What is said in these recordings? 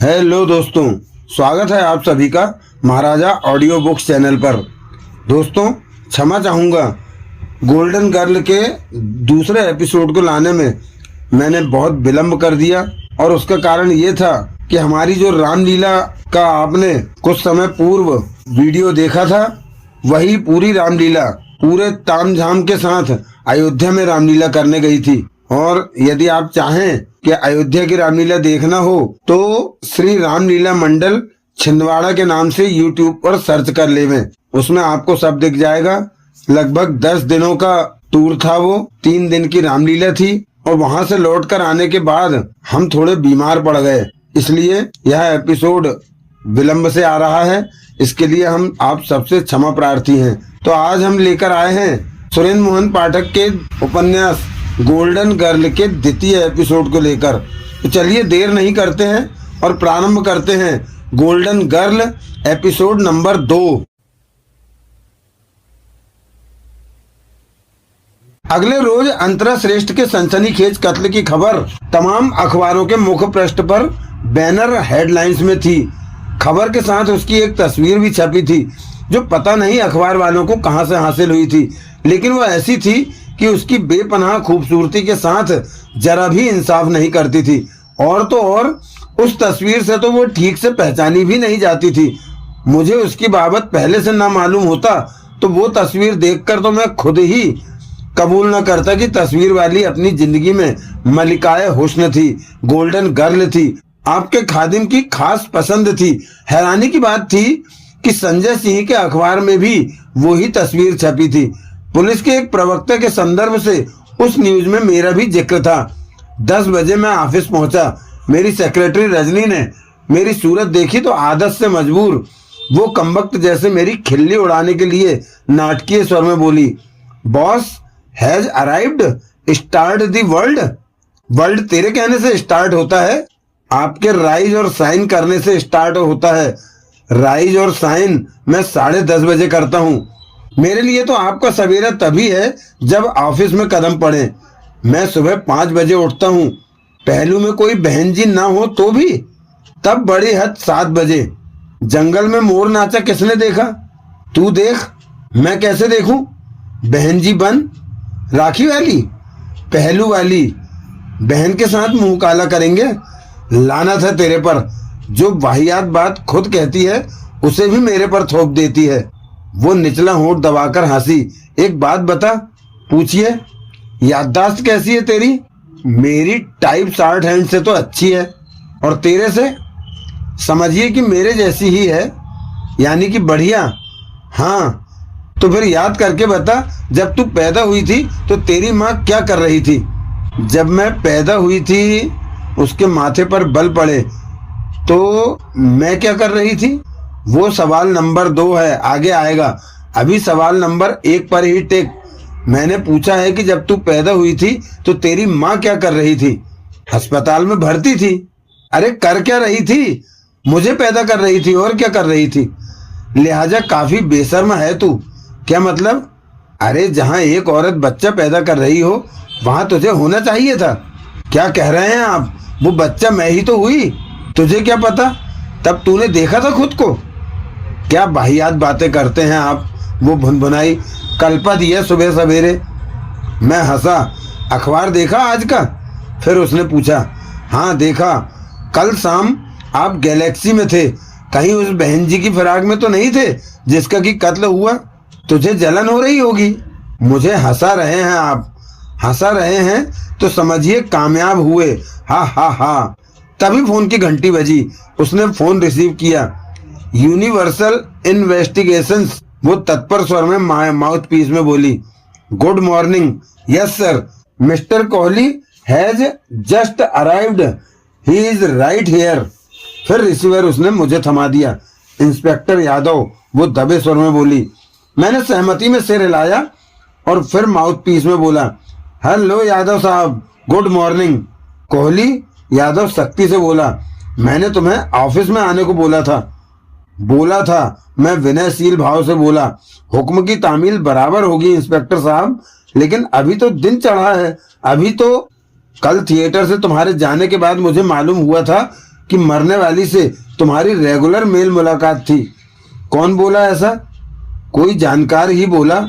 Hello दोस्तों, स्वागत है आप सभी का महाराजा ऑडियो बुक्स चैनल पर। दोस्तों, क्षमा चाहूँगा, गोल्डन गर्ल के दूसरे एपिसोड को लाने में मैंने बहुत विलंब कर दिया और उसका कारण ये था कि हमारी जो रामलीला का आपने कुछ समय पूर्व वीडियो देखा था, वही पूरी रामलीला पूरे तामझाम के साथ अयोध्या में रामलीला करने गई थी। और यदि आप चाहें कि अयोध्या की रामलीला देखना हो तो श्री रामलीला मंडल छिंदवाड़ा के नाम से यूट्यूब पर सर्च कर लेवें, उसमें आपको सब दिख जाएगा। लगभग 10 दिनों का टूर था, वो 3 दिन की रामलीला थी और वहां से लौटकर आने के बाद हम थोड़े बीमार पड़ गए, इसलिए यह एपिसोड विलंब से आ रहा है। इसके लिए हम आप सबसे क्षमा प्रार्थी हैं। तो आज हम लेकर आए हैं सुरेंद्र मोहन पाठक के उपन्यास गोल्डन गर्ल के द्वितीय एपिसोड को लेकर। तो चलिए देर नहीं करते हैं और प्रारंभ करते हैं गोल्डन गर्ल एपिसोड नंबर 2। अगले रोज अंतरा श्रेष्ठ के सनसनीखेज कत्ल की खबर तमाम अखबारों के मुख्य पृष्ठ पर बैनर हेडलाइंस में थी। खबर के साथ उसकी एक तस्वीर भी छपी थी जो पता नहीं अखबार वालों को कहां से हासिल हुई थी, लेकिन वो ऐसी थी कि उसकी बेपनाह खूबसूरती के साथ जरा भी इंसाफ नहीं करती थी। और तो और उस तस्वीर से तो वो ठीक से पहचानी भी नहीं जाती थी। मुझे उसकी बाबत पहले से ना मालूम होता तो वो तस्वीर देखकर तो मैं खुद ही कबूल न करता कि तस्वीर वाली अपनी जिंदगी में मलिकाए हुस्न थी, गोल्डन गर्ल थी, आपके खादिम की खास पसंद थी। हैरानी की बात थी कि संजय सिंह के अखबार में भी वही तस्वीर छपी थी। पुलिस के एक प्रवक्ता के संदर्भ से उस न्यूज में मेरा भी जिक्र था। 10 बजे मैं ऑफिस पहुंचा। मेरी सेक्रेटरी रजनी ने मेरी सूरत देखी तो आदत से मजबूर वो कमबख्त जैसे मेरी खिल्ली उड़ाने के लिए नाटकीय स्वर में बोली, boss has arrived, start the world. World तेरे कहने से स्टार्ट होता है, आपके राइज और साइन करने से स्टार्ट होता है। राइज और साइन मैं 10:30 बजे करता हूँ। मेरे लिए तो आपका सवेरा तभी है जब ऑफिस में कदम पड़े। मैं सुबह 5 बजे उठता हूँ, पहलू में कोई बहन जी ना हो तो भी, तब बड़ी हद 7 बजे। जंगल में मोर नाचा किसने देखा? तू देख, मैं कैसे देखूं? बहन जी बन, राखी वाली, पहलू वाली बहन के साथ मुंह काला करेंगे। लानत है तेरे पर, जो वाहियात बात खुद कहती है उसे भी मेरे पर थोप देती है। वो निचला होंठ दबाकर हंसी। एक बात बता, पूछिए, याददाश्त कैसी है तेरी? मेरी टाइप शॉर्ट हैंड से तो अच्छी है, और तेरे से समझिए कि मेरे जैसी ही है, यानी कि बढ़िया। हाँ, तो फिर याद करके बता, जब तू पैदा हुई थी तो तेरी माँ क्या कर रही थी? जब मैं पैदा हुई थी उसके माथे पर बल पड़े तो मैं क्या कर रही थी? वो सवाल नंबर 2 है, आगे आएगा। अभी सवाल नंबर 1 पर ही टेक। मैंने पूछा है कि जब तू पैदा हुई थी तो तेरी माँ क्या कर रही थी? अस्पताल में भर्ती थी। अरे कर क्या रही थी? मुझे पैदा कर रही थी, और क्या कर रही थी? लिहाजा काफी बेशर्म है तू। क्या मतलब? अरे जहाँ एक औरत बच्चा पैदा कर रही हो वहां तुझे होना चाहिए था। क्या कह रहे हैं आप? वो बच्चा मैं ही तो हुई, तुझे क्या पता? तब तूने देखा था खुद को? क्या वाहियात बातें करते हैं आप। वो भुनभुनाई, कल्पा दिया सुबह सवेरे। मैं हंसा। अखबार देखा आज का? फिर उसने पूछा। हाँ देखा, कल शाम आप गैलेक्सी में थे, कहीं उस बहन जी की फिराक में तो नहीं थे जिसका कि कत्ल हुआ? तुझे जलन हो रही होगी। मुझे हंसा रहे हैं आप? हंसा रहे हैं तो समझिए कामयाब हुए। हा हा हा। तभी फोन की घंटी बजी। उसने फोन रिसीव किया। यूनिवर्सल इन्वेस्टिगेशंस, वो तत्पर स्वर में माउथ पीस में बोली। Good morning. Yes sir, mister Kohli has just arrived, he is right here. फिर रिसीवर उसने मुझे थमा दिया। इंस्पेक्टर यादव, वो दबे स्वर में बोली। मैंने सहमति में सिर हिलाया और फिर माउथ पीस में बोला, हेलो यादव साहब, गुड मॉर्निंग। कोहली, यादव सख्ती से बोला, मैंने तुम्हें ऑफिस में आने को बोला था। मैं विनयशील भाव से बोला, हुक्म की तामील बराबर होगी इंस्पेक्टर साहब, लेकिन अभी तो दिन चढ़ा है। अभी तो कल थिएटर से तुम्हारे जाने के बाद मुझे मालूम हुआ था कि मरने वाली से तुम्हारी रेगुलर मेल मुलाकात थी। कौन बोला ऐसा? कोई जानकार ही बोला।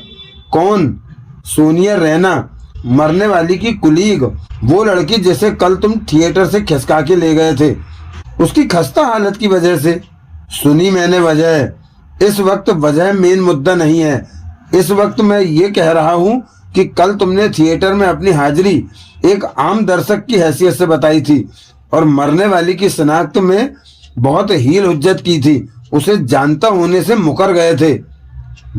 कौन? सोनिया रैना, मरने वाली की कुलीग, वो लड़की जिसे कल तुम थिएटर से खिसका के ले गए थे, उसकी खस्ता हालत की वजह से। सुनी मैंने वजह। इस वक्त वजह मेन मुद्दा नहीं है। इस वक्त मैं ये कह रहा हूँ कि कल तुमने थिएटर में अपनी हाजिरी एक आम दर्शक की हैसियत से बताई थी और मरने वाली की शिनाख्त में बहुत हील हुज्जत की थी। उसे जानता होने से मुकर गए थे।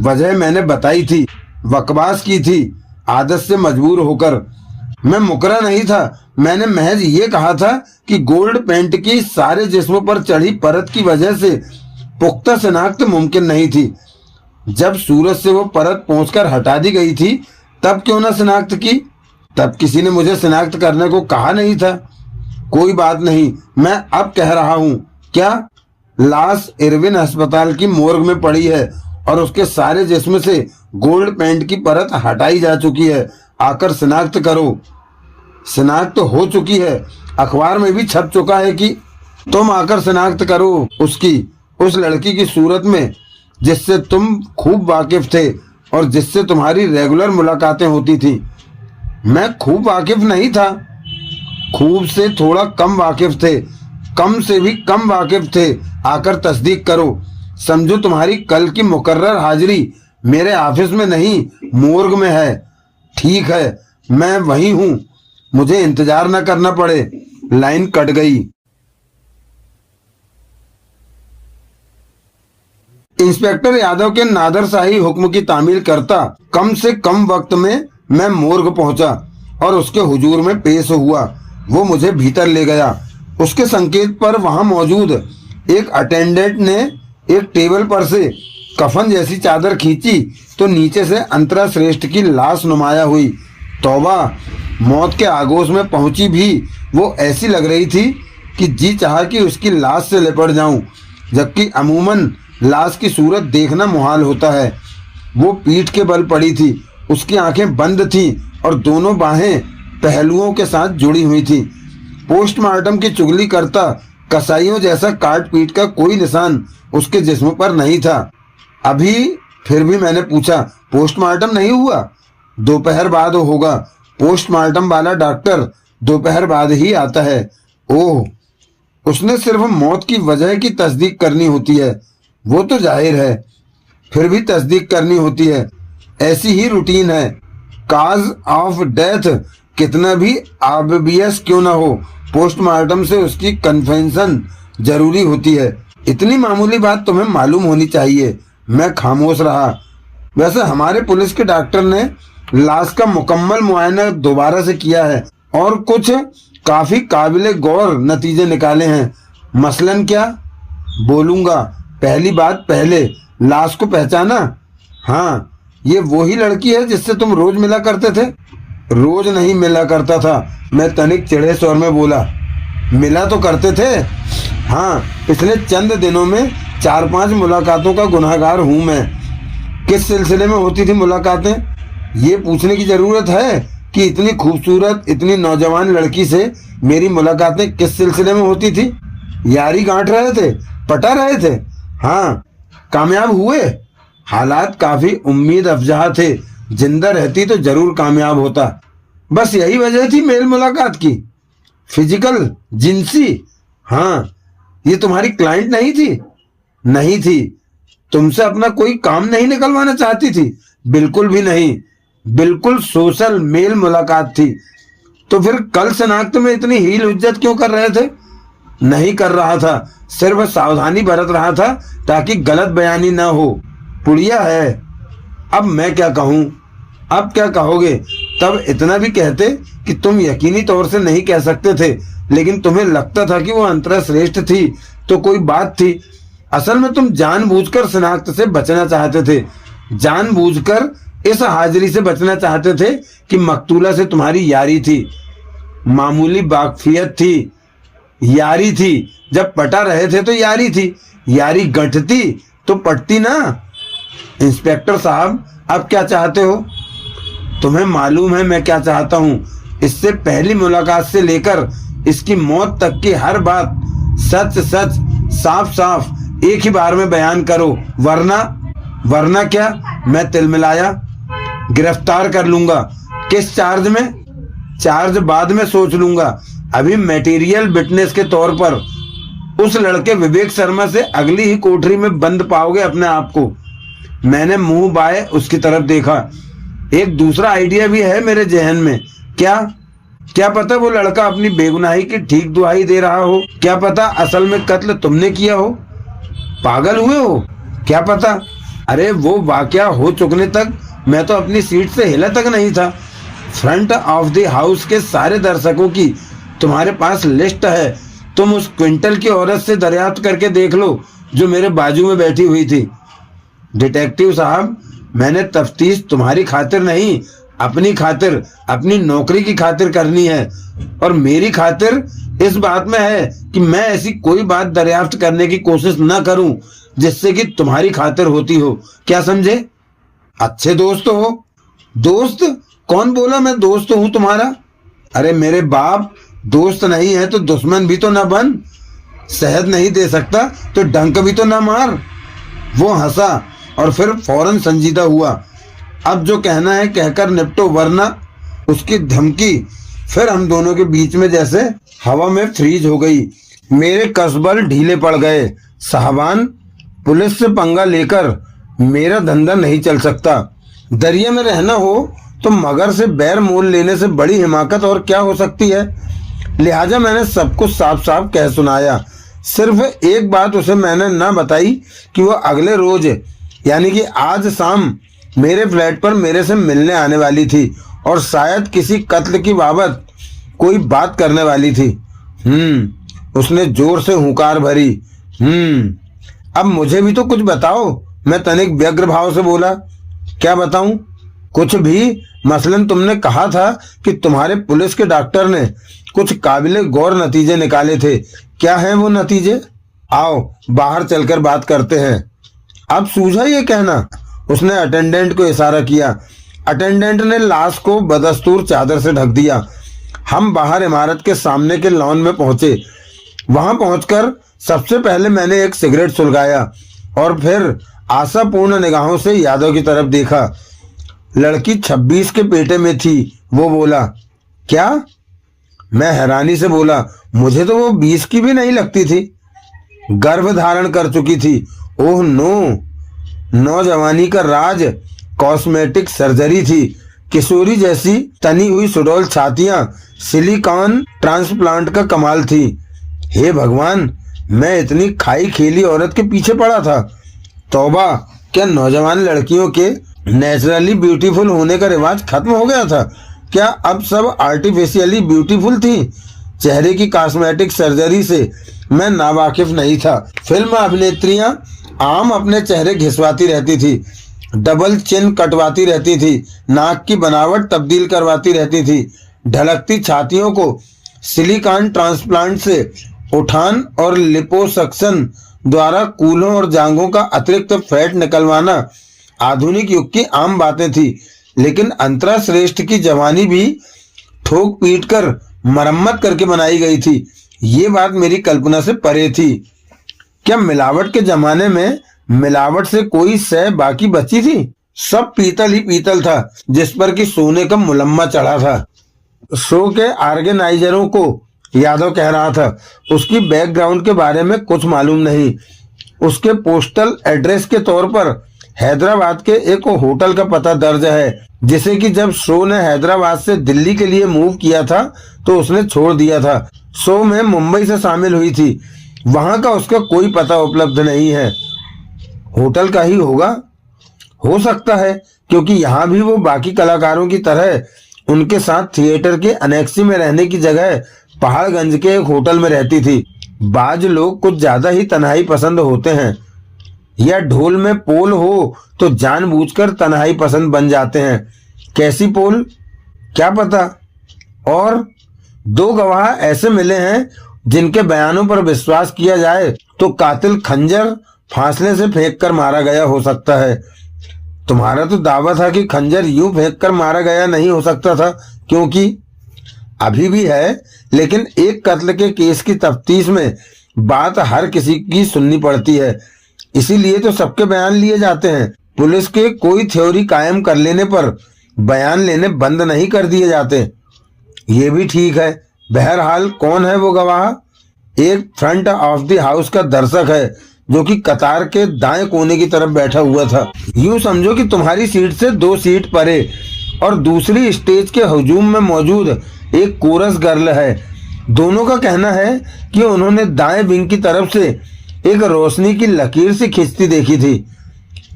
वजह मैंने बताई थी, बकवास की थी, आदत से मजबूर होकर। मैं मुकरा नहीं था। मैंने महज ये कहा था कि गोल्ड पेंट की सारे जिस्मों पर चढ़ी परत की वजह से पुख्ता शिनाख्त मुमकिन नहीं थी। जब सूरज से वो परत पहुंचकर हटा दी गई थी तब क्यों ना शिनाख्त की? तब किसी ने मुझे शिनाख्त करने को कहा नहीं था। कोई बात नहीं, मैं अब कह रहा हूँ। क्या? लाश इरविन अस्पताल की मोर्ग में पड़ी है और उसके सारे जिस्म से गोल्ड पेंट की परत हटाई जा चुकी है। आकर शिनाख्त करो। शिनाख्त हो चुकी है, अखबार में भी छप चुका है कि तुम आकर शिनाख्त करो उसकी, उस लड़की की सूरत में जिससे तुम खूब वाकिफ थे और जिससे तुम्हारी रेगुलर मुलाकातें होती थी। मैं खूब वाकिफ नहीं था, खूब से थोड़ा कम वाकिफ थे, कम से भी कम वाकिफ थे। आकर तस्दीक करो। समझो तुम्हारी कल की मुकर्रर हाजिरी मेरे ऑफिस में नहीं, मोर्ग में है। ठीक है, मैं वही हूँ, मुझे इंतजार न करना पड़े। लाइन कट गई। इंस्पेक्टर यादव के नादरशाही हुक्म की तामील करता कम से कम वक्त में मैं मोर्ग पहुंचा और उसके हुजूर में पेश हुआ। वो मुझे भीतर ले गया। उसके संकेत पर वहां मौजूद एक अटेंडेंट ने एक टेबल पर से कफन जैसी चादर खींची तो नीचे से अंतरा श्रेष्ठ की लाश नुमाया हुई। तौबा, मौत के आगोश में पहुंची भी वो ऐसी लग रही थी कि जी चाहा कि उसकी लाश से लिपट जाऊं, जबकि अमूमन लाश की सूरत देखना मुहाल होता है। वो पीठ के बल पड़ी थी, उसकी आंखें बंद थीं और दोनों बाहें पहलुओं के साथ जुड़ी हुई थी। पोस्टमार्टम की चुगली करता कसाईयों जैसा काट पीट का कोई निशान उसके जिस्म पर नहीं था। अभी फिर भी मैंने पूछा, पोस्टमार्टम नहीं हुआ? दोपहर बाद होगा। पोस्टमार्टम वाला डॉक्टर दोपहर बाद ही आता है। ओह, उसने सिर्फ मौत की वजह की तस्दीक करनी होती है। वो तो जाहिर है, फिर भी तस्दीक करनी होती है। ऐसी ही रूटीन है। काज ऑफ डेथ कितना भी ऑब्वियस क्यों ना हो, पोस्टमार्टम से उसकी कन्फेशन जरूरी होती है। इतनी मामूली बात तुम्हें मालूम होनी चाहिए। मैं खामोश रहा। वैसे हमारे पुलिस के डॉक्टर ने लाश का मुकम्मल मुआयना दोबारा से किया है और कुछ काफी काबिले गौर नतीजे निकाले हैं। मसलन क्या? बोलूंगा। पहली बात पहले, लाश को पहचाना? हाँ, ये वही लड़की है जिससे तुम रोज मिला करते थे। रोज नहीं मिला करता था, मैं तनिक चिढ़े स्वर में बोला। मिला तो करते थे। हाँ, पिछले चंद दिनों में 4-5 मुलाकातों का गुनहगार हूँ मैं। किस सिलसिले में होती थी मुलाकातें? ये पूछने की जरूरत है कि इतनी खूबसूरत, इतनी नौजवान लड़की से मेरी मुलाकातें किस सिलसिले में होती थी? यारी गांठ रहे थे, पटा रहे थे। हाँ, कामयाब हुए। हालात काफी उम्मीद अफजा थे। जिंदा रहती तो जरूर कामयाब होता। बस यही वजह थी मेल मुलाकात की। फिजिकल, जिनसी। हाँ, ये तुम्हारी क्लाइंट नहीं थी? नहीं थी। तुमसे अपना कोई काम नहीं निकलवाना चाहती थी? बिल्कुल भी नहीं। बिल्कुल सोशल मेल मुलाकात थी। तो फिर कल शनाख्त में इतनी हील हुज्जत क्यों कर रहे थे? नहीं कर रहा था, सिर्फ सावधानी बरत रहा था ताकि गलत बयानी ना हो। पुड़िया है। अब मैं क्या कहूँ? अब क्या कहोगे? तब इतना भी कहते कि तुम यकीनी तौर से नहीं कह सकते थे, लेकिन तुम्हें लगता था कि वो अंतरा श्रेष्ठ थी तो कोई बात थी। असल में तुम जानबूझकर शिनाख्त से बचना चाहते थे, जानबूझकर इस हाजिरी से बचना चाहते थे कि मकतूला से तुम्हारी यारी थी। मामूली वाकफियत थी, यारी थी। जब पटा रहे थे तो यारी थी, यारी गंठती तो पटती ना। इंस्पेक्टर साहब, अब क्या चाहते हो? तुम्हें मालूम है मैं क्या चाहता हूँ। इससे पहली मुलाकात से लेकर इसकी मौत तक की हर बात सच सच, साफ साफ एक ही बार में बयान करो, वरना क्या? मैं तिलमिलाया। गिरफ्तार कर लूंगा। किस चार्ज में? चार्ज बाद में सोच लूंगा। अभी मटेरियल विटनेस के तौर पर उस लड़के विवेक शर्मा से अगली ही कोठरी में बंद पाओगे अपने आप को। मैंने मुंह बाए उसकी तरफ देखा। एक दूसरा आइडिया भी है मेरे जहन में। क्या पता वो लड़का अपनी बेगुनाही की ठीक दुहाई दे रहा हो। क्या पता असल में कत्ल तुमने किया हो। पागल हुए हो? क्या पता। अरे वो वाकया हो चुकने तक मैं तो अपनी सीट से हिला तक नहीं था। फ्रंट ऑफ द हाउस के सारे दर्शकों की तुम्हारे पास लिस्ट है। तुम उस क्विंटल की औरत से दरियाफ्त करके देख लो जो मेरे बाजू में बैठी हुई थी। डिटेक्टिव साहब, मैंने तफ्तीश तुम्हारी खातिर नहीं, अपनी खातिर, अपनी नौकरी की खातिर करनी है। और मेरी खातिर इस बात में है कि मैं ऐसी कोई बात दरियाफ्त करने की कोशिश न करूं जिससे कि तुम्हारी खातिर होती हो। क्या समझे? अच्छे दोस्त हो। दोस्त? कौन बोला मैं दोस्त हूं तुम्हारा? अरे मेरे बाप, दोस्त नहीं है तो दुश्मन भी तो ना बन। शहद नहीं दे सकता तो डंक भी तो ना मार। वो हंसा और फिर फौरन संजीदा हुआ। अब जो कहना है कहकर निपटो, वरना उसकी धमकी फिर हम दोनों के बीच में जैसे हवा में फ्रीज हो गई। मेरे कसबल ढीले पड़ गए। साहबान, पुलिस से पंगा लेकर मेरा धंधा नहीं चल सकता। दरिया में रहना हो तो मगर से बैर मोल लेने से बड़ी हिमाकत और क्या हो सकती है। लिहाजा मैंने सब कुछ साफ साफ कह सुनाया। सिर्फ एक बात उसे मैंने ना बताई कि वो अगले रोज यानी कि आज शाम मेरे फ्लैट पर मेरे से मिलने आने वाली थी और शायद किसी कत्ल की बाबत कोई बात करने वाली थी। उसने जोर से हुंकार भरी। अब मुझे भी तो कुछ बताओ, मैं तनिक व्यग्र भाव से बोला। क्या बताऊं? कुछ भी। मसलन तुमने कहा था कि तुम्हारे पुलिस के डॉक्टर ने कुछ काबिले गौर नतीजे निकाले थे। क्या है वो नतीजे? आओ बाहर चलकर बात करते हैं। अब सूझा ये कहना? उसने अटेंडेंट को इशारा किया। अटेंडेंट ने लाश को बदस्तूर चादर से ढक दिया। हम बाहर इमारत के सामने के लॉन में पहुंचे। वहां पहुंचकर सबसे पहले मैंने एक सिगरेट सुलगाया और फिर आशापूर्ण निगाहों से यादव की तरफ देखा। लड़की 26 के पेटे में थी। वो बोला, क्या? मैं हैरानी से बोला, मुझे तो वो 20 की भी नहीं लगती थी। गर्भ धारण कर चुकी थी। Oh no! नौजवानी का राज कॉस्मेटिक सर्जरी थी। किशोरी जैसी तनी हुई सुडौल छातियां सिलिकॉन ट्रांसप्लांट का कमाल थी। हे भगवान, मैं इतनी खाई खेली औरत के पीछे पड़ा था। तौबा, क्या नौजवान लड़कियों के नेचुरली ब्यूटीफुल होने का रिवाज खत्म हो गया था? क्या अब सब आर्टिफिशियली ब्यूटीफुल थी? चेहरे की कॉस्मेटिक सर्जरी से मैं नावाकिफ नहीं था। फिल्म अभिनेत्रियां आम अपने चेहरे घिसवाती रहती थी, डबल चिन कटवाती रहती थी, नाक की बनावट तब्दील करवाती रहती थी, ढलकती छातियों को सिलिकॉन ट्रांसप्लांट से उठान और लिपोसक्शन द्वारा कूल्हों और जांघों का अतिरिक्त फैट निकलवाना आधुनिक युग की आम बातें थी। लेकिन अंतरा श्रेष्ठ की जवानी भी ठोक पीट कर मरम्मत करके बनाई गई थी। ये बात मेरी कल्पना से परे थी। क्या मिलावट के जमाने में मिलावट से कोई शय बाकी बची थी? सब पीतल ही पीतल था जिस पर कि सोने का मुलम्मा चढ़ा था। शो के ऑर्गेनाइजरों को यादव कह रहा था, उसकी बैकग्राउंड के बारे में कुछ मालूम नहीं। उसके पोस्टल एड्रेस के तौर पर हैदराबाद के एक होटल का पता दर्ज है, जिसे कि जब शो ने हैदराबाद से दिल्ली के लिए मूव किया था तो उसने छोड़ दिया था। शो में मुंबई से शामिल हुई थी। वहां का उसका कोई पता उपलब्ध नहीं है। होटल का ही होगा, हो सकता है, क्योंकि यहाँ भी वो बाकी कलाकारों की तरह उनके साथ थिएटर के अनेक्सी में रहने की जगह पहाड़गंज के एक होटल में रहती थी। बाज लोग कुछ ज्यादा ही तन्हाई पसंद होते हैं, या ढोल में पोल हो तो जानबूझकर तन्हाई पसंद बन जाते हैं। कैसी पोल? क्या पता। और 2 गवाह ऐसे मिले हैं जिनके बयानों पर विश्वास किया जाए तो कातिल खंजर फांसले से फेंक कर मारा गया हो सकता है। तुम्हारा तो दावा था कि खंजर यूं फेंक कर मारा गया नहीं हो सकता था, क्योंकि अभी भी है, लेकिन एक कत्ल के केस की तफ्तीश में बात हर किसी की सुननी पड़ती है, इसीलिए तो सबके बयान लिए जाते हैं। पुलिस के कोई थ्योरी कायम कर लेने पर बयान लेने बंद नहीं कर दिए जाते। ये भी ठीक है। बहरहाल कौन है वो गवाह? एक फ्रंट ऑफ द हाउस का दर्शक है जो कि कतार के दाएं कोने की तरफ बैठा हुआ था। यूं समझो कि तुम्हारी सीट से 2 सीट परे और दूसरी स्टेज के हुजूम में मौजूद एक कोरस गर्ल है। दोनों का कहना है कि उन्होंने दाएं विंग की तरफ से एक रोशनी की लकीर से खिंचती देखी थी,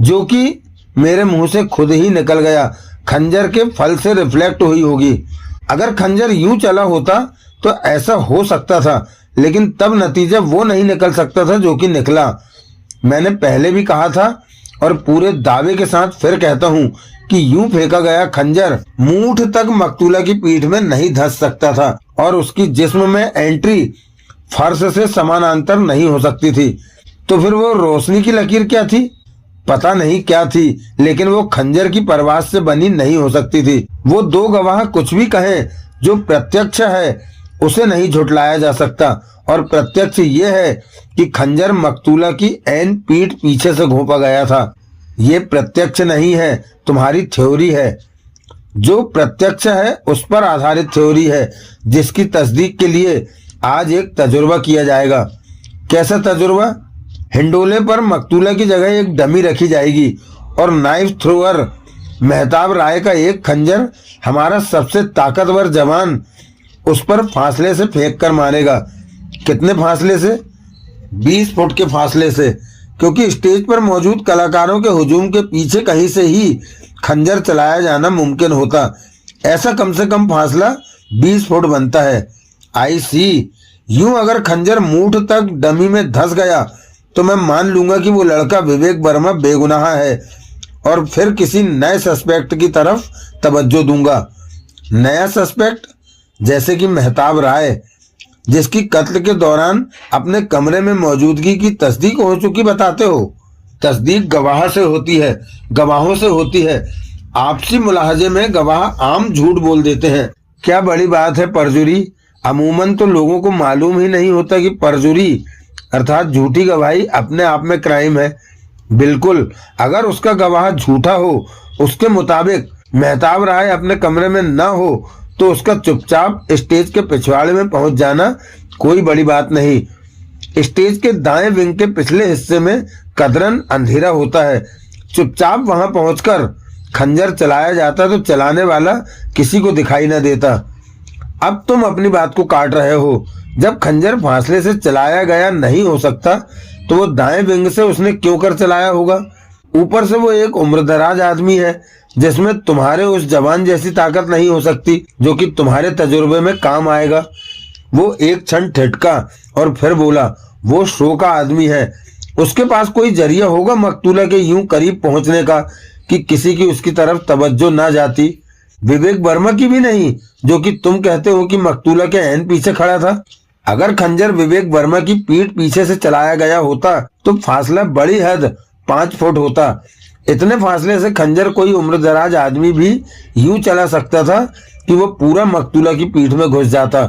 जो कि मेरे मुंह से खुद ही निकल गया। खंजर के फल से रिफ्लेक्ट हुई होगी। अगर खंजर यूं चला होता तो ऐसा हो सकता था, लेकिन तब नतीजा वो नहीं निकल सकता था जो कि निकला। मैंने पहले भी कहा था और पूरे दावे के साथ फिर कहता हूँ कि यूं फेंका गया खंजर मूठ तक मकतूला की पीठ में नहीं धंस सकता था और उसकी जिस्म में एंट्री फर्श से समानांतर नहीं हो सकती थी। तो फिर वो रोशनी की लकीर क्या थी? पता नहीं क्या थी, लेकिन वो खंजर की परवास से बनी नहीं हो सकती थी। वो 2 गवाह कुछ भी कहें, जो प्रत्यक्ष है उसे नहीं झुटलाया जा सकता। और प्रत्यक्ष ये है कि खंजर मकतूला की ऐन पीठ पीछे से घोंपा गया था। ये प्रत्यक्ष नहीं है, तुम्हारी थ्योरी है। जो प्रत्यक्ष है उस पर आधारित थ्योरी है, जिसकी तस्दीक के लिए आज एक तजुर्बा किया जाएगा। कैसा तजुर्बा? हिंडोले पर मकतूला की जगह एक डमी रखी जाएगी और नाइफ थ्रोअर मेहताब राय का एक खंजर हमारा सबसे ताकतवर जवान उस पर फासले से फेंक कर मारेगा। कितने फासले से? 20 फुट के फासले से, क्योंकि स्टेज पर मौजूद कलाकारों के हुजूम के पीछे कहीं से ही खंजर चलाया जाना मुमकिन होता। ऐसा कम से कम फासला 20 फुट बनता है। आई सी। यूं अगर खंजर मूठ तक डमी में धंस गया तो मैं मान लूंगा कि वो लड़का विवेक वर्मा बेगुनाह है और फिर किसी नए सस्पेक्ट की तरफ तवज्जो दूंगा। नया सस्पेक्ट? जैसे कि मेहताब राय, जिसकी कत्ल के दौरान अपने कमरे में मौजूदगी की तस्दीक हो चुकी बताते हो। तस्दीक गवाह से होती है, गवाहों से होती है। आपसी मुलाहजे में गवाह आम झूठ बोल देते हैं। क्या बड़ी बात है परजुरी? अमूमन तो लोगों को मालूम ही नहीं होता कि परजुरी अर्थात झूठी गवाही अपने आप में क्राइम है। बिल्कुल, अगर उसका गवाह झूठा हो, उसके मुताबिक मेहताब राय अपने कमरे में न हो, तो उसका चुपचाप स्टेज के पिछवाड़े में पहुंच जाना कोई बड़ी बात नहीं। स्टेज के दाएं विंग के पिछले हिस्से में कदरन अंधेरा होता है। चुपचाप वहां पहुंचकर खंजर चलाया जाता तो चलाने वाला किसी को दिखाई न देता। अब तुम अपनी बात को काट रहे हो। जब खंजर फासले से चलाया गया नहीं हो सकता तो वो दाएं विंग से उसने क्यों कर चलाया होगा? ऊपर से वो एक उम्रदराज आदमी है जिसमें तुम्हारे उस जवान जैसी ताकत नहीं हो सकती जो कि तुम्हारे तजुर्बे में काम आएगा। वो एक क्षण ठिठका और फिर बोला, वो शो का आदमी है, उसके पास कोई जरिया होगा मकतूला के यूं करीब पहुंचने का कि किसी की उसकी तरफ तवज्जो ना जाती। विवेक वर्मा की भी नहीं, जो कि तुम कहते हो कि मकतूला के ऐन पीछे खड़ा था। अगर खंजर विवेक वर्मा की पीठ पीछे से चलाया गया होता तो फासला बड़ी हद 5 फुट होता। इतने फासले से खंजर कोई उम्रदराज आदमी भी यूं चला सकता था कि वो पूरा मकतूला की पीठ में घुस जाता।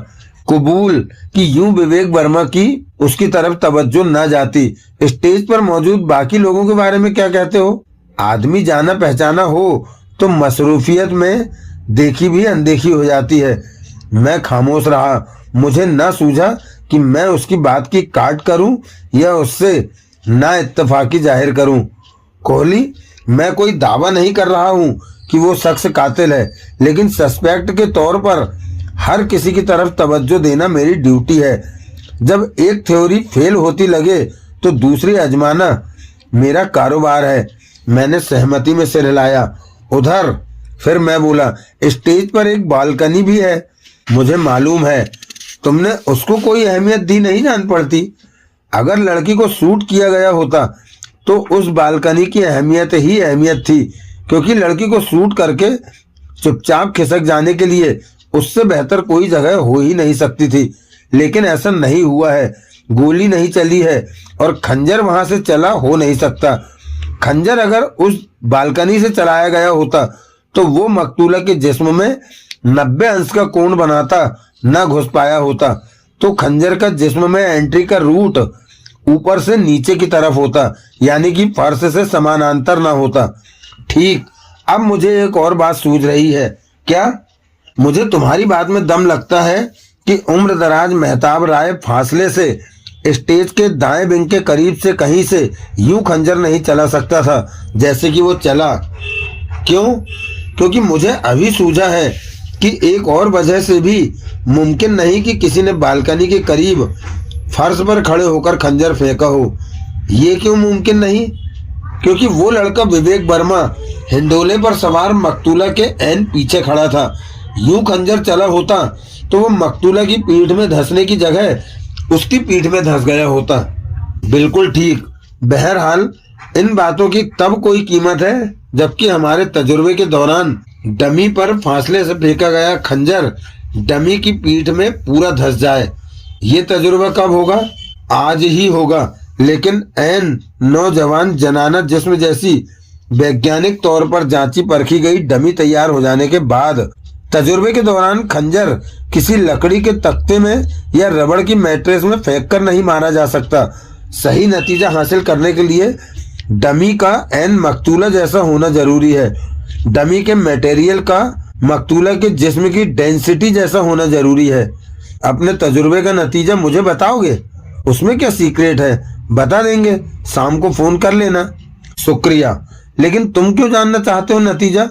कबूल कि यूं विवेक वर्मा की उसकी तरफ तवज्जो न जाती। स्टेज पर मौजूद बाकी लोगों के बारे में क्या कहते हो? आदमी जाना पहचाना हो तो मसरूफियत में देखी भी अनदेखी हो जाती है। मैं खामोश रहा। मुझे न सूझा कि मैं उसकी बात की काट करूं या उससे ना इत्तेफाकी जाहिर करूं। कोहली, मैं कोई दावा नहीं कर रहा हूं कि वो शख्स कातिल है, लेकिन सस्पेक्ट के तौर पर हर किसी की तरफ तवज्जो देना मेरी ड्यूटी है। जब एक थ्योरी फेल होती लगे तो दूसरी आजमाना मेरा कारोबार है। मैंने सहमति में सिर हिलाया। उधर फिर मैं बोला, स्टेज पर एक बालकनी भी है। मुझे मालूम है, तुमने उसको कोई अहमियत दी नहीं जान पड़ती। अगर लड़की को शूट किया गया होता तो उस बालकनी की अहमियत ही अहमियत थी, क्योंकि लड़की को शूट करके चुपचाप खिसक जाने के लिए उससे बेहतर कोई जगह हो ही नहीं सकती थी। लेकिन ऐसा नहीं हुआ है। गोली नहीं चली है और खंजर वहां से चला हो नहीं सकता। खंजर अगर उस बालकनी से चलाया गया होता तो वो मकतूला के जिस्म में 90 अंश का कोण बनाता न घुस पाया होता। तो खंजर का जिस्म में एंट्री का रूट ऊपर से नीचे की तरफ होता, यानी कि फर्श से समानांतर ना होता। ठीक, अब मुझे एक और बात सूझ रही है। क्या? मुझे तुम्हारी बात में दम लगता है कि उम्र दराज मेहताब राय फासले से स्टेज के दाएं विंग के करीब से कहीं से यूं खंजर नहीं चला सकता था जैसे कि वो चला। क्यों? क्योंकि मुझे अभी सूझा है कि एक और वजह से भी मुमकिन नहीं कि किसी ने बालकनी के करीब फर्श पर खड़े होकर खंजर फेंका हो। ये क्यों मुमकिन नहीं? क्योंकि वो लड़का विवेक वर्मा हिंडोले पर सवार मकतूला के एन पीछे खड़ा था। यूं खंजर चला होता तो वो मकतूला की पीठ में धंसने की जगह उसकी पीठ में धंस गया होता। बिल्कुल ठीक। बहरहाल इन बातों की तब कोई कीमत है जबकि हमारे तजुर्बे के दौरान डमी पर फासले से फेंका गया खंजर डमी की पीठ में पूरा धंस जाए। ये तजुर्बा कब होगा? आज ही होगा, लेकिन एन नौजवान जनाना जिस्म जैसी वैज्ञानिक तौर पर जांची परखी गई डमी तैयार हो जाने के बाद। तजुर्बे के दौरान खंजर किसी लकड़ी के तख्ते में या रबड़ की मैट्रेस में फेंक कर नहीं मारा जा सकता। सही नतीजा हासिल करने के लिए डमी का एन मकतूला जैसा होना जरूरी है। डमी के मटेरियल का मकतूला के जिस्म की डेंसिटी जैसा होना जरूरी है। अपने तजुर्बे का नतीजा मुझे बताओगे? उसमें क्या सीक्रेट है? बता देंगे, शाम को फोन कर लेना। शुक्रिया, लेकिन तुम क्यों जानना चाहते हो नतीजा?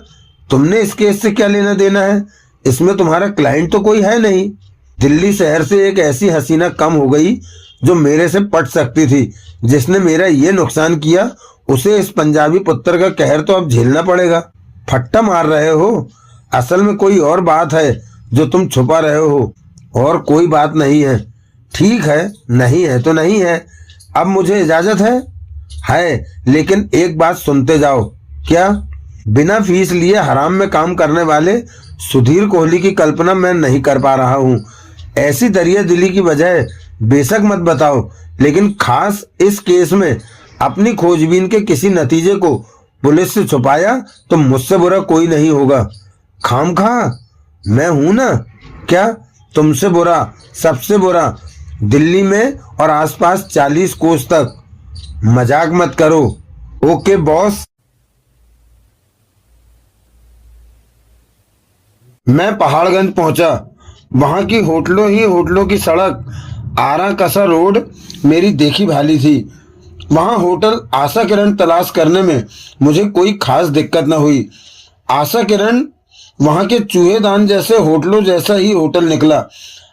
तुमने इस केस से क्या लेना देना है? इसमें तुम्हारा क्लाइंट तो कोई है नहीं। दिल्ली शहर से एक ऐसी हसीना कम हो गई जो मेरे से पट सकती थी। जिसने मेरा ये नुकसान किया उसे इस पंजाबी पुत्र का कहर तो अब झेलना पड़ेगा। फट्टा मार रहे हो? असल में कोई और बात है जो तुम छुपा रहे हो, और कोई बात नहीं है। ठीक है, नहीं है तो नहीं है। अब मुझे इजाजत है, लेकिन एक बात सुनते जाओ। क्या? बिना फीस लिए हराम में काम करने वाले सुधीर कोहली की कल्पना मैं नहीं कर पा रहा हूँ। ऐसी दरिया दिली की वजह बेशक मत बताओ, लेकिन खास इस केस में अपनी खोजबीन के किसी नतीजे को पुलिस से छुपाया तो मुझसे बुरा कोई नहीं होगा। खामखा मैं हूं ना? क्या? तुमसे बुरा, सबसे बुरा, दिल्ली में और आसपास 40 कोस तक। मजाक मत करो। Okay boss. मैं पहाड़गंज पहुंचा। वहां की होटलों की सड़क आरा कसा रोड मेरी देखी भाली थी। वहां होटल आशा किरण तलाश करने में मुझे कोई खास दिक्कत न हुई। आशा किरण वहां के चूहेदान जैसे होटलों जैसा ही होटल निकला,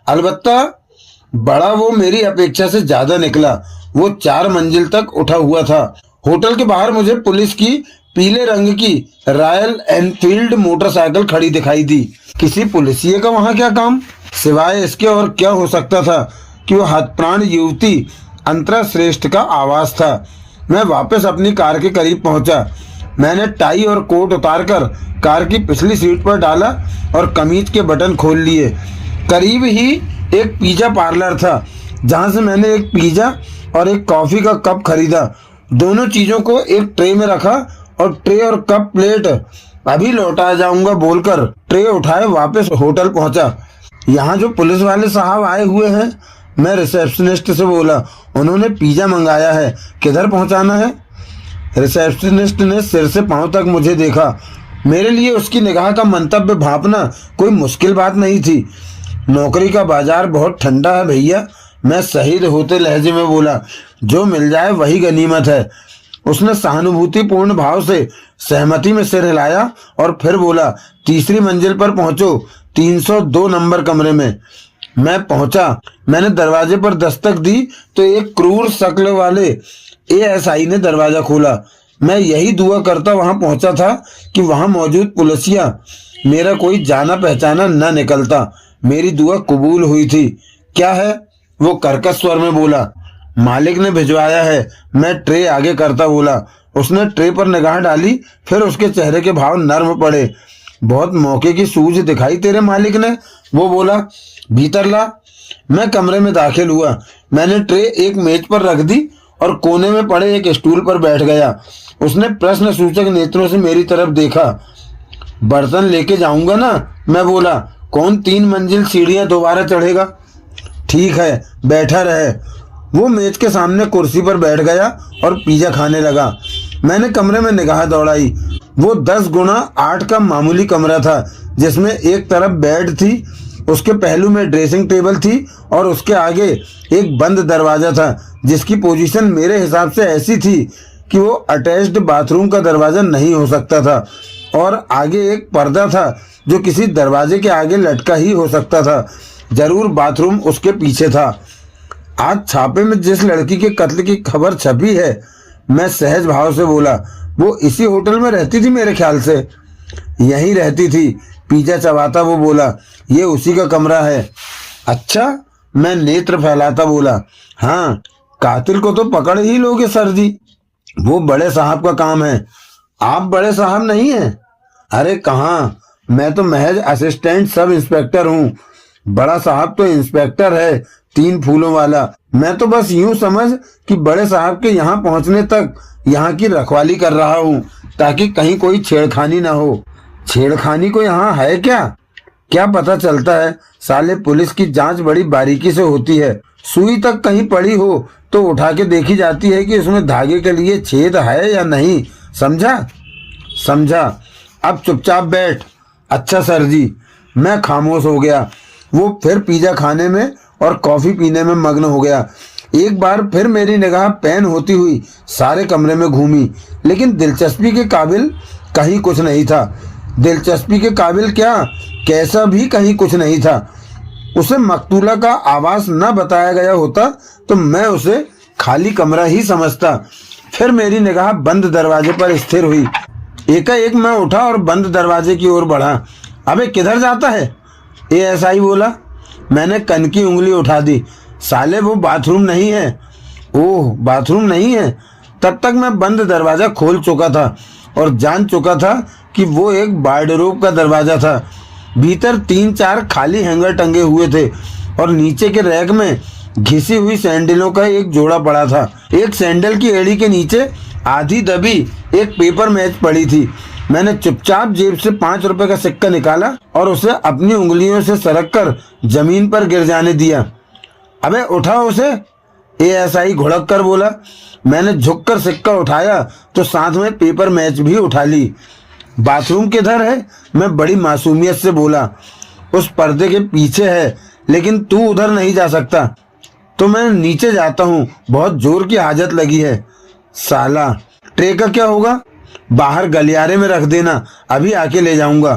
अलबत्ता बड़ा वो मेरी अपेक्षा से ज्यादा निकला। वो 4 मंजिल तक उठा हुआ था। होटल के बाहर मुझे पुलिस की पीले रंग की रॉयल एनफील्ड मोटरसाइकिल खड़ी दिखाई दी। किसी पुलिसिये का वहां क्या काम? सिवाय इसके और क्या हो सकता था कि वो हतप्राण युवती अंतरा श्रेष्ठ का आवाज था। मैं वापस अपनी कार के करीब पहुंचा। मैंने टाई और कोट उतारकर कार की पिछली सीट पर डाला और कमीज के बटन खोल लिए। करीब ही एक पिज्जा पार्लर था जहां से मैंने एक पिज्जा और एक कॉफी का कप खरीदा। दोनों चीजों को एक ट्रे में रखा और ट्रे और कप प्लेट अभी लौटा जाऊंगा बोलकर ट्रे उठाए वापस होटल पहुंचा। यहाँ जो पुलिस वाले साहब आए हुए हैं, मैं रिसेप्शनिस्ट से बोला। उन्होंने पिज्जा मंगाया है, किधर पहुंचाना है? रिसेप्शनिस्ट ने सिर से पांव तक मुझे देखा। मेरे लिए उसकी निगाह का मंतव्य भांपना कोई मुश्किल बात नहीं थी। नौकरी का बाजार बहुत ठंडा है भैया, मैं शहीद होते लहजे में बोला। जो मिल जाए वही गनीमत है। उसने सहानुभूतिपूर्ण भाव से सहमति में सिर हिलाया और फिर बोला, तीसरी मंजिल पर पहुंचो, 302 नंबर कमरे में। मैं पहुंचा। मैंने दरवाजे पर दस्तक दी तो एक क्रूर शक्ल वाले एएसआई ने दरवाजा खोला। मैं यही दुआ करता वहां पहुंचा था कि वहां मौजूद पुलिसिया मेरा कोई जाना पहचाना न निकलता। मेरी दुआ कबूल हुई थी। क्या है? वो कर्कश स्वर में बोला। मालिक ने भिजवाया है। मैं ट्रे आगे करता बोला। उसने ट्रे पर निगाह डाली, फिर उसके चेहरे के भाव नर्म पड़े। बहुत मौके की सूझ दिखाई तेरे मालिक ने, वो बोला। भीतर ला। मैं कमरे में दाखिल हुआ। मैंने ट्रे एक मेज पर रख दी और कोने में पड़े एक स्टूल पर बैठ गया। उसने प्रश्न सूचक नेत्रों से मेरी तरफ देखा। बर्तन लेके जाऊंगा ना? मैं बोला। कौन 3 मंजिल सीढ़ियां दोबारा चढ़ेगा? ठीक है, बैठा रहे। वो मेज के सामने कुर्सी पर बैठ गया और पिज्जा खाने लगा। मैंने कमरे में निगाह दौड़ाई। वो 10 गुणा 8 का मामूली कमरा था, जिसमें एक तरफ बेड थी, उसके पहलू में ड्रेसिंग टेबल थी और उसके आगे एक बंद दरवाजा था, जिसकी पोजीशन मेरे हिसाब से ऐसी थी कि वो अटैच्ड बाथरूम का दरवाजा नहीं हो सकता था, और आगे एक पर्दा था जो किसी दरवाजे के आगे लटका ही हो सकता था। जरूर बाथरूम उसके पीछे था। आज छापे में जिस लड़की के कत्ल की खबर छपी है, मैं सहज भाव से बोला, वो इसी होटल में रहती थी मेरे ख्याल से। यहीं रहती थी, पिज्जा चबाता वो बोला, ये उसी का कमरा है। अच्छा, मैं नेत्र फैलाता बोला, हाँ, कातिल को तो पकड़ ही लोगे सर जी, वो बड़े साहब का काम है। आप बड़े साहब नहीं हैं? अरे कहाँ, मैं तो महज असिस्टेंट सब इंस्पेक्टर हूँ। बड़ा साहब तो इंस्पेक्टर है, 3 फूलों वाला। मैं तो बस यूं समझ कि बड़े साहब के यहाँ पहुँचने तक यहाँ की रखवाली कर रहा हूँ, ताकि कहीं कोई छेड़खानी ना हो। छेड़खानी को यहाँ है क्या? क्या पता चलता है, साले पुलिस की जांच बड़ी बारीकी से होती है। सुई तक कहीं पड़ी हो तो उठा के देखी जाती है कि उसमें धागे के लिए छेद है या नहीं। समझा? समझा। अब चुपचाप बैठ। अच्छा सर जी। मैं खामोश हो गया। वो फिर पिज्जा खाने में और कॉफी पीने में मग्न हो गया। एक बार फिर मेरी निगाह पैन होती हुई सारे कमरे में घूमी, लेकिन दिलचस्पी के काबिल कहीं कुछ नहीं था। दिलचस्पी के काबिल क्या, कैसा भी कहीं कुछ नहीं था। उसे मकतूला का आवास न बताया गया होता तो मैं उसे खाली कमरा ही समझता। फिर मेरी निगाह बंद दरवाजे पर स्थिर हुई। एकाएक मैं उठा और बंद दरवाजे की ओर बढ़ा। अबे किधर जाता है? एएसआई बोला। मैंने कन की उंगली उठा दी। साले वो बाथरूम नहीं है। ओह, बाथरूम नहीं है। तब तक मैं बंद दरवाजा खोल चुका था और जान चुका था कि वो एक वार्डरोब का दरवाजा था। भीतर 3-4 खाली हैंगर टंगे हुए थे और नीचे के रैक में घिसी हुई सैंडलों का एक जोड़ा पड़ा था। एक सैंडल की एड़ी के नीचे आधी दबी एक पेपर मैच पड़ी थी। मैंने चुपचाप जेब से 5 रुपए का सिक्का निकाला और उसे अपनी उंगलियों से सरक कर जमीन पर गिर जाने दिया। अबे उठाओ उसे, एएसआई घुड़क कर बोला। मैंने झुककर सिक्का उठाया तो साथ में पेपर मैच भी उठा ली। बाथरूम किधर है? मैं बड़ी मासूमियत से बोला। उस पर्दे के पीछे है, लेकिन तू उधर नहीं जा सकता। तो मैं नीचे जाता हूँ, बहुत जोर की हाजत लगी है। साला, ट्रे का क्या होगा? बाहर गलियारे में रख देना, अभी आके ले जाऊंगा।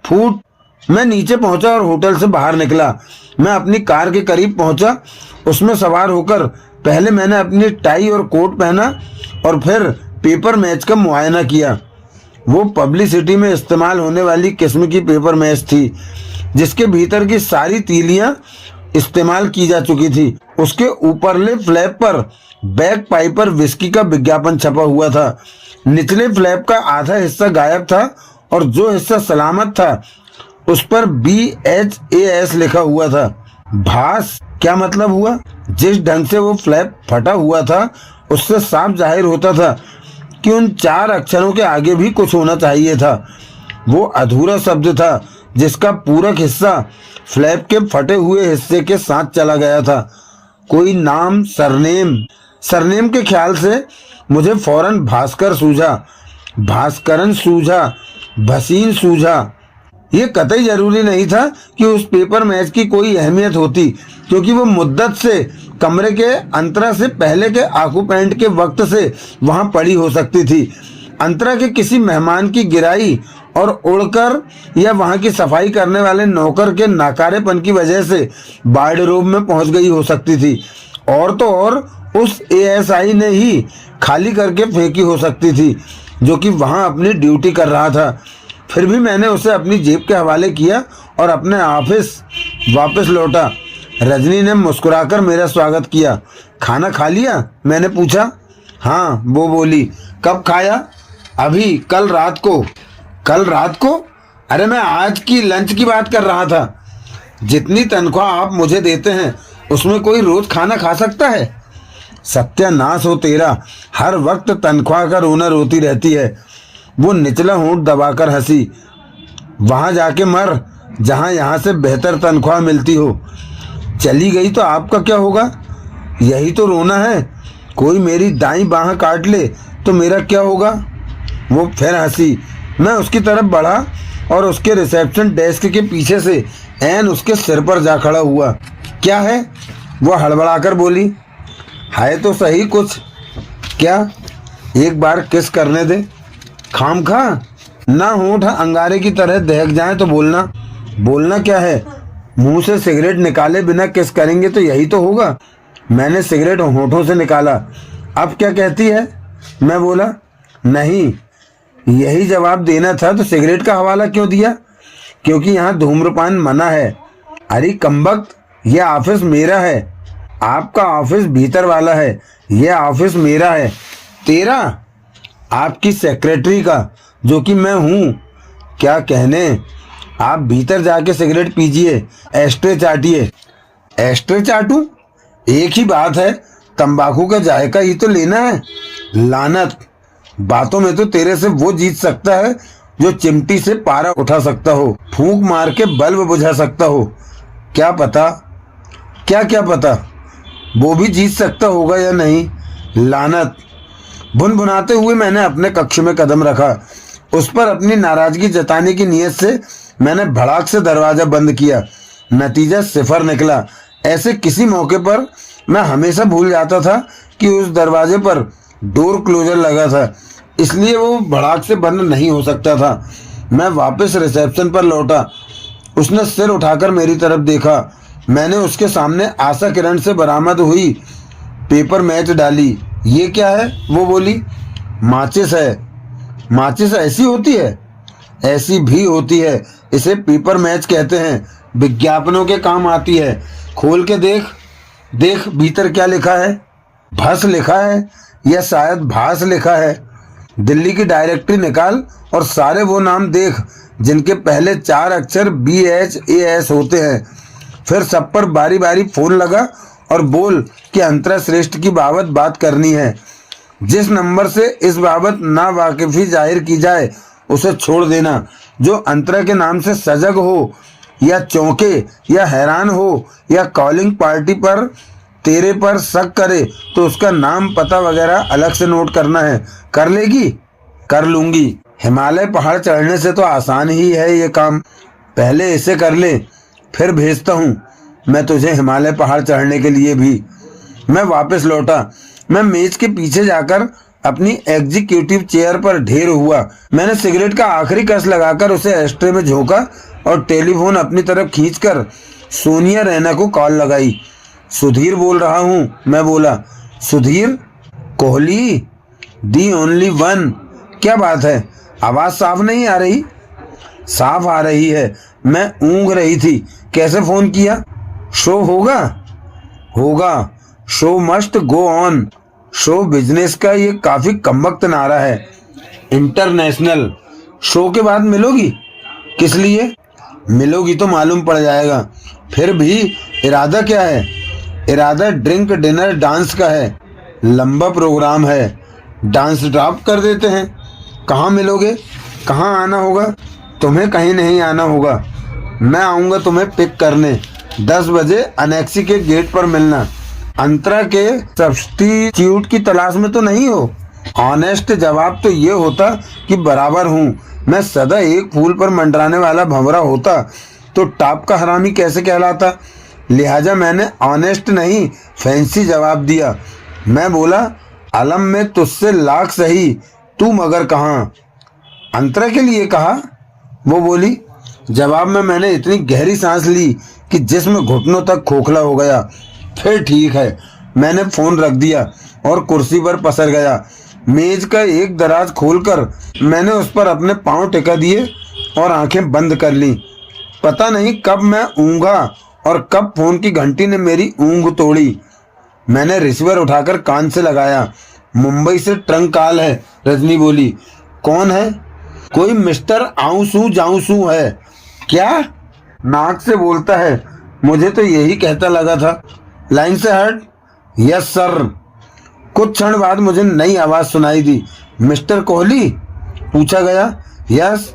फूट। मैं नीचे पहुंचा और होटल से बाहर निकला। मैं अपनी कार के करीब पहुंचा। उसमें सवार होकर पहले मैंने अपनी टाई और कोट पहना और फिर पेपर मैच का मुआयना किया। वो पब्लिसिटी में इस्तेमाल होने वाली किस्म की पेपर मैच थी, जिसके भीतर की सारी तीलियां इस्तेमाल की जा चुकी थी। उसके ऊपरले फ्लैप पर बैक पाइपर विस्की का विज्ञापन छपा हुआ था। निचले फ्लैप का आधा हिस्सा गायब था और जो हिस्सा सलामत था उस पर BHAS लिखा हुआ था। भास क्या मतलब हुआ? जिस ढंग से वो फ्लैप फटा हुआ था उससे साफ जाहिर होता था कि उन 4 अक्षरों के आगे भी कुछ होना चाहिए था। वो अधूरा शब्द था जिसका पूरक हिस्सा फ्लैप के फटे हुए हिस्से के साथ चला गया था। कोई नाम, सरनेम के ख्याल से मुझे फौरन भास्कर सूझा, भास्करन सूझा, भसीन सूझा। ये कतई जरूरी नहीं था कि उस पेपर मैच की कोई अहमियत होती, क्योंकि वो मुद्दत से कमरे के अंतरा से पहले के ऑक्यूपेंट के वक्त से वहां पड़ी हो सकती थी। अंतरा के किसी मेहमान की गिराई और उड़कर या वहां की सफाई करने वाले नौकर के नाकारेपन की वजह से वार्डरोब में पहुंच गई हो सकती थी। और तो और उस एएसआई ने ही खाली करके फेंकी हो सकती थी, जो कि वहां अपनी ड्यूटी कर रहा था। फिर भी मैंने उसे अपनी जेब के हवाले किया और अपने ऑफिस वापस लौटा। रजनी ने मुस्कुराकर मेरा स्वागत किया। खाना खा लिया? मैंने पूछा। हाँ, वो बोली। कब खाया? अभी, कल रात को। कल रात को? अरे मैं आज की लंच की बात कर रहा था। जितनी तनख्वाह आप मुझे देते हैं उसमें कोई रोज खाना खा सकता है? सत्यानाश हो तेरा, हर वक्त तनख्वाह का रोना रोती रहती है। वो निचला होंठ दबाकर हंसी। वहां जाके मर जहां यहां से बेहतर तनख्वाह मिलती हो। चली गई तो आपका क्या होगा? यही तो रोना है। कोई मेरी दाईं बाह काट ले तो मेरा क्या होगा? वो फिर हंसी। मैं उसकी तरफ बढ़ा और उसके रिसेप्शन डेस्क के पीछे से ऐन उसके सिर पर जा खड़ा हुआ। क्या है? वो हड़बड़ाकर बोली। है तो सही कुछ। क्या? एक बार किस करने दे। खामखा ना होंठ अंगारे की तरह दहक जाए तो बोलना। बोलना क्या है? मुंह से सिगरेट निकाले बिना किस करेंगे तो यही तो होगा। मैंने सिगरेट होठों से निकाला। अब क्या कहती है? मैं बोला, नहीं, यही जवाब देना था तो सिगरेट का हवाला क्यों दिया? क्योंकि यहाँ धूम्रपान मना है। अरे कमबख्त, यह ऑफिस मेरा है। आपका ऑफिस भीतर वाला है, यह ऑफिस मेरा है। तेरा? आपकी सेक्रेटरी का, जो कि मैं हूँ। क्या कहने? आप भीतर जाके सिगरेट पीजिए, एस्ट्रे चाटिए। एस्ट्रे चाटूं? एक ही बात है, तंबाकू का जायका ही तो लेना है। लानत, बातों में तो तेरे से वो जीत सकता है जो चिमटी से पारा उठा सकता हो, फूंक मार के बल्ब बुझा सकता हो। क्या पता, क्या पता वो भी जीत सकता होगा या नहीं। लानत। भुनभुनाते हुए मैंने अपने कक्ष में कदम रखा। उस पर अपनी नाराजगी जताने की नीयत से मैंने भड़ाक से दरवाजा बंद किया। नतीजा सिफर निकला। ऐसे किसी मौके पर मैं हमेशा भूल जाता था कि उस दरवाजे पर डोर क्लोजर लगा था, इसलिए वो भड़ाक से बंद नहीं हो सकता था। मैं वापस रिसेप्शन पर लौटा। उसने सिर उठाकर मेरी तरफ देखा। मैंने उसके सामने आशा किरण से बरामद हुई पेपर मैच डाली। ये क्या है? वो बोली, माचिस है। माचिस ऐसी होती है? ऐसी भी होती है, इसे पेपर मैच कहते हैं। विज्ञापनों के काम आती है। खोल के देख, देख भीतर क्या लिखा है। भस लिखा है या शायद भास लिखा है। दिल्ली की डायरेक्टरी निकाल और सारे वो नाम देख जिनके पहले 4 अक्षर BHAS होते हैं। फिर सब पर बारी बारी फोन लगा और बोल कि अंतरा श्रेष्ठ की बाबत बात करनी है। जिस नंबर से इस बाबत ना वाकिफी जाहिर की जाए उसे छोड़ देना। जो अंतरा के नाम से सजग हो या चौंके या हैरान हो या कॉलिंग पार्टी पर तेरे पर शक करे तो उसका नाम पता वगैरह अलग से नोट करना है। कर लेगी? कर लूंगी। हिमालय पहाड़ चढ़ने से तो आसान ही है ये काम। पहले इसे कर ले, फिर भेजता हूँ मैं तुझे हिमालय पहाड़ चढ़ने के लिए भी। मैं वापस लौटा। मैं मेज के पीछे जाकर अपनी एग्जीक्यूटिव चेयर पर ढेर हुआ। मैंने सिगरेट का आखिरी कस लगाकर उसे एस्ट्रे में झोंका और टेलीफोन अपनी तरफ खींचकर सोनिया रैना को कॉल लगाई। सुधीर बोल रहा हूँ, मैं बोला। Sudhir? Kohli, the only one. क्या बात है, आवाज साफ नहीं आ रही? साफ आ रही है, मैं ऊँघ रही थी। कैसे फोन किया? शो होगा? होगा। Show must go on. Show business का ये काफी कमबख्त नारा है। इंटरनेशनल। शो के बाद मिलोगी? किस लिए? मिलोगी तो मालूम पड़ जाएगा। फिर भी इरादा क्या है? इरादा ड्रिंक डिनर डांस का है। लंबा प्रोग्राम है, डांस ड्रॉप कर देते हैं। कहाँ मिलोगे? कहाँ आना होगा? तुम्हें कहीं नहीं आना होगा, मैं आऊँगा तुम्हें पिक करने। 10 बजे अनेक्सी के गेट पर मिलना। अंतरा के सब्स्टिट्यूट की तलाश में तो नहीं हो? ऑनेस्ट जवाब तो ये होता कि बराबर हूँ। मैं सदा एक फूल पर मंडराने वाला भंवरा होता तो टॉप का हरामी कैसे कहलाता। लिहाजा मैंने ऑनेस्ट नहीं फैंसी जवाब दिया। मैं बोला, अलम में तुझसे लाख सही, तू मगर कहाँ? अंतरा के लिए कहा? वो बोली। जवाब में मैंने इतनी गहरी सांस ली कि जिस्म घुटनों तक खोखला हो गया। फिर ठीक है, मैंने फोन रख दिया और कुर्सी पर पसर गया। मेज का एक दराज खोलकर मैंने उस पर अपने पांव टिका दिए और आंखें बंद कर ली। पता नहीं कब मैं ऊँघा और कब फोन की घंटी ने मेरी ऊँघ तोड़ी। मैंने रिसीवर उठाकर कान से लगाया। मुंबई से ट्रंक कॉल है। रजनी बोली। कौन है? कोई मिस्टर आऊसू जाऊसू है। क्या? नाक से बोलता है, मुझे तो यही कहता लगा था। लाइन से हट। Yes sir. कुछ क्षण बाद मुझे नई आवाज सुनाई दी। मिस्टर कोहली? पूछा गया। यस।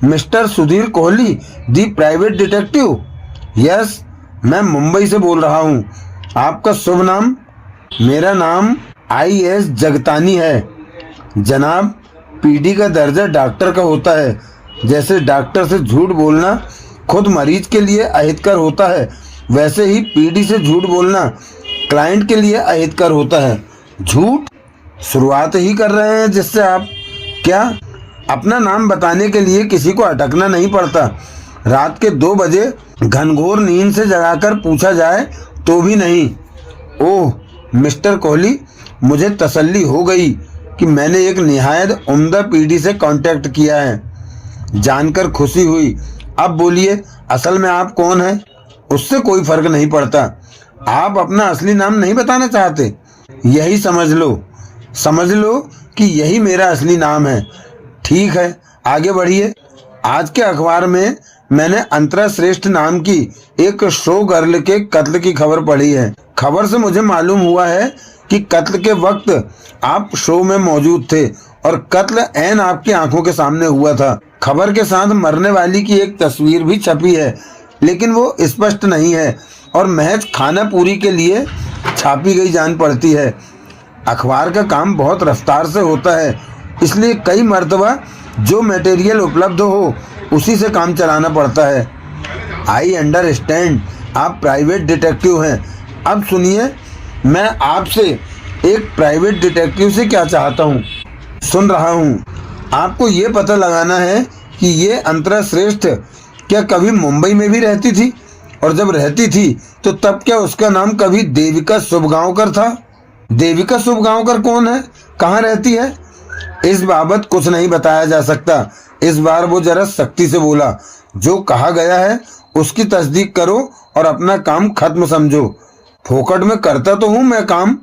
मिस्टर सुधीर कोहली, दी प्राइवेट डिटेक्टिव? यस। मैं मुंबई से बोल रहा हूँ। आपका शुभ नाम? मेरा नाम IS जगतानी है। जनाब, PD का दर्जा डॉक्टर का होता है। जैसे डॉक्टर से झूठ बोलना खुद मरीज के लिए अहितकर होता है, वैसे ही PD से झूठ बोलना क्लाइंट के लिए अहितकर होता है। झूठ शुरुआत ही कर रहे हैं जिससे आप क्या? अपना नाम बताने के लिए किसी को अटकना नहीं पड़ता। रात के 2 बजे घनघोर नींद से जगाकर पूछा जाए तो भी नहीं। ओह मिस्टर कोहली, मुझे तसल्ली हो गई कि मैंने एक निहायत उम्दा PD से कांटेक्ट किया है। जानकर खुशी हुई। अब बोलिए, असल में आप कौन हैं? उससे कोई फर्क नहीं पड़ता। आप अपना असली नाम नहीं बताना चाहते? यही समझ लो कि यही मेरा असली नाम है। ठीक है, आगे बढ़िए। आज के अखबार में मैंने अंतरा श्रेष्ठ नाम की एक शो गर्ल के कत्ल की खबर पढ़ी है। खबर से मुझे मालूम हुआ है कि कत्ल के वक्त आप शो में मौजूद थे और कत्ल ऐन आपकी आंखों के सामने हुआ था। खबर के साथ मरने वाली की एक तस्वीर भी छपी है, लेकिन वो स्पष्ट नहीं है और महज खाना पूरी के लिए छापी गई जान पड़ती है। अखबार का काम बहुत रफ्तार से होता है, इसलिए कई मर्तबा जो मटेरियल उपलब्ध हो उसी से काम चलाना पड़ता है। आई अंडरस्टैंड, आप प्राइवेट डिटेक्टिव हैं। अब सुनिए, मैं आपसे एक प्राइवेट डिटेक्टिव से क्या चाहता हूँ। सुन रहा हूँ। आपको ये पता लगाना है कि ये अंतरा श्रेष्ठ क्या कभी मुंबई में भी रहती थी, और जब रहती थी तो तब क्या उसका नाम कभी देविका शुभगांवकर था? देविका शुभगांवकर कौन है? कहाँ रहती है? इस बाबत कुछ नहीं बताया जा सकता। इस बार वो जरा सख्ती से बोला। जो कहा गया है उसकी तस्दीक करो और अपना काम खत्म समझो। फोकट में करता तो हूँ मैं काम,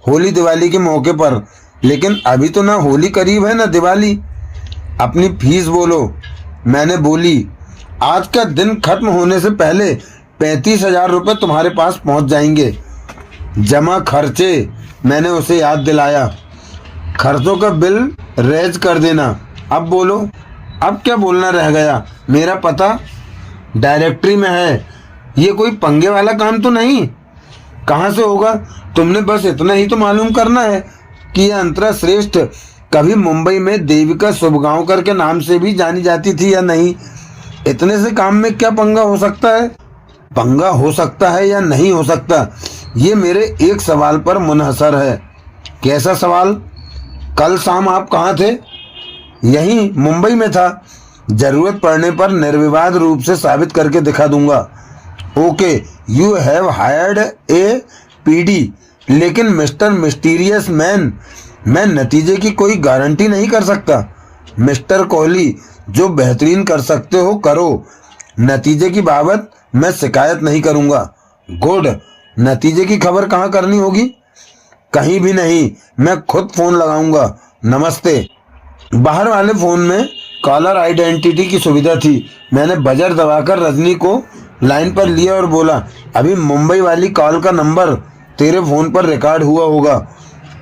होली दिवाली के मौके पर, लेकिन अभी तो ना होली करीब है ना दिवाली। अपनी फीस बोलो। मैंने बोली, आज का दिन खत्म होने से पहले 35,000 रुपये तुम्हारे पास पहुंच जाएंगे। जमा खर्चे, मैंने उसे याद दिलाया। खर्चों का बिल रेज कर देना। अब बोलो, अब क्या बोलना रह गया? मेरा पता डायरेक्टरी में है। ये कोई पंगे वाला काम तो नहीं? कहाँ से होगा? तुमने बस इतना ही तो मालूम करना है कि यह अंतरा श्रेष्ठ कभी मुंबई में देविका शुभगांवकर के नाम से भी जानी जाती थी या नहीं। इतने से काम में क्या पंगा हो सकता है? पंगा हो सकता है या नहीं हो सकता, ये मेरे एक सवाल पर मुनहसर है। कैसा सवाल? कल शाम आप कहाँ थे? यहीं मुंबई में था। जरूरत पड़ने पर निर्विवाद रूप से साबित करके दिखा दूंगा। Okay, you have hired A PD, लेकिन मिस्टर मिस्टीरियस मैन, मैं नतीजे की कोई गारंटी नहीं कर सकता। मिस्टर कोहली, जो बेहतरीन कर सकते हो करो। नतीजे की बाबत मैं शिकायत नहीं करूंगा। गुड। नतीजे की खबर कहाँ करनी होगी? कहीं भी नहीं, मैं खुद फोन लगाऊंगा। नमस्ते। बाहर वाले फोन में कॉलर आइडेंटिटी की सुविधा थी। मैंने बजर दबाकर रजनी को लाइन पर लिया और बोला, अभी मुंबई वाली कॉल का नंबर तेरे फोन पर रिकॉर्ड हुआ होगा,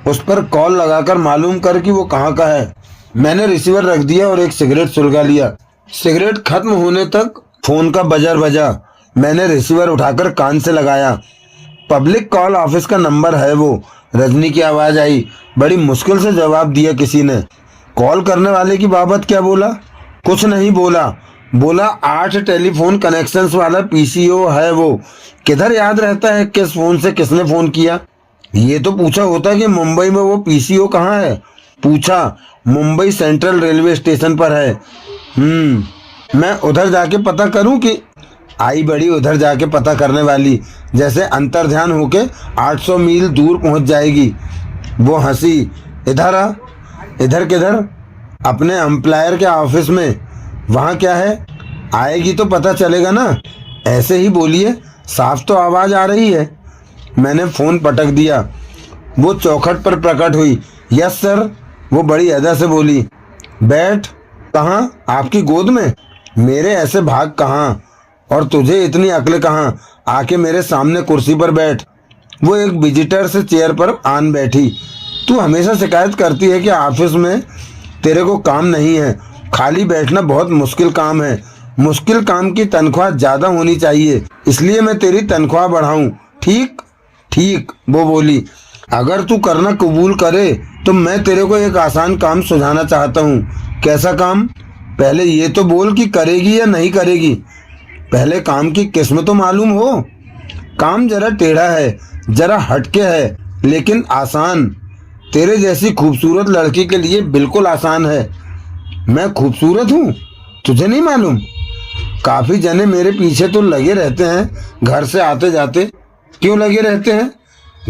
उस पर कॉल लगाकर मालूम कर कि वो कहाँ का है। मैंने रिसीवर रख दिया और एक सिगरेट सुलगा लिया। सिगरेट खत्म होने तक फोन का बजर बजा। मैंने रिसीवर उठाकर कान से लगाया। पब्लिक कॉल ऑफिस का नंबर है वो। रजनी की आवाज आई। बड़ी मुश्किल से जवाब दिया किसी ने। कॉल करने वाले की बाबत क्या बोला? कुछ नहीं बोला। बोला 8 टेलीफोन कनेक्शंस वाला PCO है वो। किधर याद रहता है किस फोन से किसने फोन किया? ये तो पूछा होता कि मुंबई में वो PCO कहाँ है। पूछा, मुंबई सेंट्रल रेलवे स्टेशन पर है। मैं उधर जाके पता करूं कि? आई बड़ी उधर जाके पता करने वाली, जैसे अंतर्ध्यान होके 800 मील दूर पहुंच जाएगी। वो हंसी। इधर आ। इधर किधर? अपने एम्प्लॉयर के ऑफिस में। वहाँ क्या है? आएगी तो पता चलेगा ना। ऐसे ही बोलिए, साफ तो आवाज आ रही है। मैंने फोन पटक दिया। वो चौखट पर प्रकट हुई। Yes sir. वो बड़ी अदा से बोली। बैठ। कहाँ? आपकी गोद में? मेरे ऐसे भाग कहाँ, और तुझे इतनी अक्ल कहाँ? आके मेरे सामने कुर्सी पर बैठ। वो एक विजिटर से चेयर पर आन बैठी। तू हमेशा शिकायत करती है कि ऑफिस में तेरे को काम नहीं है, खाली बैठना बहुत मुश्किल काम है। मुश्किल काम की तनख्वाह ज्यादा होनी चाहिए, इसलिए मैं तेरी तनख्वाह बढ़ाऊं। ठीक ठीक, वो बोली। अगर तू करना कबूल करे तो मैं तेरे को एक आसान काम सुझाना चाहता हूँ। कैसा काम? पहले ये तो बोल कि करेगी या नहीं करेगी। पहले काम की किस्म तो मालूम हो। काम जरा टेढ़ा है, जरा हटके है, लेकिन आसान। तेरे जैसी खूबसूरत लड़की के लिए बिल्कुल आसान है। मैं खूबसूरत हूँ, तुझे नहीं मालूम? काफी जने मेरे पीछे तो लगे रहते हैं, घर से आते जाते। क्यों लगे रहते हैं?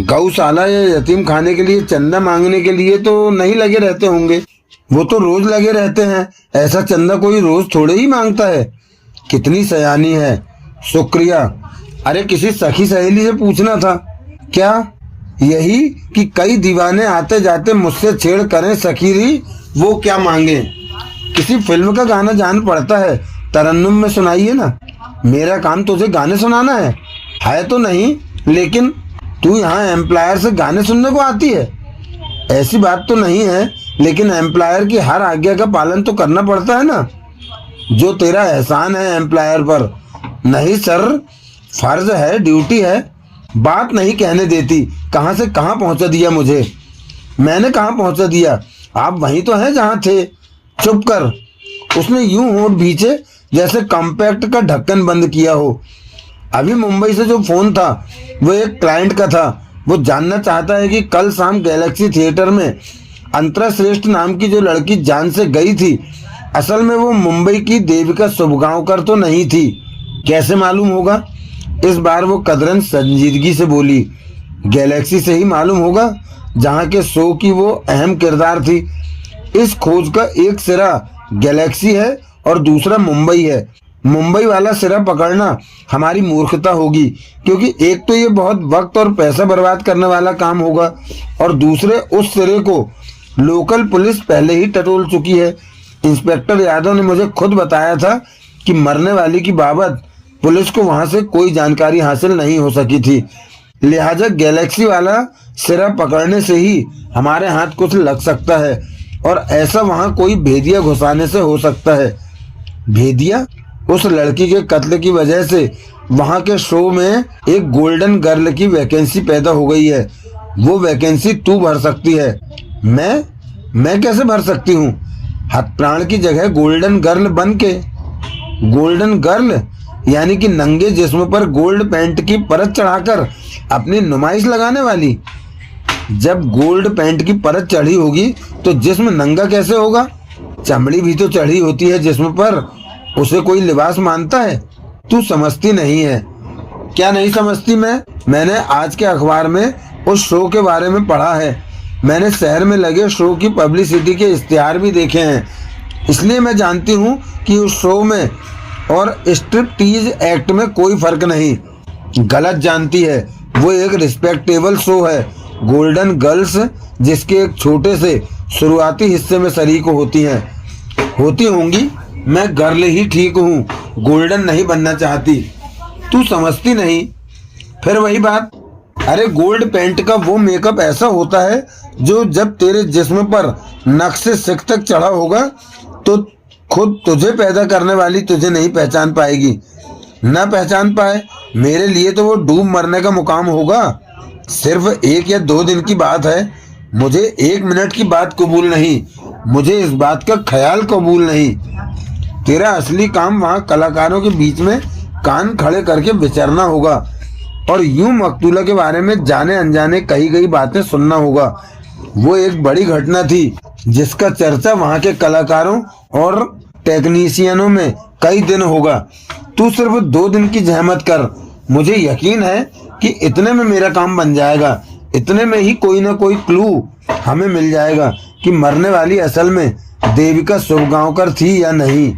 गौशाला या यतीम खाने के लिए चंदा मांगने के लिए तो नहीं लगे रहते होंगे। वो तो रोज लगे रहते हैं। ऐसा चंदा कोई रोज थोड़े ही मांगता है। कितनी सयानी है। शुक्रिया। अरे किसी सखी सहेली से पूछना था। क्या? यही कि कई दीवाने आते जाते मुझसे छेड़ करें सखीरी, वो क्या मांगे। किसी फिल्म का गाना जान पड़ता है, तरन्नुम में सुनाइए ना। मेरा काम तुझे गाने सुनाना है तो नहीं, लेकिन तू यहाँ एम्प्लॉयर से गाने सुनने को आती है? ऐसी बात तो नहीं है, लेकिन एम्प्लॉयर की हर आज्ञा का पालन तो करना पड़ता है ना। जो तेरा एहसान है एम्प्लॉयर पर। नहीं सर, फर्ज है, ड्यूटी है। बात नहीं कहने देती। कहाँ से कहाँ पहुँचा दिया मुझे। मैंने कहाँ पहुँचा दिया? आप वहीं तो हैं जहाँ थे। चुप कर। उसने यूं होंठ भींचे जैसे कॉम्पैक्ट का ढक्कन बंद किया हो। अभी मुंबई से जो फोन था वो एक क्लाइंट का था। वो जानना चाहता है कि कल शाम गैलेक्सी थिएटर में अंतरा श्रेष्ठ नाम की जो लड़की जान से गई थी, असल में वो मुंबई की देविका शुभगांवकर तो नहीं थी। कैसे मालूम होगा? इस बार वो कदरन संजीदगी से बोली। गैलेक्सी से ही मालूम होगा, जहाँ के शो की वो अहम किरदार थी। इस खोज का एक सिरा गैलेक्सी है और दूसरा मुंबई है। मुंबई वाला सिरा पकड़ना हमारी मूर्खता होगी, क्योंकि एक तो ये बहुत वक्त और पैसा बर्बाद करने वाला काम होगा, और दूसरे उस सिरे को लोकल पुलिस पहले ही टटोल चुकी है। इंस्पेक्टर यादव ने मुझे खुद बताया था कि मरने वाली की बाबत पुलिस को वहां से कोई जानकारी हासिल नहीं हो सकी थी। लिहाजा गैलेक्सी वाला सिरा पकड़ने से ही हमारे हाथ कुछ लग सकता है, और ऐसा वहां कोई भेदिया घुसाने से हो सकता है। भेदिया? उस लड़की के कत्ल की वजह से वहां के शो में एक गोल्डन गर्ल की वैकेंसी पैदा हो गई है। वो वैकेंसी तू भर सकती है। मैं कैसे भर सकती हूँ? हथप्राण की जगह गोल्डन गर्ल बन के। गोल्डन गर्ल यानी कि नंगे जिस्म पर गोल्ड पेंट की परत चढ़ाकर अपनी नुमाइश लगाने वाली। जब गोल्ड पेंट की परत चढ़ी होगी तो जिस्म नंगा कैसे होगा? चमड़ी भी तो चढ़ी होती है जिस्म पर, उसे कोई लिबास मानता है? तू समझती नहीं है। क्या नहीं समझती? मैंने आज के अखबार में उस शो के बारे में पढ़ा है। मैंने शहर में लगे शो की पब्लिसिटी के इश्तिहार भी देखे हैं, इसलिए मैं जानती हूँ कि उस शो में और स्ट्रिपटीज एक्ट में कोई फर्क नहीं। गलत जानती है। वो एक रिस्पेक्टेबल शो है। गोल्डन गर्ल्स जिसके एक छोटे से शुरुआती हिस्से में शरीक होती होंगी। मैं गर्ल ही ठीक हूँ, गोल्डन नहीं बनना चाहती। तू समझती नहीं। फिर वही बात। अरे गोल्ड पेंट का वो मेकअप ऐसा होता है जो जब तेरे जिस्म पर नख से सिख तक चढ़ा होगा तो खुद तुझे पैदा करने वाली तुझे नहीं पहचान पाएगी। न पहचान पाए, मेरे लिए तो वो डूब मरने का मुकाम होगा। सिर्फ 1 या 2 दिन की बात है। मुझे 1 मिनट की बात कबूल नहीं। मुझे इस बात का ख्याल कबूल नहीं। तेरा असली काम वहाँ कलाकारों के बीच में कान खड़े करके विचरना होगा और यूं मकतूला के बारे में जाने अनजाने कही गई बातें सुनना होगा। वो एक बड़ी घटना थी जिसका चर्चा वहाँ के कलाकारों और टेक्नीशियनों में कई दिन होगा। तू सिर्फ 2 दिन की जहमत कर। मुझे यकीन है कि इतने में मेरा काम बन जाएगा। इतने में ही कोई ना कोई क्लू हमें मिल जाएगा कि मरने वाली असल में देविका शुभगांवकर थी या नहीं।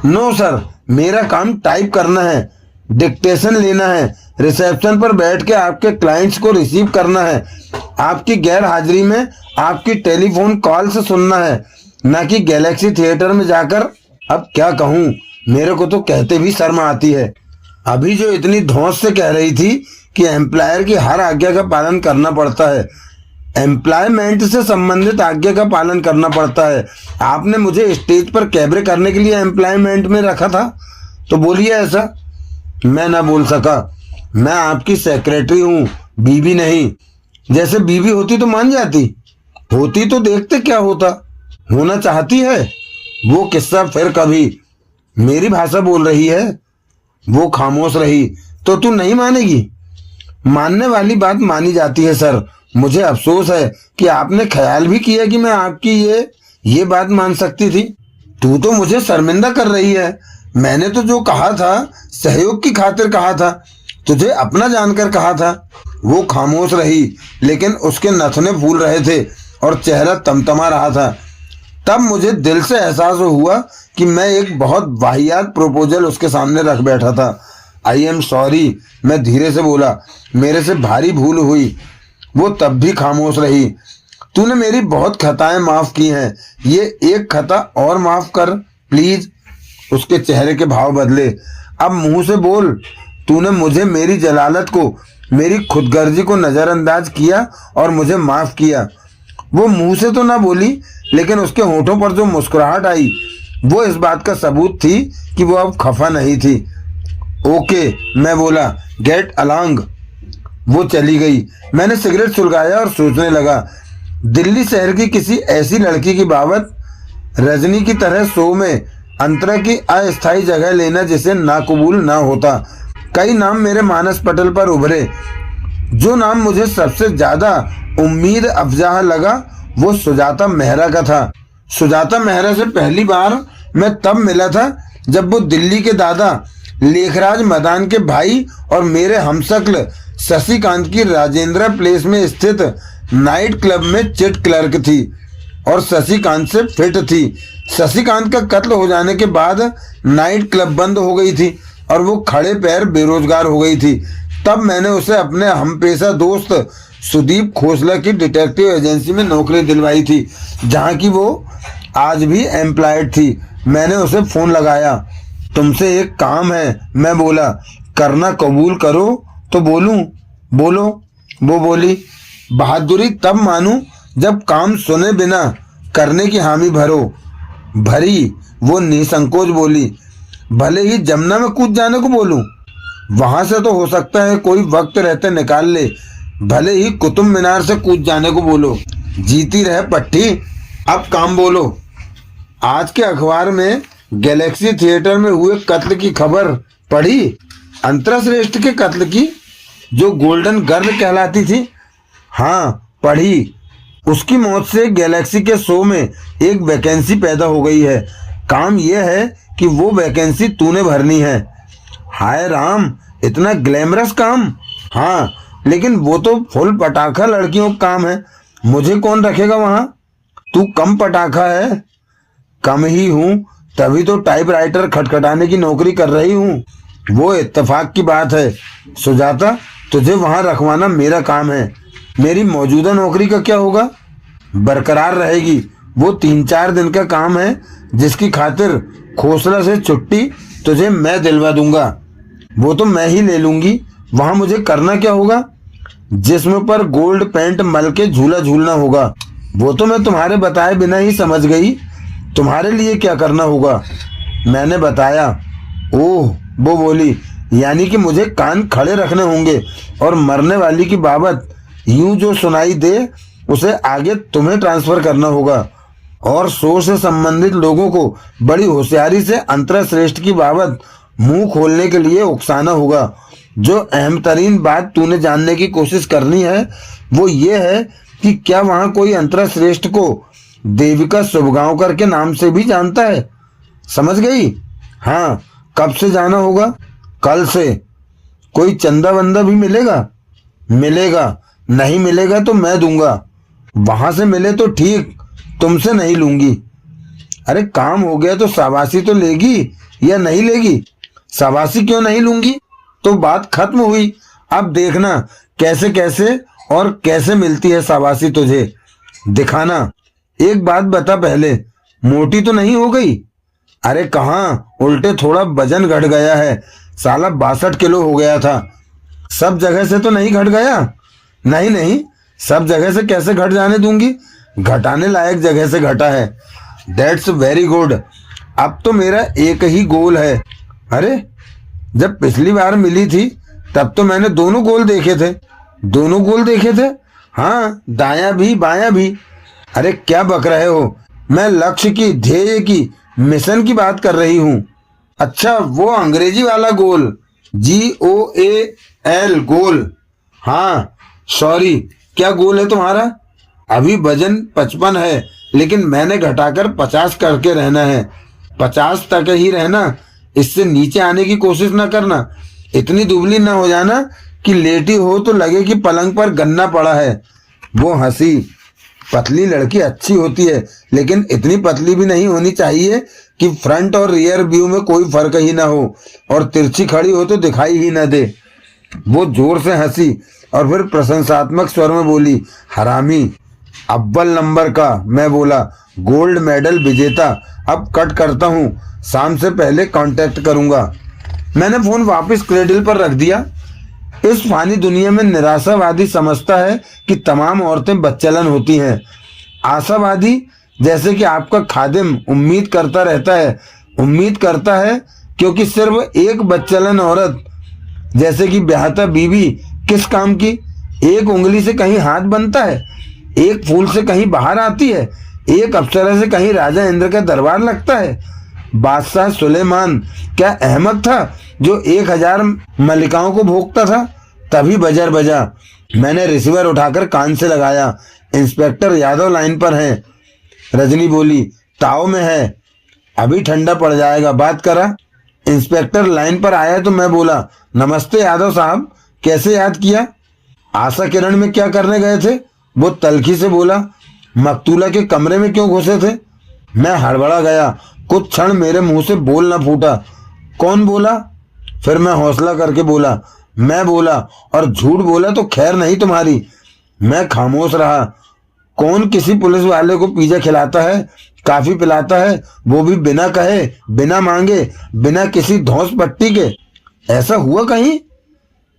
नो सर, मेरा काम टाइप करना है, डिक्टेशन लेना है, रिसेप्शन पर बैठ के आपके क्लाइंट्स को रिसीव करना है, आपकी गैर हाजिरी में आपकी टेलीफोन कॉल से सुनना है, न कि गैलेक्सी थिएटर में जाकर। अब क्या कहूँ, मेरे को तो कहते भी शर्म आती है। अभी जो इतनी धौंस से कह रही थी कि एम्प्लॉयर की हर आज्ञा का पालन करना पड़ता है, एम्प्लॉयमेंट से संबंधित आज्ञा का पालन करना पड़ता है। आपने मुझे स्टेज पर कैबरे करने के लिए एम्प्लॉयमेंट में रखा था। तो बोलिए ऐसा। मैं ना बोल सका। मैं आपकी सेक्रेटरी हूँ, बीवी नहीं। जैसे बीवी होती तो मान जाती, होती तो देखते क्या होता। होना चाहती है वो किस्सा फिर कभी। मेरी भाषा बोल रही है। वो खामोश रही। तो तू नहीं मानेगी? मानने वाली बात मानी जाती है सर। मुझे अफसोस है कि आपने ख्याल भी किया कि मैं आपकी ये बात मान सकती थी। तू तो मुझे शर्मिंदा कर रही है। मैंने तो जो कहा था सहयोग की खातिर कहा था, तुझे अपना जानकर कहा था। वो खामोश रही, लेकिन उसके नथने फूल रहे थे और चेहरा तमतमा रहा था। तब मुझे दिल से एहसास हुआ कि मैं एक बहुत वाहियात प्रोपोजल उसके सामने रख बैठा था। आई एम सॉरी, मैं धीरे से बोला। मेरे से भारी भूल हुई। वो तब भी खामोश रही। तूने मेरी बहुत खताएं माफ की हैं, ये एक खता और माफ कर प्लीज। उसके चेहरे के भाव बदले। अब मुंह से बोल। तूने मुझे, मेरी जलालत को, मेरी खुदगर्जी को नजरअंदाज किया और मुझे माफ किया। वो मुंह से तो ना बोली, लेकिन उसके होठों पर जो मुस्कुराहट आई वो इस बात का सबूत थी कि वो अब खफा नहीं थी। ओके, मैं बोला, गेट अलॉन्ग। वो चली गई। मैंने सिगरेट सुलगाया और सोचने लगा। दिल्ली शहर की किसी ऐसी लड़की की बाबत, रजनी की तरह शो में अंतरा की अस्थायी जगह लेना जिसे नाकबूल ना होता। कई नाम मेरे मानस पटल पर उभरे। जो नाम मुझे सबसे ज्यादा उम्मीद अफजा लगा वो सुजाता मेहरा का था। सुजाता मेहरा से पहली बार मैं तब मिला था जब वो दिल्ली के दादा लेखराज मदान के भाई और मेरे हमशक्ल शशिकांत की राजेंद्र प्लेस में स्थित नाइट क्लब में चिट क्लर्क थी और शशिकांत से फिट थी। शशिकांत का कत्ल हो जाने के बाद नाइट क्लब बंद हो गई थी और वो खड़े पैर बेरोजगार हो गई थी। तब मैंने उसे अपने हमपेशा दोस्त सुदीप खोसला की डिटेक्टिव एजेंसी में नौकरी दिलवाई थी, जहाँ की वो आज भी एम्प्लॉयड थी। मैंने उसे फोन लगाया। तुमसे एक काम है, मैं बोला। करना कबूल करो तो बोलूं? बोलो। वो बोली, बहादुरी तब मानूं जब काम सुने बिना करने की हामी भरो। भरी। वो निसंकोच बोली, भले ही जमुना में कूद जाने को बोलूं? वहां से तो हो सकता है कोई वक्त रहते निकाल ले। भले ही कुतुब मीनार से कूद जाने को बोलो। जीती रहे पट्टी। अब काम बोलो। आज के अखबार में गैलेक्सी थिएटर में हुए कत्ल की खबर पढ़ी? अंतरा श्रेष्ठ के कत्ल की, जो गोल्डन गर्ल कहलाती थी। हाँ, पढ़ी। उसकी मौत से गैलेक्सी के शो में एक वैकेंसी पैदा हो गई है। काम यह है कि वो वैकेंसी तूने भरनी है। हाय राम, इतना ग्लैमरस काम? हाँ, लेकिन वो तो फुल पटाखा लड़कियों का काम है। मुझे कौन रखेगा वहां? तू कम पटाखा है? कम ही हूँ, तभी तो टाइपराइटर खटखटाने की नौकरी कर रही हूँ। वो इत्तेफाक की बात है। सुजाता, तुझे वहां रखवाना मेरा काम है। मेरी मौजूदा नौकरी का क्या होगा? बरकरार रहेगी। वो 3-4 दिन का काम है, जिसकी खातिर खोसला से छुट्टी तुझे मैं दिलवा दूंगा। वो तो मैं ही ले लूंगी। वहां मुझे करना क्या होगा? जिस्म पर गोल्ड पेंट मल के झूला झूलना होगा। वो तो मैं तुम्हारे बताए बिना ही समझ गई। तुम्हारे लिए क्या करना होगा? मैंने बताया। ओह, वो बोली, यानी कि मुझे कान खड़े रखने होंगे और मरने वाली की बाबत यूं जो सुनाई दे उसे आगे तुम्हें ट्रांसफर करना होगा और शो से संबंधित लोगों को बड़ी होशियारी से अंतरा श्रेष्ठ की बाबत मुंह खोलने के लिए उकसाना होगा। जो अहम तरीन बात तूने जानने की कोशिश करनी है वो ये है कि क्या वहां कोई अंतरा श्रेष्ठ को देविका शुभगांवकर के नाम से भी जानता है? समझ गई? हाँ। कब से जाना होगा? कल से। कोई चंदा वंदा भी मिलेगा? मिलेगा। नहीं मिलेगा तो मैं दूंगा। वहां से मिले तो ठीक, तुमसे नहीं लूंगी। अरे काम हो गया तो शाबाशी तो लेगी या नहीं लेगी? शाबाशी क्यों नहीं लूंगी? तो बात खत्म हुई। अब देखना कैसे कैसे और कैसे मिलती है शाबाशी तुझे। दिखाना। एक बात बता पहले, मोटी तो नहीं हो गई? अरे कहाँ, उल्टे थोड़ा वजन घट गया है। साला 62 किलो हो गया था। सब जगह से तो नहीं घट गया? नहीं नहीं, सब जगह से कैसे घट जाने दूंगी? घटाने लायक जगह से घटा है। That's very good. अब तो मेरा एक ही गोल है, अरे, जब पिछली बार मिली थी तब तो मैंने दोनों गोल देखे थे। दोनों गोल देखे थे? हाँ, दायां भी बायां भी। अरे क्या बक रहे हो? मैं लक्ष्य की, ध्येय की, मिशन की बात कर रही हूँ। अच्छा, वो अंग्रेजी वाला गोल, GOAL गोल। हाँ सॉरी, क्या गोल है तुम्हारा? अभी वजन 55 है, लेकिन मैंने घटाकर 50 करके रहना है। 50 तक ही रहना, इससे नीचे आने की कोशिश ना करना। इतनी दुबली ना हो जाना कि लेटी हो तो लगे कि पलंग पर गन्ना पड़ा है। वो हंसी। पतली लड़की अच्छी होती है, लेकिन इतनी पतली भी नहीं होनी चाहिए कि फ्रंट और रियर व्यू में कोई फर्क ही ना हो, और तिरछी खड़ी हो तो दिखाई ही ना दे। वो जोर से हंसी और फिर प्रशंसात्मक स्वर में बोली, हरामी, अव्वल नंबर का। मैं बोला, गोल्ड मेडल विजेता। अब कट करता हूँ, शाम से पहले कांटेक्ट करूंगा। मैंने फोन वापस क्रेडिल पर रख दिया। इस फानी दुनिया में निराशावादी समझता है कि तमाम औरतें बच्चलन होती हैं। आशावादी, जैसे कि आपका खादिम, उम्मीद करता रहता है। उम्मीद करता है क्योंकि सिर्फ एक बच्चलन औरत, जैसे कि ब्याहता बीवी, किस काम की? एक उंगली से कहीं हाथ बनता है, एक फूल से कहीं बाहर आती है, एक अप्सरा से कहीं राजा इंद्र का दरबार लगता है। बादशाह सुलेमान क्या अहमक था जो 1000 मलिकाओं को भोगता था? तभी बजर बजा। मैंने रिसीवर उठाकर कान से लगाया। इंस्पेक्टर यादव लाइन पर हैं। रजनी बोली, ताव में है, अभी ठंडा पड़ जाएगा, बात करा। इंस्पेक्टर लाइन पर आया तो मैं बोला, नमस्ते यादव साहब, कैसे याद किया? आशा किरण में क्या करने गए थे? वो तल्खी से बोला। मकतूला के कमरे में क्यों घुसे थे? मैं हड़बड़ा गया। कुछ क्षण मेरे मुंह से बोल न फूटा। कौन बोला? फिर मैं हौसला करके बोला, मैं बोला, और झूठ बोला तो खैर नहीं तुम्हारी। मैं खामोश रहा। कौन किसी पुलिस वाले को पिज़्ज़ा खिलाता है, काफी पिलाता है, वो भी बिना कहे, बिना मांगे, बिना किसी धौंस पट्टी के? ऐसा हुआ कहीं?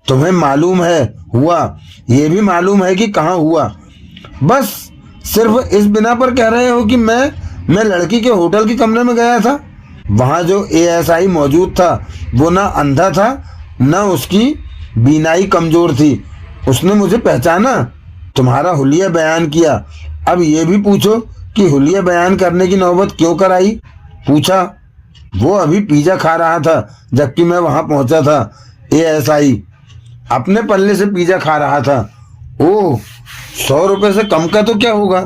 तुम्हें मालूम है हुआ, ये भी मालूम है कि कहाँ हुआ। बस सिर्फ इस बिना पर कह रहे हो कि मैं लड़की के होटल के कमरे में गया था। वहां जो ASI मौजूद था वो ना अंधा था, ना उसकी बीनाई कमजोर थी। उसने मुझे पहचाना, तुम्हारा हुलिया बयान किया। अब ये भी पूछो कि हुलिया बयान करने की नौबत क्यों कर आई? पूछा। वो अभी पिज़्ज़ा खा रहा था जबकि मैं वहां पहुंचा था। ASI अपने पल्ले से पिज़्ज़ा खा रहा था। ओह, 100 रुपए से कम का तो क्या होगा?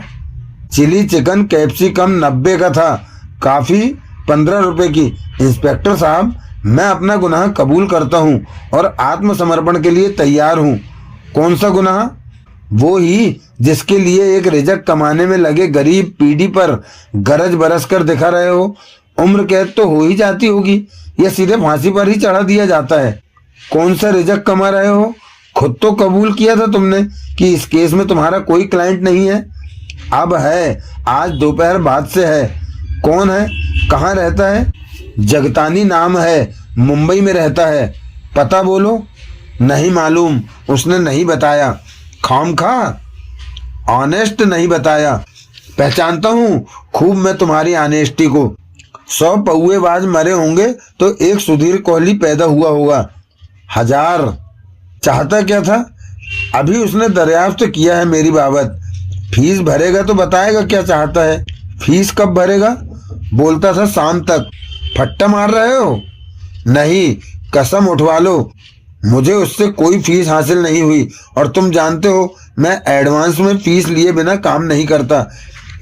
चिली चिकन कैप्सिकम 90 का था, काफी 15 रुपए की। इंस्पेक्टर साहब, मैं अपना गुनाह कबूल करता हूँ और आत्मसमर्पण के लिए तैयार हूँ। कौन सा गुनाह? वो ही जिसके लिए एक रिजक कमाने में लगे गरीब पीढ़ी पर गरज बरस कर दिखा रहे हो। उम्र कैद तो हो ही जाती होगी या सीधे फांसी पर ही चढ़ा दिया जाता है? कौन सा रिजक कमा रहे हो? खुद तो कबूल किया था तुमने कि इस केस में तुम्हारा कोई क्लाइंट नहीं है। अब है, आज दोपहर बाद से है। कौन है? कहाँ रहता है? जगतानी नाम है, मुंबई में रहता है। पता बोलो। नहीं मालूम, उसने नहीं बताया। खामखा ऑनेस्ट नहीं बताया। पहचानता हूँ खूब मैं तुम्हारी ऑनेस्टी को। 100 पौएबाज मरे होंगे तो एक सुधीर कोहली पैदा हुआ होगा। 1000। चाहता क्या था? अभी उसने दरियाफ्त किया है मेरी बाबत। फीस भरेगा तो बताएगा क्या चाहता है। फीस कब भरेगा? बोलता था शाम तक। फट्टा मार रहे हो? नहीं, कसम उठवा लो, मुझे उससे कोई फीस हासिल नहीं हुई, और तुम जानते हो मैं एडवांस में फीस लिए बिना काम नहीं करता।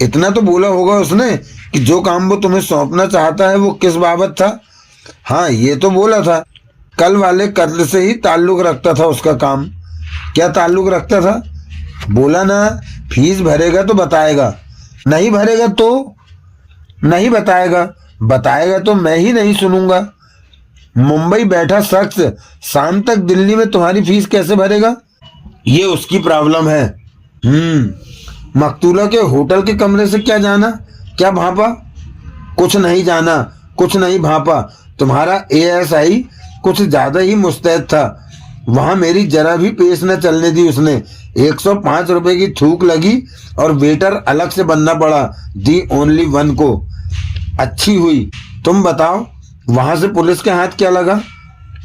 इतना तो बोला होगा उसने कि जो काम वो तुम्हें सौंपना चाहता है वो किस बाबत था। हाँ, ये तो बोला था, कल वाले कत्ल से ही ताल्लुक रखता था उसका काम। क्या ताल्लुक रखता था? बोला ना, फीस भरेगा तो बताएगा। नहीं भरेगा तो? नहीं बताएगा। बताएगा तो मैं ही नहीं सुनूंगा। मुंबई बैठा शख्स शाम तक दिल्ली में तुम्हारी फीस कैसे भरेगा? ये उसकी प्रॉब्लम है। मकतूला के होटल के कमरे से क्या जाना, क्या भापा? कुछ नहीं जाना, कुछ नहीं भापा। तुम्हारा ASI कुछ ज्यादा ही मुस्तैद था। वहां मेरी जरा भी पेश न चलने दी उसने। 105 रुपए की थूक लगी और वेटर अलग से बनना पड़ा दी ओनली वन को। अच्छी हुई। तुम बताओ, वहां से पुलिस के हाथ क्या लगा?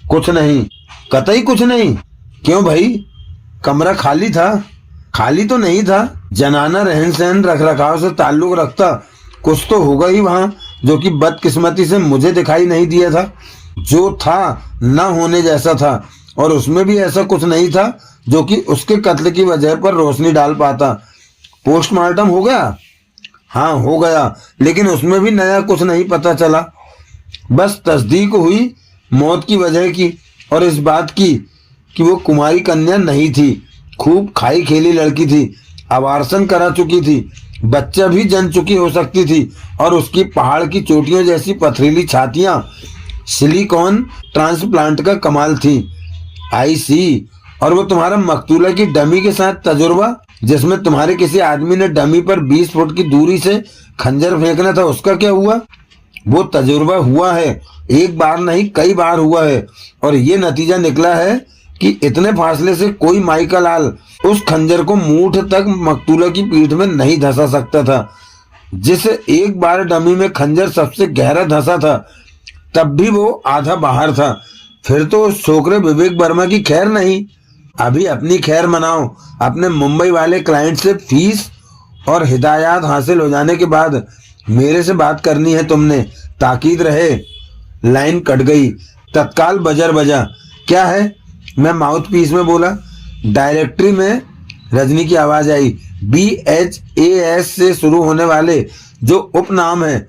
कुछ नहीं, कतई कुछ नहीं। क्यों भाई, कमरा खाली था? खाली तो नहीं था। जनाना रहन सहन रख रखाव से ताल्लुक रखता कुछ तो होगा ही वहां, जो कि बदकिस्मती से मुझे दिखाई नहीं दिया था। जो था न होने जैसा था, और उसमें भी ऐसा कुछ नहीं था जो कि उसके कत्ल की वजह पर रोशनी डाल पाता। पोस्टमार्टम हो गया? हाँ हो गया, लेकिन उसमें भी नया कुछ नहीं पता चला। बस तस्दीक हुई मौत की वजह की, और इस बात की कि वो कुमारी कन्या नहीं थी, खूब खाई खेली लड़की थी, आवारसन करा चुकी थी, बच्चा भी जन चुकी हो सकती थी, और उसकी पहाड़ की चोटियों जैसी पथरीली छातियां सिलिकॉन ट्रांसप्लांट का कमाल थी। आई सी। और वो तुम्हारा मकतूला की डमी के साथ तजुर्बा, जिसमें तुम्हारे किसी आदमी ने डमी पर 20 फुट की दूरी से खंजर फेंकना था, उसका क्या हुआ? वो तजुर्बा हुआ है, एक बार नहीं कई बार हुआ है, और ये नतीजा निकला है कि इतने फासले से कोई माई का लाल उस खंजर को मूठ तक मकतूला की पीठ में नहीं धंसा सकता था। जिस एक बार डमी में खंजर सबसे गहरा धंसा था, तब भी वो आधा बाहर था। फिर तो उस छोकरे विवेक वर्मा की खैर नहीं। अभी अपनी खैर मनाओ। अपने मुंबई वाले क्लाइंट से फीस और हिदायत हासिल हो जाने के बाद मेरे से बात करनी है तुमने, ताकीद रहे। लाइन कट गई। तत्काल बजर बजा। क्या है? मैं माउथ पीस में बोला। डायरेक्टरी में रजनी की आवाज आई। BHAS से शुरू होने वाले जो उपनाम है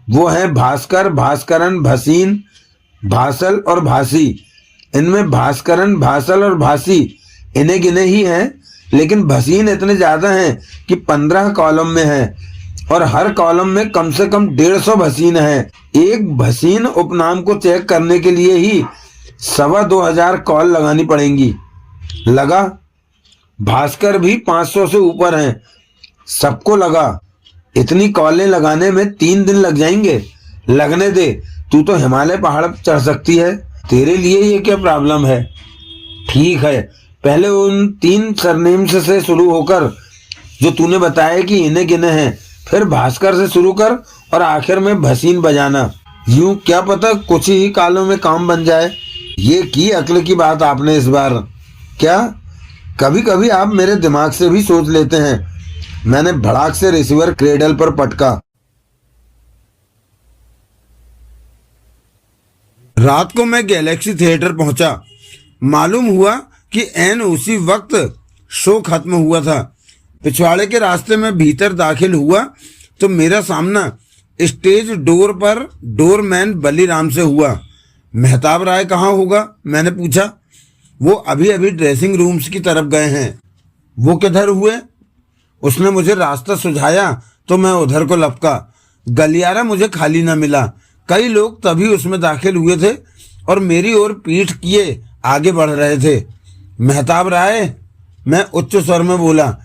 वो है भास्कर, भास्करन, भसीन, भासल और भासी। इनमें भास्करन, भासल और भासी इन्हें गिने ही हैं, लेकिन भसीन इतने ज्यादा हैं कि 15 कॉलम में है, और हर कॉलम में कम से कम 150 भसीन है। एक भसीन उपनाम को चेक करने के लिए ही 2,2500 कॉल लगानी पड़ेंगी। लगा। भास्कर भी 500 से ऊपर हैं। सबको लगा। इतनी कॉलें लगाने में 3 दिन लग जाएंगे। लगने दे, तू तो हिमालय पहाड़ पर चढ़ सकती है। तेरे लिए ये क्या प्रॉब्लम है? ठीक है, पहले उन 3 सरनेम से शुरू होकर जो तूने बताया कि इन्हें गिने हैं, फिर भास्कर से शुरू कर और आखिर में भसीन बजाना। यूं क्या पता कुछ ही कालों में काम बन जाए। ये की अक्ल की बात आपने इस बार। क्या? कभी कभी आप मेरे दिमाग से भी सोच लेते हैं। मैंने भड़ाक से रिसीवर क्रेडल पर पटका। रात को मैं गैलेक्सी थिएटर पहुंचा। मालूम हुआ कि एन उसी वक्त शो खत्म हुआ था। पिछवाड़े के रास्ते में भीतर दाखिल हुआ तो मेरा सामना स्टेज डोर पर डोरमैन बलीराम से हुआ। मेहताब राय कहाँ होगा? मैंने पूछा। वो अभी अभी ड्रेसिंग रूम्स की तरफ गए हैं। वो किधर हुए? उसने मुझे रास्ता सुझाया तो मैं उधर को लपका। गलियारा मुझे खाली न मिला। कई लोग तभी उसमें दाखिल हुए थे और मेरी ओर पीठ किए आगे बढ़ रहे थे। मेहताब राय, मैं उच्च स्वर में बोला।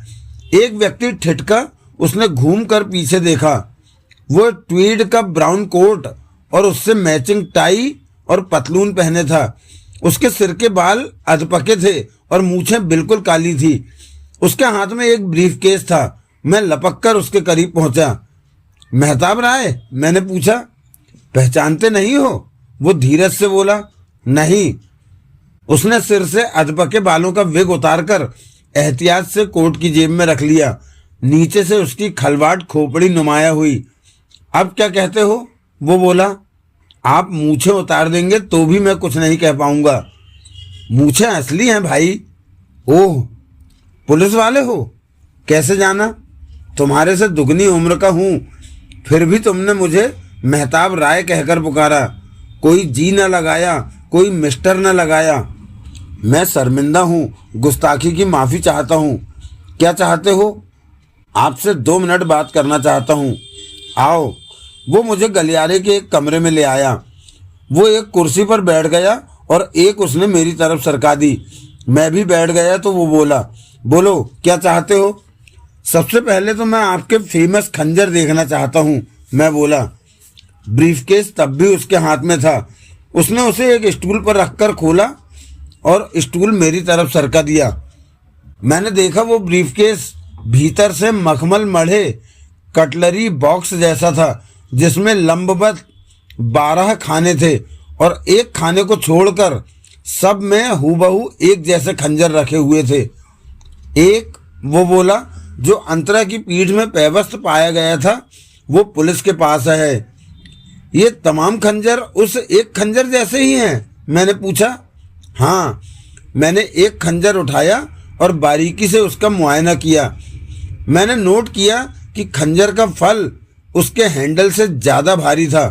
एक व्यक्ति ठिठका। उसने घूमकर पीछे देखा। वो ट्वीड का ब्राउन कोट और उससे मैचिंग टाई और पतलून पहने था। उसके सिर के बाल अधपके थे और मूछें बिल्कुल काली थी। उसके हाथ में एक ब्रीफ केस था। मैं लपक कर उसके करीब पहुंचा। मेहताब राय, मैंने पूछा। पहचानते नहीं हो? वो धीरज से बोला। नहीं। उसने सिर से अधपके बालों का विग उतारकर एहतियात से कोट की जेब में रख लिया। नीचे से उसकी खलवाट खोपड़ी नुमाया हुई। अब क्या कहते हो? वो बोला। आप मूछें उतार देंगे तो भी मैं कुछ नहीं कह पाऊंगा। मूछें असली हैं भाई। ओह, पुलिस वाले हो? कैसे जाना? तुम्हारे से दुगनी उम्र का हूं, फिर भी तुमने मुझे मेहताब राय कहकर पुकारा। कोई जी न लगाया, कोई मिस्टर न लगाया। मैं शर्मिंदा हूँ, गुस्ताखी की माफ़ी चाहता हूँ। क्या चाहते हो? आपसे 2 मिनट बात करना चाहता हूँ। आओ। वो मुझे गलियारे के एक कमरे में ले आया। वो एक कुर्सी पर बैठ गया और एक उसने मेरी तरफ सरका दी। मैं भी बैठ गया तो वो बोला। बोलो, क्या चाहते हो? सबसे पहले तो मैं आपके फेमस खंजर देखना चाहता हूँ, मैं बोला। ब्रीफकेस तब भी उसके हाथ में था। उसने उसे एक स्टूल पर रखकर खोला और स्टूल मेरी तरफ सरका दिया। मैंने देखा वो ब्रीफकेस भीतर से मखमल मढ़े कटलरी बॉक्स जैसा था, जिसमें लंबवत 12 खाने थे और एक खाने को छोड़कर सब में हूबहू एक जैसे खंजर रखे हुए थे। एक, वो बोला, जो अंतरा की पीठ में पैबस्त पाया गया था वो पुलिस के पास है। ये तमाम खंजर उस एक खंजर जैसे ही हैं? मैंने पूछा। हाँ। मैंने एक खंजर उठाया और बारीकी से उसका मुआयना किया। मैंने नोट किया कि खंजर का फल उसके हैंडल से ज़्यादा भारी था।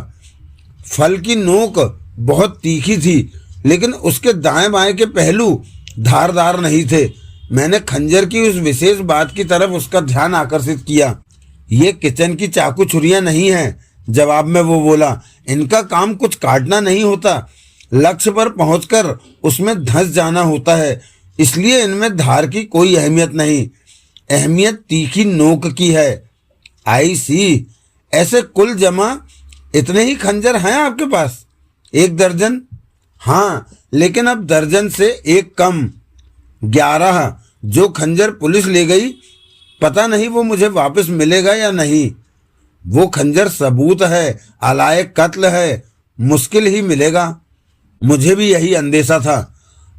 फल की नोक बहुत तीखी थी, लेकिन उसके दाएं बाएं के पहलू धारदार नहीं थे। मैंने खंजर की उस विशेष बात की तरफ उसका ध्यान आकर्षित किया। ये किचन की चाकू छुरियां नहीं हैं। जवाब में वो बोला, इनका काम कुछ काटना नहीं होता, लक्ष्य पर पहुंचकर उसमें धंस जाना होता है, इसलिए इनमें धार की कोई अहमियत नहीं। अहमियत तीखी नोक की है। आई सी। ऐसे कुल जमा इतने ही खंजर हैं आपके पास? 1 दर्जन? हाँ, लेकिन अब दर्जन से एक कम, 11। जो खंजर पुलिस ले गई, पता नहीं वो मुझे वापस मिलेगा या नहीं। वो खंजर सबूत है, अलाए कत्ल है, मुश्किल ही मिलेगा। मुझे भी यही अंदेशा था।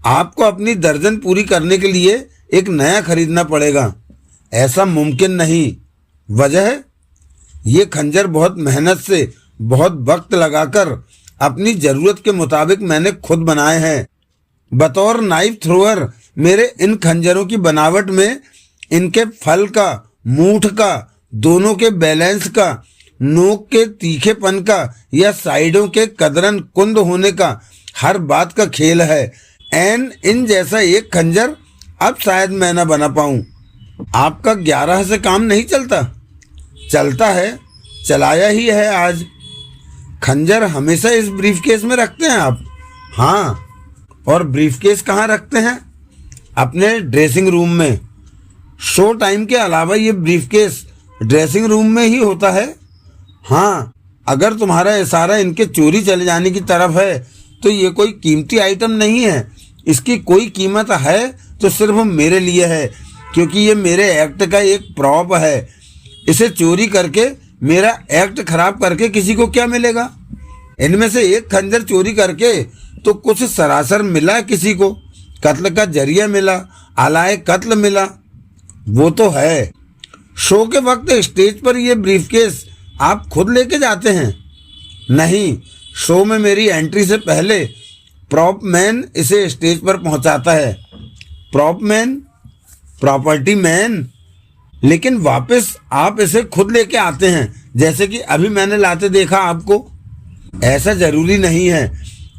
आपको अपनी दर्जन पूरी करने के लिए एक नया खरीदना पड़ेगा। ऐसा मुमकिन नहीं। वजह? ये खंजर बहुत मेहनत से, बहुत वक्त लगाकर अपनी जरूरत के मुताबिक मैंने खुद बनाए हैं। बतौर नाइफ थ्रोअर मेरे इन खंजरों की बनावट में, इनके फल का, मूठ का, दोनों के बैलेंस का, नोक के तीखेपन का या साइडों के कदरन कुंद होने का, हर बात का खेल है। एन इन जैसा एक खंजर अब शायद मैं न बना पाऊं। आपका 11 से काम नहीं चलता? चलता है, चलाया ही है आज। खंजर हमेशा इस ब्रीफकेस में रखते हैं आप? हाँ। और ब्रीफकेस कहाँ रखते हैं? अपने ड्रेसिंग रूम में। शो टाइम के अलावा ये ब्रीफकेस ड्रेसिंग रूम में ही होता है? हाँ। अगर तुम्हारा इशारा इनके चोरी चले जाने की तरफ है तो ये कोई कीमती आइटम नहीं है। इसकी कोई कीमत है तो सिर्फ मेरे लिए है, क्योंकि ये मेरे एक्ट का एक प्रॉप है। इसे चोरी करके मेरा एक्ट खराब करके किसी को क्या मिलेगा? इनमें से एक खंजर चोरी करके तो कुछ सरासर मिला किसी को, कत्ल का जरिया मिला, आलाए कत्ल मिला, वो तो है। शो के वक्त स्टेज पर ये ब्रीफकेस आप खुद लेके जाते हैं? नहीं, शो में मेरी एंट्री से पहले प्रॉप मैन इसे स्टेज पर पहुंचाता है। Prop man? Property man. लेकिन वापस आप इसे खुद लेके आते हैं, जैसे कि अभी मैंने लाते देखा आपको। ऐसा जरूरी नहीं है,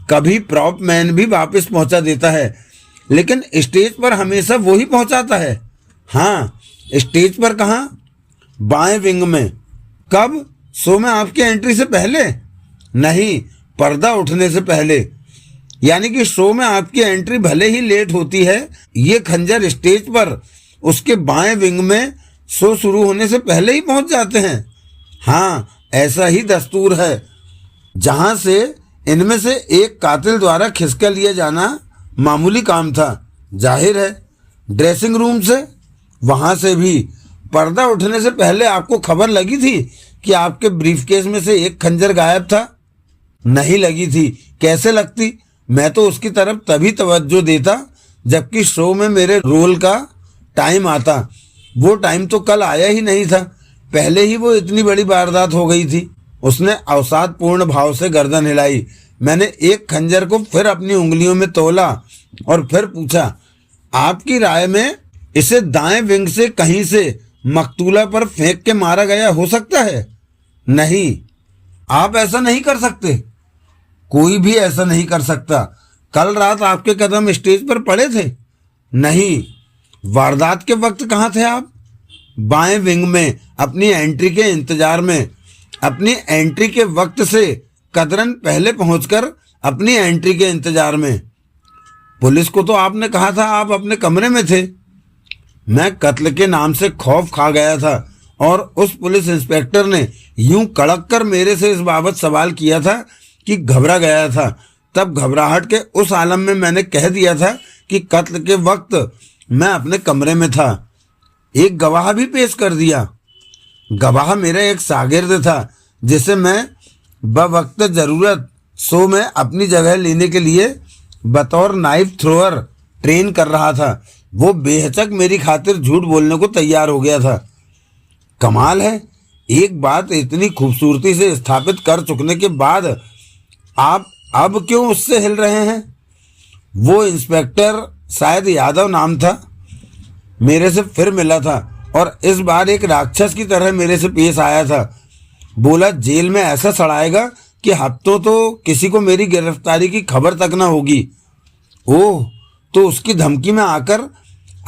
कभी प्रॉप मैन भी वापस पहुंचा देता है, लेकिन स्टेज पर हमेशा वो ही पहुंचाता है। हाँ। स्टेज पर कहाँ? बाएं विंग में। कब? शो में आपकी एंट्री से पहले? नहीं, पर्दा उठने से पहले। यानी कि शो में आपकी एंट्री भले ही लेट होती है, ये खंजर स्टेज पर उसके बाएं विंग में शो शुरू होने से पहले ही पहुंच जाते हैं। हाँ, ऐसा ही दस्तूर है। जहां से इनमें से एक कातिल द्वारा खिसका लिया जाना मामूली काम था, जाहिर है। ड्रेसिंग रूम से, वहां से भी पर्दा उठने से पहले आपको खबर लगी थी कि आपके ब्रीफकेस में से एक खंजर गायब था? नहीं लगी थी। कैसे लगती? मैं तो उसकी तरफ तभी तवज्जो देता जबकि शो में मेरे रोल का टाइम आता। वो टाइम तो कल आया ही नहीं था, पहले ही वो इतनी बड़ी वारदात हो गई थी। उसने अवसादपूर्ण भाव से गर्दन हिलाई। मैंने एक खंजर को फिर अपनी उंगलियों में तोला और फिर पूछा, आपकी राय में इसे दाएं विंग से कहीं से मकतूला पर फेंक के मारा गया हो सकता है? नहीं, आप ऐसा नहीं कर सकते। कोई भी ऐसा नहीं कर सकता। कल रात आपके कदम स्टेज पर पड़े थे? नहीं। वारदात के वक्त कहाँ थे आप? बाएं विंग में, अपनी एंट्री के इंतजार में। अपनी एंट्री के वक्त से कदरन पहले पहुंचकर अपनी एंट्री के इंतजार में। पुलिस को तो आपने कहा था आप अपने कमरे में थे। मैं कत्ल के नाम से खौफ खा गया था और उस पुलिस इंस्पेक्टर ने यूं कड़क कर मेरे से इस बाबत सवाल किया था कि घबरा गया था। तब घबराहट के उस आलम में मैंने कह दिया था कि कत्ल के वक्त मैं अपने कमरे में था। एक गवाह भी पेश कर दिया। गवाह मेरा एक शागिर्द था जिसे मैं बवक्त जरूरत सो मैं अपनी जगह लेने के लिए बतौर नाइफ थ्रोअर ट्रेन कर रहा था। वो बेहिचक मेरी खातिर झूठ बोलने को तैयार हो गया था। कमाल है, एक बात इतनी खूबसूरती से स्थापित कर चुकने के बाद आप अब क्यों उससे हिल रहे हैं? वो इंस्पेक्टर, शायद यादव नाम था, मेरे से फिर मिला था और इस बार एक राक्षस की तरह मेरे से पेश आया था। बोला जेल में ऐसा सड़ाएगा कि हफ्तों तो किसी को मेरी गिरफ्तारी की खबर तक ना होगी। ओह, तो उसकी धमकी में आकर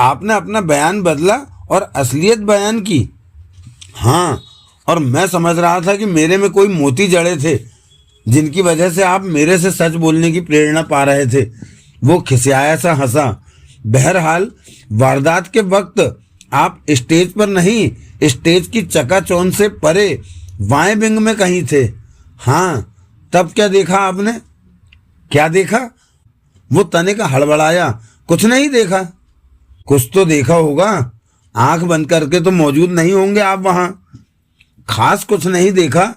आपने अपना बयान बदला और असलियत बयान की। हाँ, और मैं समझ रहा था कि मेरे में कोई मोती जड़े थे जिनकी वजह से आप मेरे से सच बोलने की प्रेरणा पा रहे थे। वो खिसियाया सा हंसा। बहरहाल वारदात के वक्त आप स्टेज पर नहीं, स्टेज की चकाचौंध से परे वाएं विंग में कहीं थे। हाँ, तब क्या देखा आपने? क्या देखा? वो तनिक हड़बड़ाया। कुछ नहीं देखा। कुछ तो देखा होगा, आंख बंद करके तो मौजूद नहीं होंगे आप वहां। खास कुछ नहीं देखा।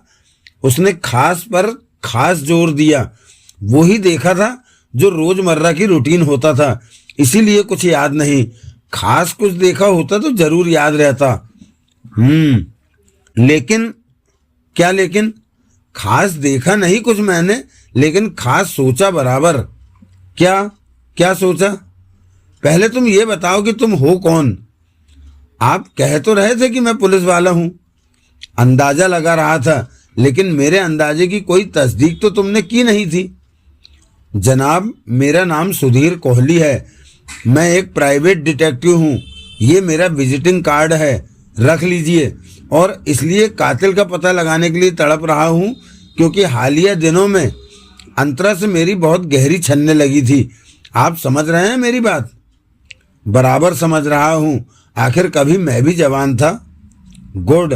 उसने खास पर खास जोर दिया। वो ही देखा था जो रोजमर्रा की रूटीन होता था, इसीलिए कुछ याद नहीं। खास कुछ देखा होता तो जरूर याद रहता। लेकिन क्या? लेकिन खास देखा नहीं कुछ मैंने, लेकिन खास सोचा बराबर। क्या? क्या सोचा? पहले तुम ये बताओ कि तुम हो कौन? आप कह तो रहे थे कि मैं पुलिस वाला हूं। अंदाजा लगा रहा था, लेकिन मेरे अंदाजे की कोई तस्दीक तो तुमने की नहीं थी। जनाब, मेरा नाम सुधीर कोहली है। मैं एक प्राइवेट डिटेक्टिव हूँ। ये मेरा विजिटिंग कार्ड है, रख लीजिए। और इसलिए कातिल का पता लगाने के लिए तड़प रहा हूँ क्योंकि हालिया दिनों में अंतरा से मेरी बहुत गहरी छनने लगी थी। आप समझ रहे हैं मेरी बात? बराबर समझ रहा हूँ। आखिर कभी मैं भी जवान था। गुड।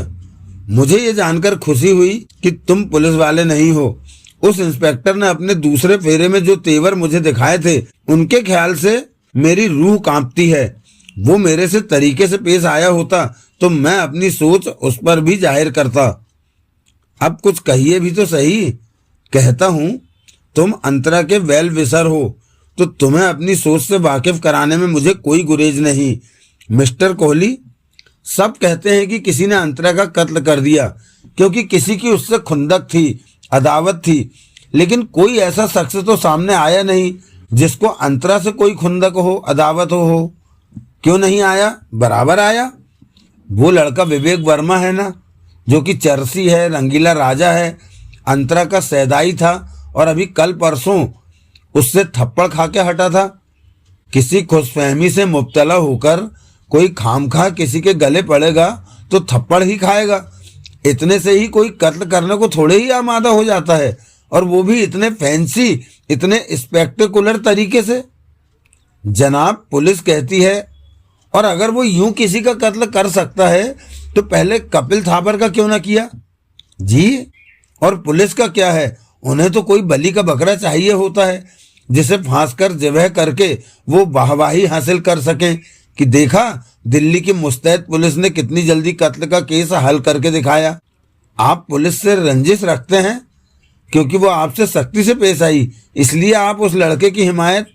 मुझे ये जानकर खुशी हुई कि तुम पुलिस वाले नहीं हो। उस इंस्पेक्टर ने अपने दूसरे फेरे में जो तेवर मुझे दिखाए थे, उनके ख्याल से मेरी रूह कांपती है। वो मेरे से तरीके से पेश आया होता तो मैं अपनी सोच उस पर भी जाहिर करता। अब कुछ कहिए भी तो सही। कहता हूँ, तुम अंतरा के वेल विशर हो, तो तुम्हें अपनी सोच से वाकिफ कराने में मुझे कोई गुरेज नहीं। मिस्टर कोहली, सब कहते हैं कि किसी ने अंतरा का कत्ल कर दिया क्योंकि किसी की उससे खुंदक थी, अदावत थी। लेकिन कोई ऐसा शख्स तो सामने आया नहीं जिसको अंतरा से कोई खुंदक हो, अदावत हो। क्यों नहीं आया? बराबर आया। वो लड़का विवेक वर्मा है ना, जो कि चरसी है, रंगीला राजा है, अंतरा का सैदाई था और अभी कल परसों उससे थप्पड़ खा के हटा था। किसी खुशफहमी से मुब्तला होकर कोई खामखा किसी के गले पड़ेगा तो थप्पड़ ही खाएगा। इतने से ही कोई कत्ल करने को थोड़े ही आमादा हो जाता है, और वो भी इतने फैंसी, इतने स्पेक्टेकुलर तरीके से। जनाब, पुलिस कहती है, और अगर वो यूं किसी का कत्ल कर सकता है तो पहले कपिल थापर का क्यों ना किया? जी, और पुलिस का क्या है? उन्हें तो कोई बलि का बकरा चाहिए होता है जिसे फांस कर ज़िबह करके वो वाहवाही हासिल कर सकें कि देखा, दिल्ली की मुस्तैद पुलिस ने कितनी जल्दी कत्ल का केस हल करके दिखाया। आप पुलिस से रंजिश रखते हैं क्योंकि वो आपसे सख्ती से पेश आई, इसलिए आप उस लड़के की हिमायत।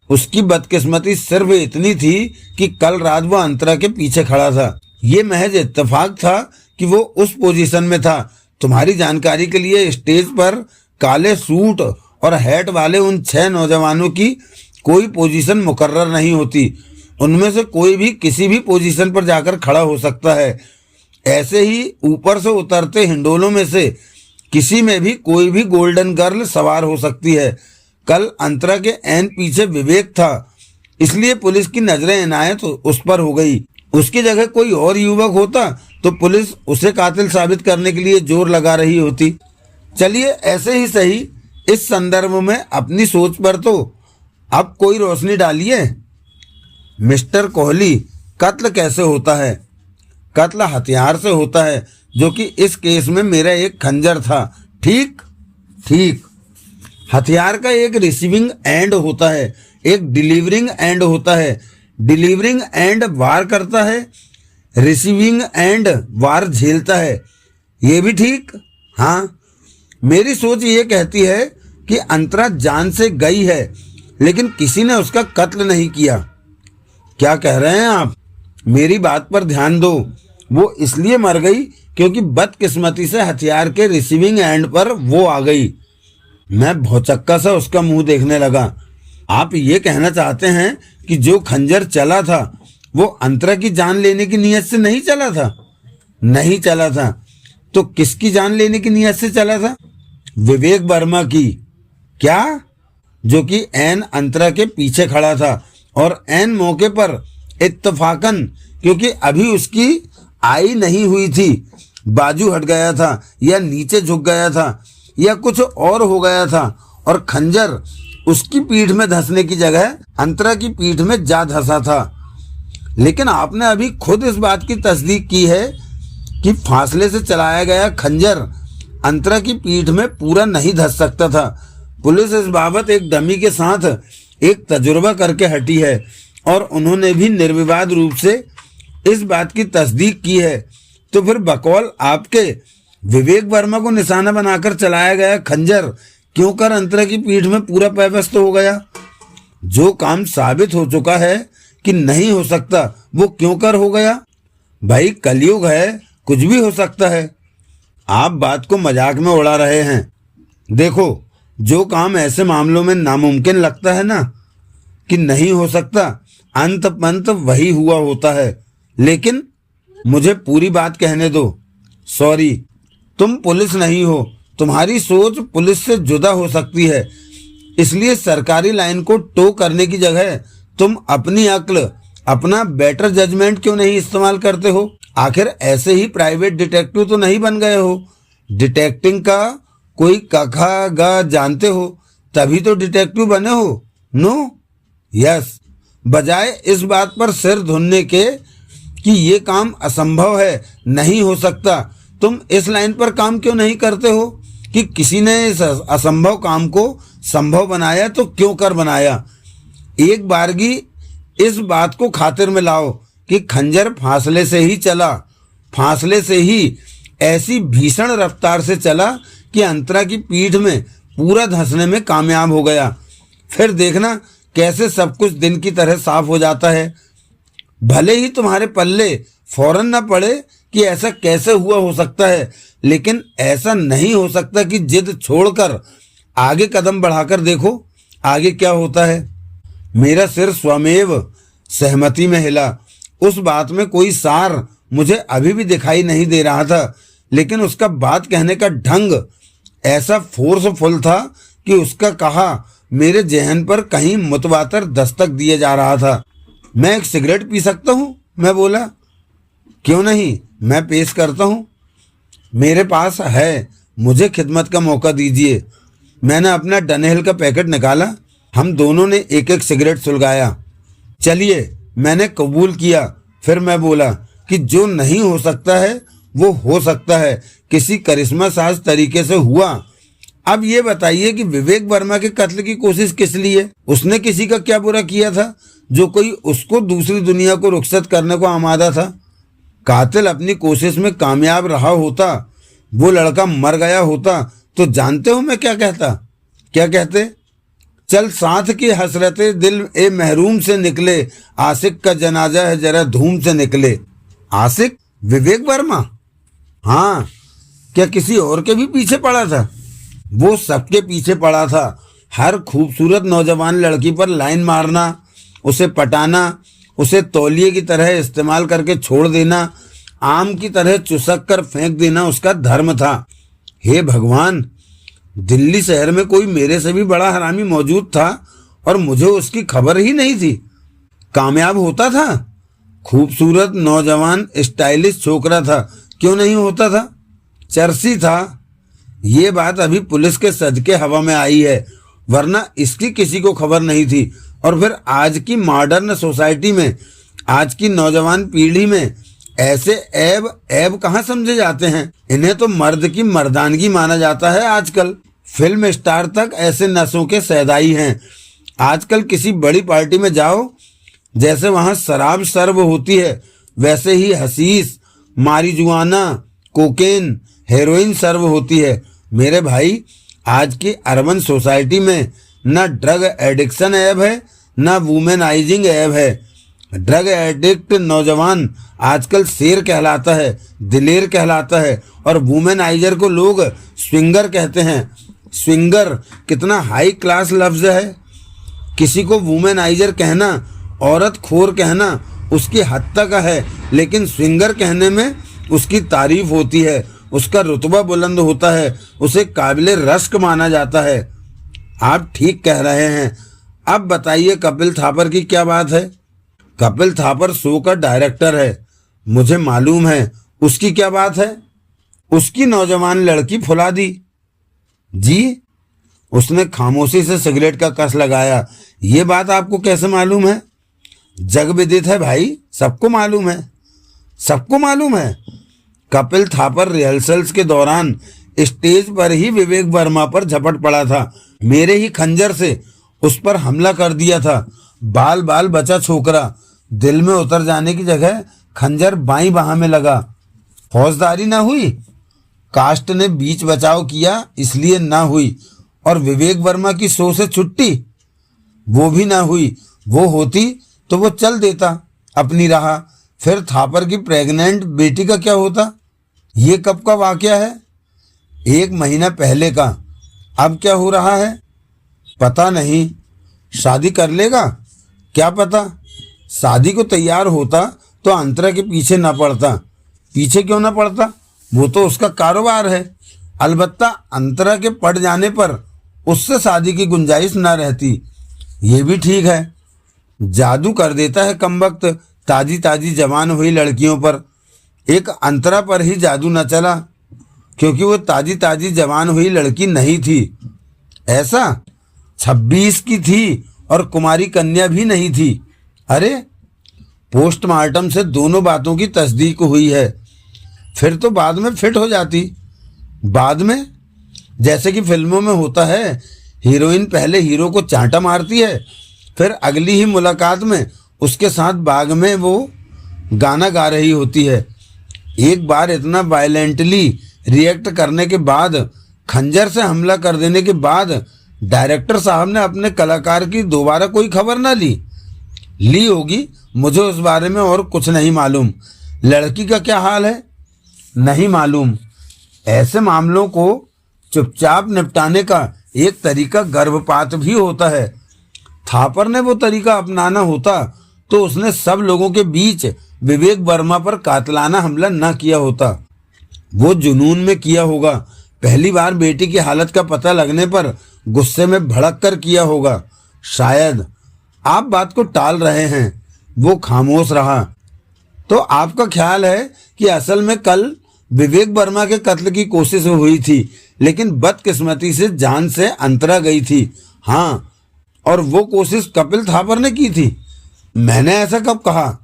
उसकी बदकिस्मती सिर्फ इतनी थी कि कल रात वो अंतरा के पीछे खड़ा था। ये महज इत्तेफाक था कि वो उस पोजीशन में था। तुम्हारी जानकारी के लिए, स्टेज पर काले सूट और हैट वाले उन 6 नौजवानों की कोई पोजीशन मुकर्रर नहीं होती। उनमें से कोई भी किसी भी पोजीशन पर जाकर खड़ा हो सकता है। ऐसे ही ऊपर से उतरते हिंडोलों में से किसी में भी कोई भी गोल्डन गर्ल सवार हो सकती है। कल अंतरा के ऐन पीछे विवेक था, इसलिए पुलिस की नजरें इनायत उस पर हो गई। उसकी जगह कोई और युवक होता तो पुलिस उसे कातिल साबित करने के लिए जोर लगा रही होती। चलिए, ऐसे ही सही, इस संदर्भ में अपनी सोच पर तो अब कोई रोशनी डालिए। मिस्टर कोहली, कत्ल कैसे होता है? कत्ल हथियार से होता है, जो कि इस केस में मेरा एक खंजर था। ठीक ठीक। हथियार का एक रिसीविंग एंड होता है, एक डिलीवरिंग एंड होता है। डिलीवरिंग एंड वार करता है, रिसीविंग एंड वार झेलता है। ये भी ठीक। हाँ, मेरी सोच ये कहती है कि अंतरा जान से गई है, लेकिन किसी ने उसका कत्ल नहीं किया। क्या कह रहे हैं आप? मेरी बात पर ध्यान दो। वो इसलिए मर गई क्योंकि बदकिस्मती से हथियार के रिसीविंग एंड पर वो आ गई। मैं भौचक्का सा उसका मुंह देखने लगा। आप ये कहना चाहते हैं कि जो खंजर चला था वो अंतरा की जान लेने की नीयत से नहीं चला था? नहीं चला था। तो किसकी जान लेने की नीयत से चला था? विवेक वर्मा की। क्या? जो कि एन अंतरा के पीछे खड़ा था और एन मौके पर इत्तफाकन, क्योंकि अभी उसकी आई नहीं हुई थी, बाजू हट गया था या नीचे झुक गया था या कुछ और हो गया था और खंजर उसकी पीठ में धंसने की जगह अंतरा की पीठ में जा धंसा था। लेकिन आपने अभी खुद इस बात की तस्दीक की है कि फासले से चलाया गया खंजर अंतरा की पीठ में पूरा नहीं धंस सकता था। पुलिस इस बाबत एक डमी के साथ एक तजुर्बा करके हटी है और उन्होंने भी निर्विवाद रूप से इस बात की तस्दीक की है। तो फिर बकौल आपके विवेक वर्मा को निशाना बनाकर चलाया गया खंजर क्यों कर अंतरा की पीठ में पूरा पैवस्त हो गया? जो काम साबित हो चुका है कि नहीं हो सकता वो क्यों कर हो गया? भाई कलयुग है, कुछ भी हो सकता है। आप बात को मजाक में उड़ा रहे हैं। देखो, जो काम ऐसे मामलों में नामुमकिन लगता है ना कि नहीं हो सकता, अंत पंत वही हुआ होता है। लेकिन मुझे पूरी बात कहने दो। सॉरी, तुम पुलिस नहीं हो, तुम्हारी सोच पुलिस से जुदा हो सकती है, इसलिए सरकारी लाइन को टो करने की जगह तुम अपनी अक्ल, अपना बेटर जजमेंट क्यों नहीं इस्तेमाल करते हो? आखिर ऐसे ही प्राइवेट डिटेक्टिव तो नहीं बन गए हो। डिटेक्टिंग का कोई कखा गा जानते हो तभी तो डिटेक्टिव बने हो। नो? यस। बजाय इस बात पर सिर धुनने के कि ये काम असंभव है, नहीं हो सकता, तुम इस लाइन पर काम क्यों नहीं करते हो कि किसी ने इस असंभव काम को संभव बनाया तो क्यों कर बनाया? एक बारगी इस बात को खातिर में लाओ कि खंजर फासले से ही चला, फासले से ही ऐसी भीषण रफ्तार से चला कि अंतरा की पीठ में पूरा धंसने में कामयाब हो गया। फिर देखना कैसे सब कुछ दिन की तरह साफ हो जाता है। भले ही तुम्हारे पल्ले फौरन न पड़े कि ऐसा कैसे हुआ हो सकता है, लेकिन ऐसा नहीं हो सकता कि जिद छोड़कर आगे कदम बढ़ाकर देखो आगे क्या होता है। मेरा सिर स्वमेव सहमति में हिला। उस बात में कोई सार मुझे अभी भी दिखाई नहीं दे रहा था, लेकिन उसका बात कहने का ढंग ऐसा फोर्सफुल था कि उसका कहा मेरे जहन पर कहीं मुतवातर दस्तक दिए जा रहा था। मैं एक सिगरेट पी सकता हूँ? मैं बोला। क्यों नहीं, मैं पेश करता हूँ। मेरे पास है, मुझे खिदमत का मौका दीजिए। मैंने अपना डनहिल का पैकेट निकाला। हम दोनों ने एक एक सिगरेट सुलगाया। चलिए, मैंने कबूल किया। फिर मैं बोला कि जो नहीं हो सकता है वो हो सकता है, किसी करिश्मा साज तरीके से हुआ। अब ये बताइए कि विवेक वर्मा के कत्ल की कोशिश किस लिए? उसने किसी का क्या बुरा किया था जो कोई उसको दूसरी दुनिया को रुखसत करने को आमादा था? कातिल अपनी कोशिश में कामयाब रहा होता, वो लड़का मर गया होता, तो जानते हो मैं क्या कहता? क्या कहते? चल साथ की हसरते दिल ए महरूम से निकले, आशिक का जनाजा है जरा धूम से निकले। आशिक? विवेक वर्मा? हाँ, क्या किसी और के भी पीछे पड़ा था? वो सबके पीछे पड़ा था। हर खूबसूरत नौजवान लड़की पर लाइन मारना, उसे पटाना, उसे तौलिए की तरह इस्तेमाल करके छोड़ देना, आम की तरह चुसक कर फेंक देना उसका धर्म था। हे भगवान, दिल्ली शहर में कोई मेरे से भी बड़ा हरामी मौजूद था और मुझे उसकी खबर ही नहीं थी। कामयाब होता था, खूबसूरत नौजवान स्टाइलिश छोकरा था, क्यों नहीं होता था? चर्सी था। ये बात अभी पुलिस के सदके हवा में आई है, वरना इसकी किसी को खबर नहीं थी। और फिर आज की मॉडर्न सोसाइटी में, आज की नौजवान पीढ़ी में ऐसे ऐब कहाँ समझे जाते हैं? इन्हें तो मर्द की मर्दानगी माना जाता है। आजकल फिल्म स्टार तक ऐसे नसों के सैदाई हैं। आजकल किसी बड़ी पार्टी में जाओ, जैसे वहां शराब सर्व होती है, वैसे ही हसीस, मारिजुआना, कोकेन, हेरोइन सर्व होती है। मेरे भाई, आज की अर्बन सोसाइटी में न ड्रग एडिक्शन ऐब है न वुमेनाइजिंग ऐब है। ड्रग एडिक्ट नौजवान आजकल शेर कहलाता है, दिलेर कहलाता है, और वुमेनाइजर को लोग स्विंगर कहते हैं। स्विंगर कितना हाई क्लास लफ्ज है। किसी को वुमेनाइजर कहना, औरत खोर कहना उसकी हद तक है, लेकिन स्विंगर कहने में उसकी तारीफ होती है, उसका रुतबा बुलंद होता है, उसे काबिले रश्क माना जाता है। आप ठीक कह रहे हैं। अब बताइए कपिल थापर की क्या बात है? कपिल थापर शो का डायरेक्टर है, मुझे मालूम है। उसकी क्या बात है? उसकी नौजवान लड़की फुला दी जी, उसने खामोशी से सिगरेट का कस लगाया। ये बात आपको कैसे मालूम है? जग विदित है भाई, सबको मालूम है, सबको मालूम है। कपिल थापर रिहर्सल्स के दौरान स्टेज पर ही विवेक वर्मा पर झपट पड़ा था। मेरे ही खंजर से उस पर हमला कर दिया था। बाल बाल बचा छोकरा। दिल में उतर जाने की जगह खंजर बाईं बाह में लगा। फौजदारी ना हुई, कास्ट ने बीच बचाव किया इसलिए ना हुई। और विवेक वर्मा की शो से छुट्टी, वो भी ना हुई। वो होती तो वो चल देता अपनी राह। फिर थापर की प्रेग्नेंट बेटी का क्या होता? ये कब का वाकया है? 1 महीना पहले का। अब क्या हो रहा है पता नहीं। शादी कर लेगा क्या पता। शादी को तैयार होता तो अंतरा के पीछे ना पड़ता। पीछे क्यों ना पड़ता? वो तो उसका कारोबार है। अलबत्ता अंतरा के पड़ जाने पर उससे शादी की गुंजाइश ना रहती। ये भी ठीक है। जादू कर देता है कमबख्त ताजी ताजी जवान हुई लड़कियों पर। एक अंतरा पर ही जादू न चला, क्योंकि वो ताजी ताजी जवान हुई लड़की नहीं थी। ऐसा 26 की थी और कुमारी कन्या भी नहीं थी। अरे पोस्टमार्टम से दोनों बातों की तस्दीक हुई है। फिर तो बाद में फिट हो जाती। बाद में जैसे कि फिल्मों में होता है, हीरोइन पहले हीरो को चांटा मारती है, फिर अगली ही मुलाकात में उसके साथ बाग में वो गाना गा रही होती है। एक बार इतना वायलेंटली रिएक्ट करने के बाद, खंजर से हमला कर देने के बाद डायरेक्टर साहब ने अपने कलाकार की दोबारा कोई खबर ना ली होगी। मुझे उस बारे में और कुछ नहीं मालूम। लड़की का क्या हाल है नहीं मालूम। ऐसे मामलों को चुपचाप निपटाने का एक तरीका गर्भपात भी होता है। थापर ने वो तरीका अपनाना होता तो उसने सब लोगों के बीच विवेक वर्मा पर कातलाना हमला न किया होता। वो जुनून में किया होगा। पहली बार बेटी की हालत का पता लगने पर गुस्से में भड़क कर किया होगा शायद। आप बात को टाल रहे हैं। वो खामोश रहा। तो आपका ख्याल है कि असल में कल विवेक वर्मा के कत्ल की कोशिश हुई थी, लेकिन बदकिस्मती से जान से अंतरा गई थी। हाँ, और वो कोशिश कपिल थापर ने की थी। मैंने ऐसा कब कहा?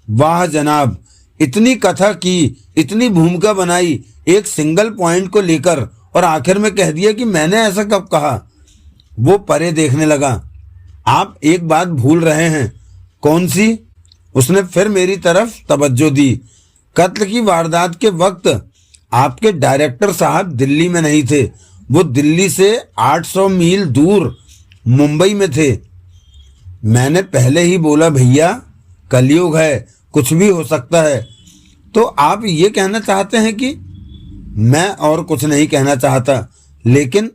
वाह जनाब, इतनी कथा की, इतनी भूमिका बनाई एक सिंगल पॉइंट को लेकर, और आखिर में कह दिया कि मैंने ऐसा कब कहा। वो परे देखने लगा। आप एक बात भूल रहे हैं। कौन सी? उसने फिर मेरी तरफ तवज्जो दी। कत्ल की वारदात के वक्त आपके डायरेक्टर साहब दिल्ली में नहीं थे। वो दिल्ली से 800 मील दूर मुंबई में थे। मैंने पहले ही बोला भैया, कलयुग है, कुछ भी हो सकता है। तो आप ये कहना चाहते हैं कि? मैं और कुछ नहीं कहना चाहता, लेकिन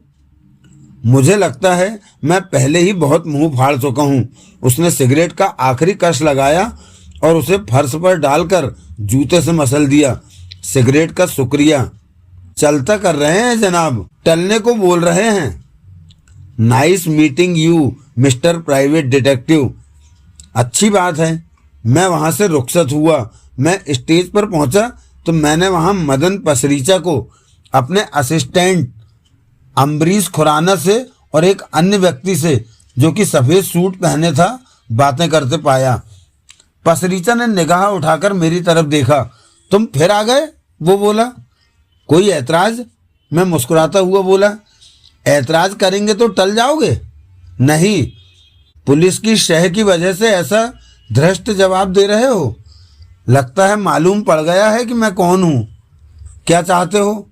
मुझे लगता है मैं पहले ही बहुत मुंह फाड़ चुका हूं। उसने सिगरेट का आखिरी कश लगाया और उसे फर्श पर डालकर जूते से मसल दिया। सिगरेट का शुक्रिया। चलता कर रहे हैं जनाब, टलने को बोल रहे हैं। Nice meeting you mister private detective. अच्छी बात है। मैं वहां से रुखसत हुआ। मैं स्टेज पर पहुंचा तो मैंने वहां मदन पसरीचा को अपने असिस्टेंट अम्बरीश खुराना से और एक अन्य व्यक्ति से, जो कि सफ़ेद सूट पहने था, बातें करते पाया। पसरीचा ने निगाह उठाकर मेरी तरफ देखा। तुम फिर आ गए? वो बोला। कोई ऐतराज? मैं मुस्कुराता हुआ बोला। ऐतराज करेंगे तो टल जाओगे? नहीं। पुलिस की शह की वजह से ऐसा धृष्ट जवाब दे रहे हो? लगता है मालूम पड़ गया है कि मैं कौन हूँ। क्या चाहते हो?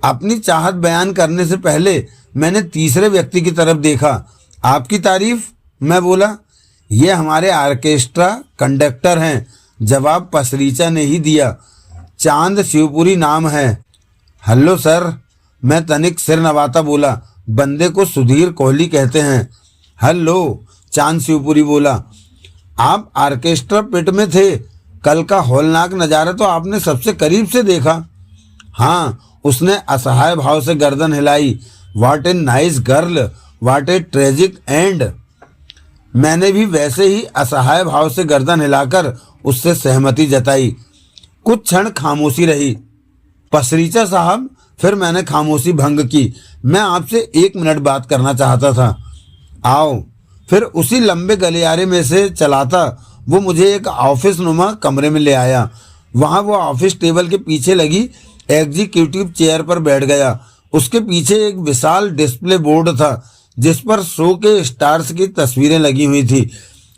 अपनी चाहत बयान करने से पहले मैंने तीसरे व्यक्ति की तरफ देखा। आपकी तारीफ? मैं बोला। ये हमारे ऑर्केस्ट्रा कंडक्टर हैं। जवाब पसरीचा ने ही दिया। चांद शिवपुरी नाम है। हेलो सर, मैं तनिक सिर नवाता बोला। बंदे को सुधीर कोहली कहते हैं। हेलो, चांद शिवपुरी बोला। आप ऑर्केस्ट्रा पिट में थे। कल का हौलनाक नज़ारा तो आपने सबसे करीब से देखा। हाँ, उसने असहाय भाव से गर्दन हिलाई। What a nice girl, what A tragic and. मैंने भी वैसे ही असहाय भाव से गर्दन हिलाकर उससे सहमति जताई। कुछ क्षण खामोशी रही। पसरीचा साहब, फिर मैंने खामोशी भंग की। मैं आपसे 1 मिनट बात करना चाहता था। आओ। फिर उसी लंबे गलियारे में से चलाता वो मुझे एक ऑफिस नुमा कमरे में ले आया। वहाँ वो ऑफिस टेबल के पीछे लगी एग्जीक्यूटिव चेयर पर बैठ गया। उसके पीछे एक विशाल डिस्प्ले बोर्ड था जिस पर शो के स्टार्स की तस्वीरें लगी हुई थी,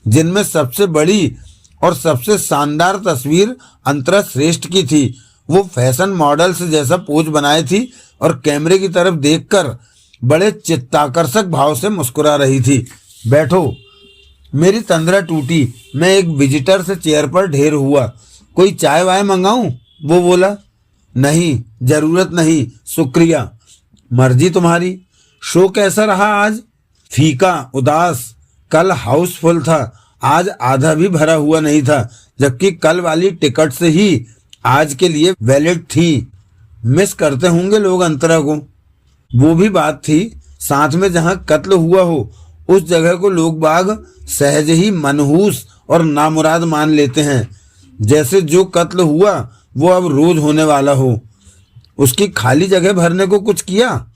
जिनमें सबसे बड़ी और सबसे शानदार तस्वीर अंतरा श्रेष्ठ की थी। वो फैशन मॉडल्स जैसा पोज बनाए थी और कैमरे की तरफ देखकर बड़े चित्ताकर्षक भाव से मुस्कुरा रही थी। बैठो। मेरी तंद्रा टूटी। मैं एक विजिटर से चेयर पर ढेर हुआ। कोई चाय वाय मंगाऊं? वो बोला। नहीं, जरूरत नहीं, शुक्रिया। मर्जी तुम्हारी। शो कैसा रहा आज? फीका, उदास। कल हाउसफुल था, आज आधा भी भरा हुआ नहीं था, जबकि कल वाली टिकट से ही आज के लिए वैलिड थी। मिस करते होंगे लोग अंतरा को। वो भी बात थी, साथ में जहां कत्ल हुआ हो उस जगह को लोग बाग सहज ही मनहूस और नामुराद मान लेते हैं, जैसे जो कत्ल हुआ वो अब रोज होने वाला हो। उसकी खाली जगह भरने को कुछ किया?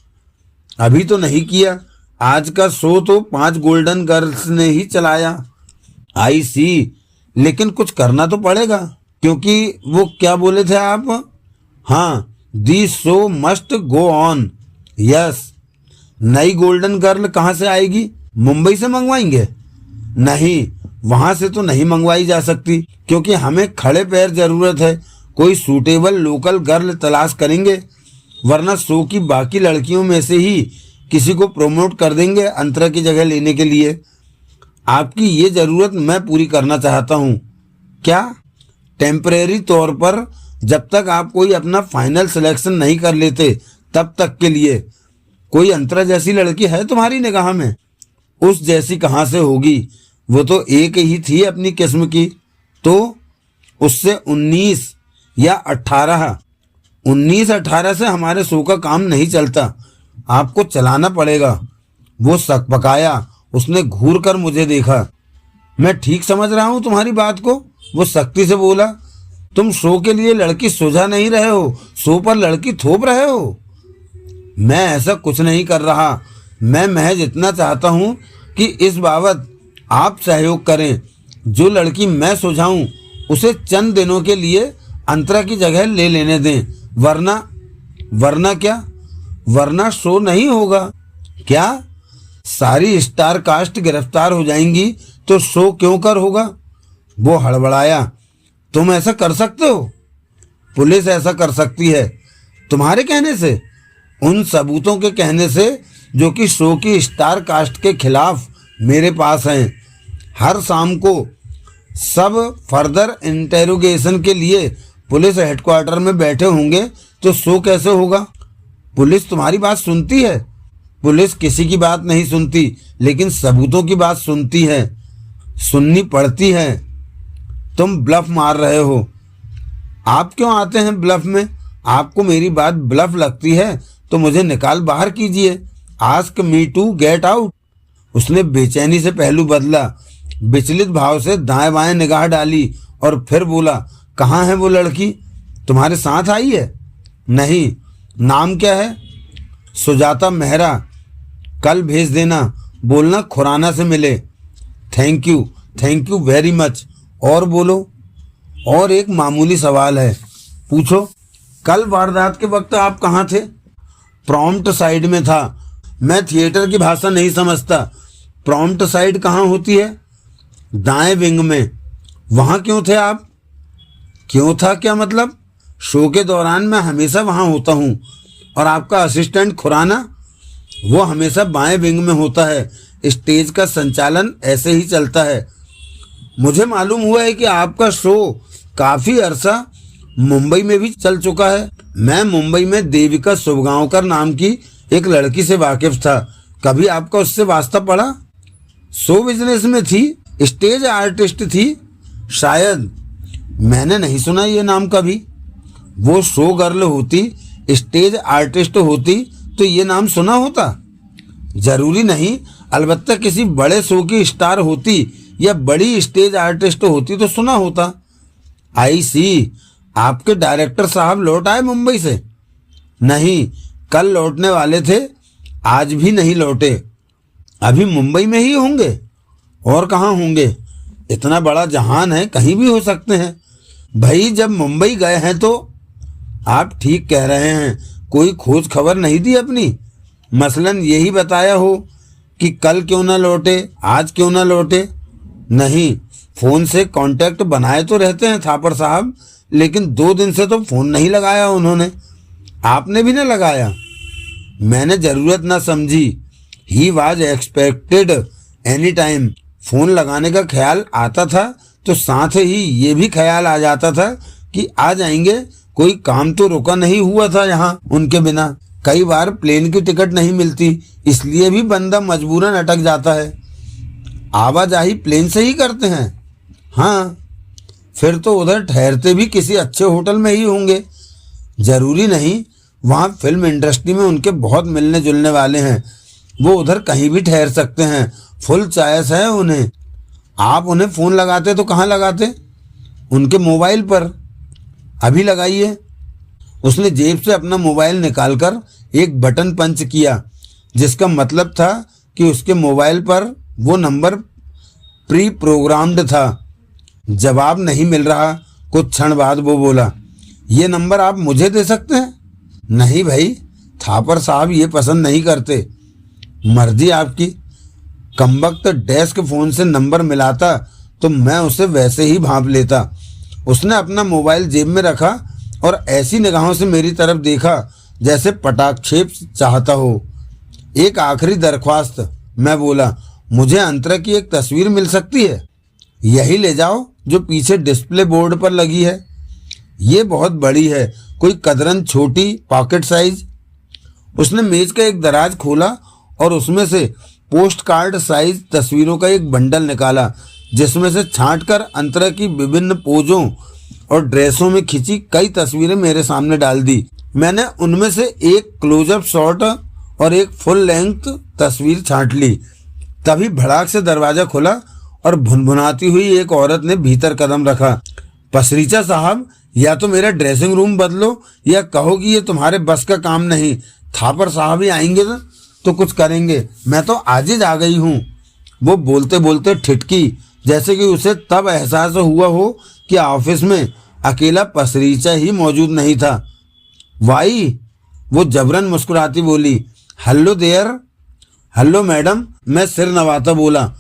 अभी तो नहीं किया। आज का शो तो 5 गोल्डन गर्ल्स ने ही चलाया। आई सी, लेकिन कुछ करना तो पड़ेगा, क्योंकि वो क्या बोले थे आप? हाँ, दी show must go on. Yes. नई गोल्डन गर्ल कहाँ से आएगी? मुंबई से मंगवाएंगे? नहीं, वहां से तो नहीं मंगवाई जा सकती, क्योंकि हमें खड़े पैर जरूरत है। कोई सूटेबल लोकल गर्ल तलाश करेंगे, वरना शो की बाकी लड़कियों में से ही किसी को प्रमोट कर देंगे अंतरा की जगह लेने के लिए। आपकी ये जरूरत मैं पूरी करना चाहता हूँ। क्या? टेम्परेरी तौर पर, जब तक आप कोई अपना फाइनल सिलेक्शन नहीं कर लेते तब तक के लिए। कोई अंतरा जैसी लड़की है तुम्हारी निगाह में? उस जैसी कहाँ से होगी? वो तो एक ही थी अपनी किस्म की। तो उससे 19 या 18 से हमारे शो का काम नहीं चलता। आपको चलाना पड़ेगा। वो सकपकाया। उसने घूर कर मुझे देखा। मैं ठीक समझ रहा हूँ तुम्हारी बात को? वो सख्ती से बोला। तुम शो के लिए लड़की सुझा नहीं रहे हो, शो पर लड़की थोप रहे हो। मैं ऐसा कुछ नहीं कर रहा। मैं महज इतना चाहता हूँ कि इस बाबत आप सहयोग करें। जो लड़की मैं सुझाऊं उसे चंद दिनों के लिए अंतरा की जगह ले लेने दें, वरना क्या? वरना शो नहीं होगा। क्या? सारी स्टार कास्ट गिरफ्तार हो जाएंगी तो शो क्यों कर होगा? वो हड़बड़ाया। तुम ऐसा कर सकते हो? पुलिस ऐसा कर सकती है। तुम्हारे कहने से? उन सबूतों के कहने से जो कि शो की स्टार कास्ट के खिलाफ मेरे पास हैं। हर शाम को सब फर्दर इंटेरोगेशन के लिए पुलिस हेडक्वार्टर में बैठे होंगे, तो शो कैसे होगा? पुलिस तुम्हारी बात सुनती है? पुलिस किसी की बात नहीं सुनती, लेकिन सबूतों की बात सुनती है, सुननी पड़ती है। तुम ब्लफ मार रहे हो। आप क्यों आते हैं ब्लफ में? आपको मेरी बात ब्लफ लगती है तो मुझे निकाल बाहर कीजिए। Ask me to get out. उसने बेचैनी से पहलू बदला, विचलित भाव से दाएं बाएं निगाह डाली और फिर बोला, कहाँ है वो लड़की? तुम्हारे साथ आई है? नहीं। नाम क्या है? सुजाता मेहरा। कल भेज देना। बोलना खुराना से मिले। Thank you very much. और बोलो। और एक मामूली सवाल है। पूछो। कल वारदात के वक्त आप कहाँ थे? प्रॉम्प्ट साइड में था। मैं थिएटर की भाषा नहीं समझता। प्रॉम्प्ट साइड कहाँ होती है? दाएं विंग में। वहाँ क्यों थे आप? क्यों था क्या मतलब? शो के दौरान मैं हमेशा वहाँ होता हूँ। और आपका असिस्टेंट खुराना, वो हमेशा बाएं विंग में होता है। स्टेज का संचालन ऐसे ही चलता है। मुझे मालूम हुआ है कि आपका शो काफी अरसा मुंबई में भी चल चुका है। मैं मुंबई में देविका शुभगांवकर नाम की एक लड़की से वाकिफ था। कभी आपका उससे वास्ता पड़ा? शो बिजनेस में थी, स्टेज आर्टिस्ट थी शायद। मैंने नहीं सुना ये नाम कभी। वो शो गर्ल होती, स्टेज आर्टिस्ट होती तो ये नाम सुना होता? जरूरी नहीं, अलबत्ता किसी बड़े शो की स्टार होती या बड़ी स्टेज आर्टिस्ट होती तो सुना होता। आई सी, आपके डायरेक्टर साहब लौट आए मुंबई से? नहीं, कल लौटने वाले थे, आज भी नहीं लौटे। अभी मुंबई में ही होंगे। और कहाँ होंगे? इतना बड़ा जहान है, कहीं भी हो सकते हैं। भाई जब मुंबई गए हैं तो आप ठीक कह रहे हैं, कोई खोज खबर नहीं दी अपनी? मसलन यही बताया हो कि कल क्यों ना लौटे, आज क्यों ना लौटे? नहीं, फोन से कांटेक्ट बनाए तो रहते हैं थापर साहब, लेकिन 2 दिन से तो फोन नहीं लगाया उन्होंने। आपने भी ना लगाया? मैंने जरूरत ना समझी। He was expected any time. Phone लगाने का ख्याल आता था तो साथ ही ये भी ख्याल आ जाता था कि आ जाएंगे। कोई काम तो रुका नहीं हुआ था यहाँ उनके बिना। कई बार प्लेन की टिकट नहीं मिलती, इसलिए भी बंदा मजबूरन अटक जाता है। आवाजाही प्लेन से ही करते हैं? हाँ। फिर तो उधर ठहरते भी किसी अच्छे होटल में ही होंगे। जरूरी नहीं, वहाँ फिल्म इंडस्ट्री में उनके बहुत मिलने जुलने वाले हैं, वो उधर कहीं भी ठहर सकते हैं। फुल चॉइस है उन्हें। आप उन्हें फ़ोन लगाते तो कहाँ लगाते? उनके मोबाइल पर। अभी लगाइए। उसने जेब से अपना मोबाइल निकालकर एक बटन पंच किया, जिसका मतलब था कि उसके मोबाइल पर वो नंबर प्री प्रोग्राम्ड था। जवाब नहीं मिल रहा। कुछ क्षण बाद वो बोला, ये नंबर आप मुझे दे सकते हैं? नहीं भाई, थापर साहब ये पसंद नहीं करते। मर्जी आपकी। कमबख्त डेस्क फोन से नंबर मिलाता तो मैं उसे वैसे ही भांप लेता। उसने अपना मोबाइल जेब में रखा और ऐसी निगाहों से मेरी तरफ देखा जैसे पटाक्षेप चाहता हो। एक आखिरी दरख्वास्त, मैं बोला, मुझे अंतरा की एक तस्वीर मिल सकती है? यही ले जाओ जो पीछे डिस्प्ले बोर्ड पर लगी है। ये बहुत बड़ी है, कोई कदरन छोटी, पॉकेट साइज। उसने मेज का एक दराज खोला और उसमें से पोस्ट कार्ड साइज तस्वीरों का एक बंडल निकाला, जिसमें से छांटकर अंतरा की विभिन्न पोजों और ड्रेसों में खिंची कई तस्वीरें मेरे सामने डाल दी। मैंने उनमें से एक क्लोजअप शॉट और एक फुल लेंथ तस्वीर छांट ली। तभी भड़ाक से दरवाजा खुला और भुनभुनाती हुई एक औरत ने भीतर कदम रखा। पसरीचा साहब, या तो मेरा ड्रेसिंग रूम बदलो या कहो कि ये तुम्हारे बस का काम नहीं। थापर साहब ही आएंगे तो कुछ करेंगे, मैं तो आजिज आ गई हूँ। वो बोलते बोलते ठिठकी, जैसे कि उसे तब एहसास हुआ हो कि ऑफिस में अकेला पसरीचा ही मौजूद नहीं था। वाई, वो जबरन मुस्कुराती बोली, हेलो देयर। हेलो मैडम, मैं सिर नवाता बोला।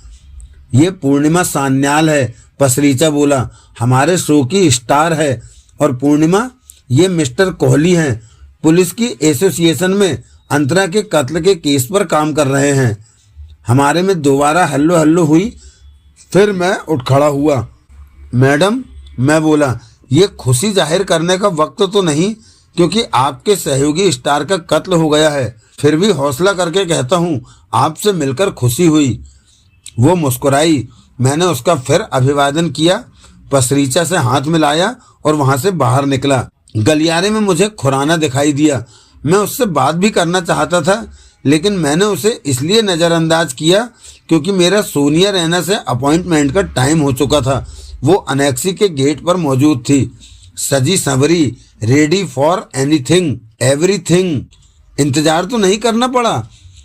ये पूर्णिमा सान्याल है, पसरीचा बोला, हमारे शो की स्टार है। और पूर्णिमा, ये मिस्टर कोहली हैं, पुलिस की एसोसिएशन में अंतरा के कत्ल के केस पर काम कर रहे हैं। हमारे में दोबारा हल्लो हल्लो हुई। फिर मैं उठ खड़ा हुआ। मैडम, मैं बोला, ये खुशी जाहिर करने का वक्त तो नहीं, क्योंकि आपके सहयोगी स्टार का कत्ल हो गया है। फिर भी हौसला करके कहता हूँ, आपसे मिलकर खुशी हुई। वो मुस्कुराई। मैंने उसका फिर अभिवादन किया, पसरीचा से हाथ मिलाया और वहां से बाहर निकला। गलियारे में मुझे खुराना दिखाई दिया। मैं उससे बात भी करना चाहता था, लेकिन मैंने उसे इसलिए नज़रअंदाज किया क्योंकि मेरा सोनिया रैना से अपॉइंटमेंट का टाइम हो चुका था। वो अनेक्सी के गेट पर मौजूद थी, सजी संवरी, रेडी फॉर एनीथिंग एवरीथिंग। इंतजार तो नहीं करना पड़ा।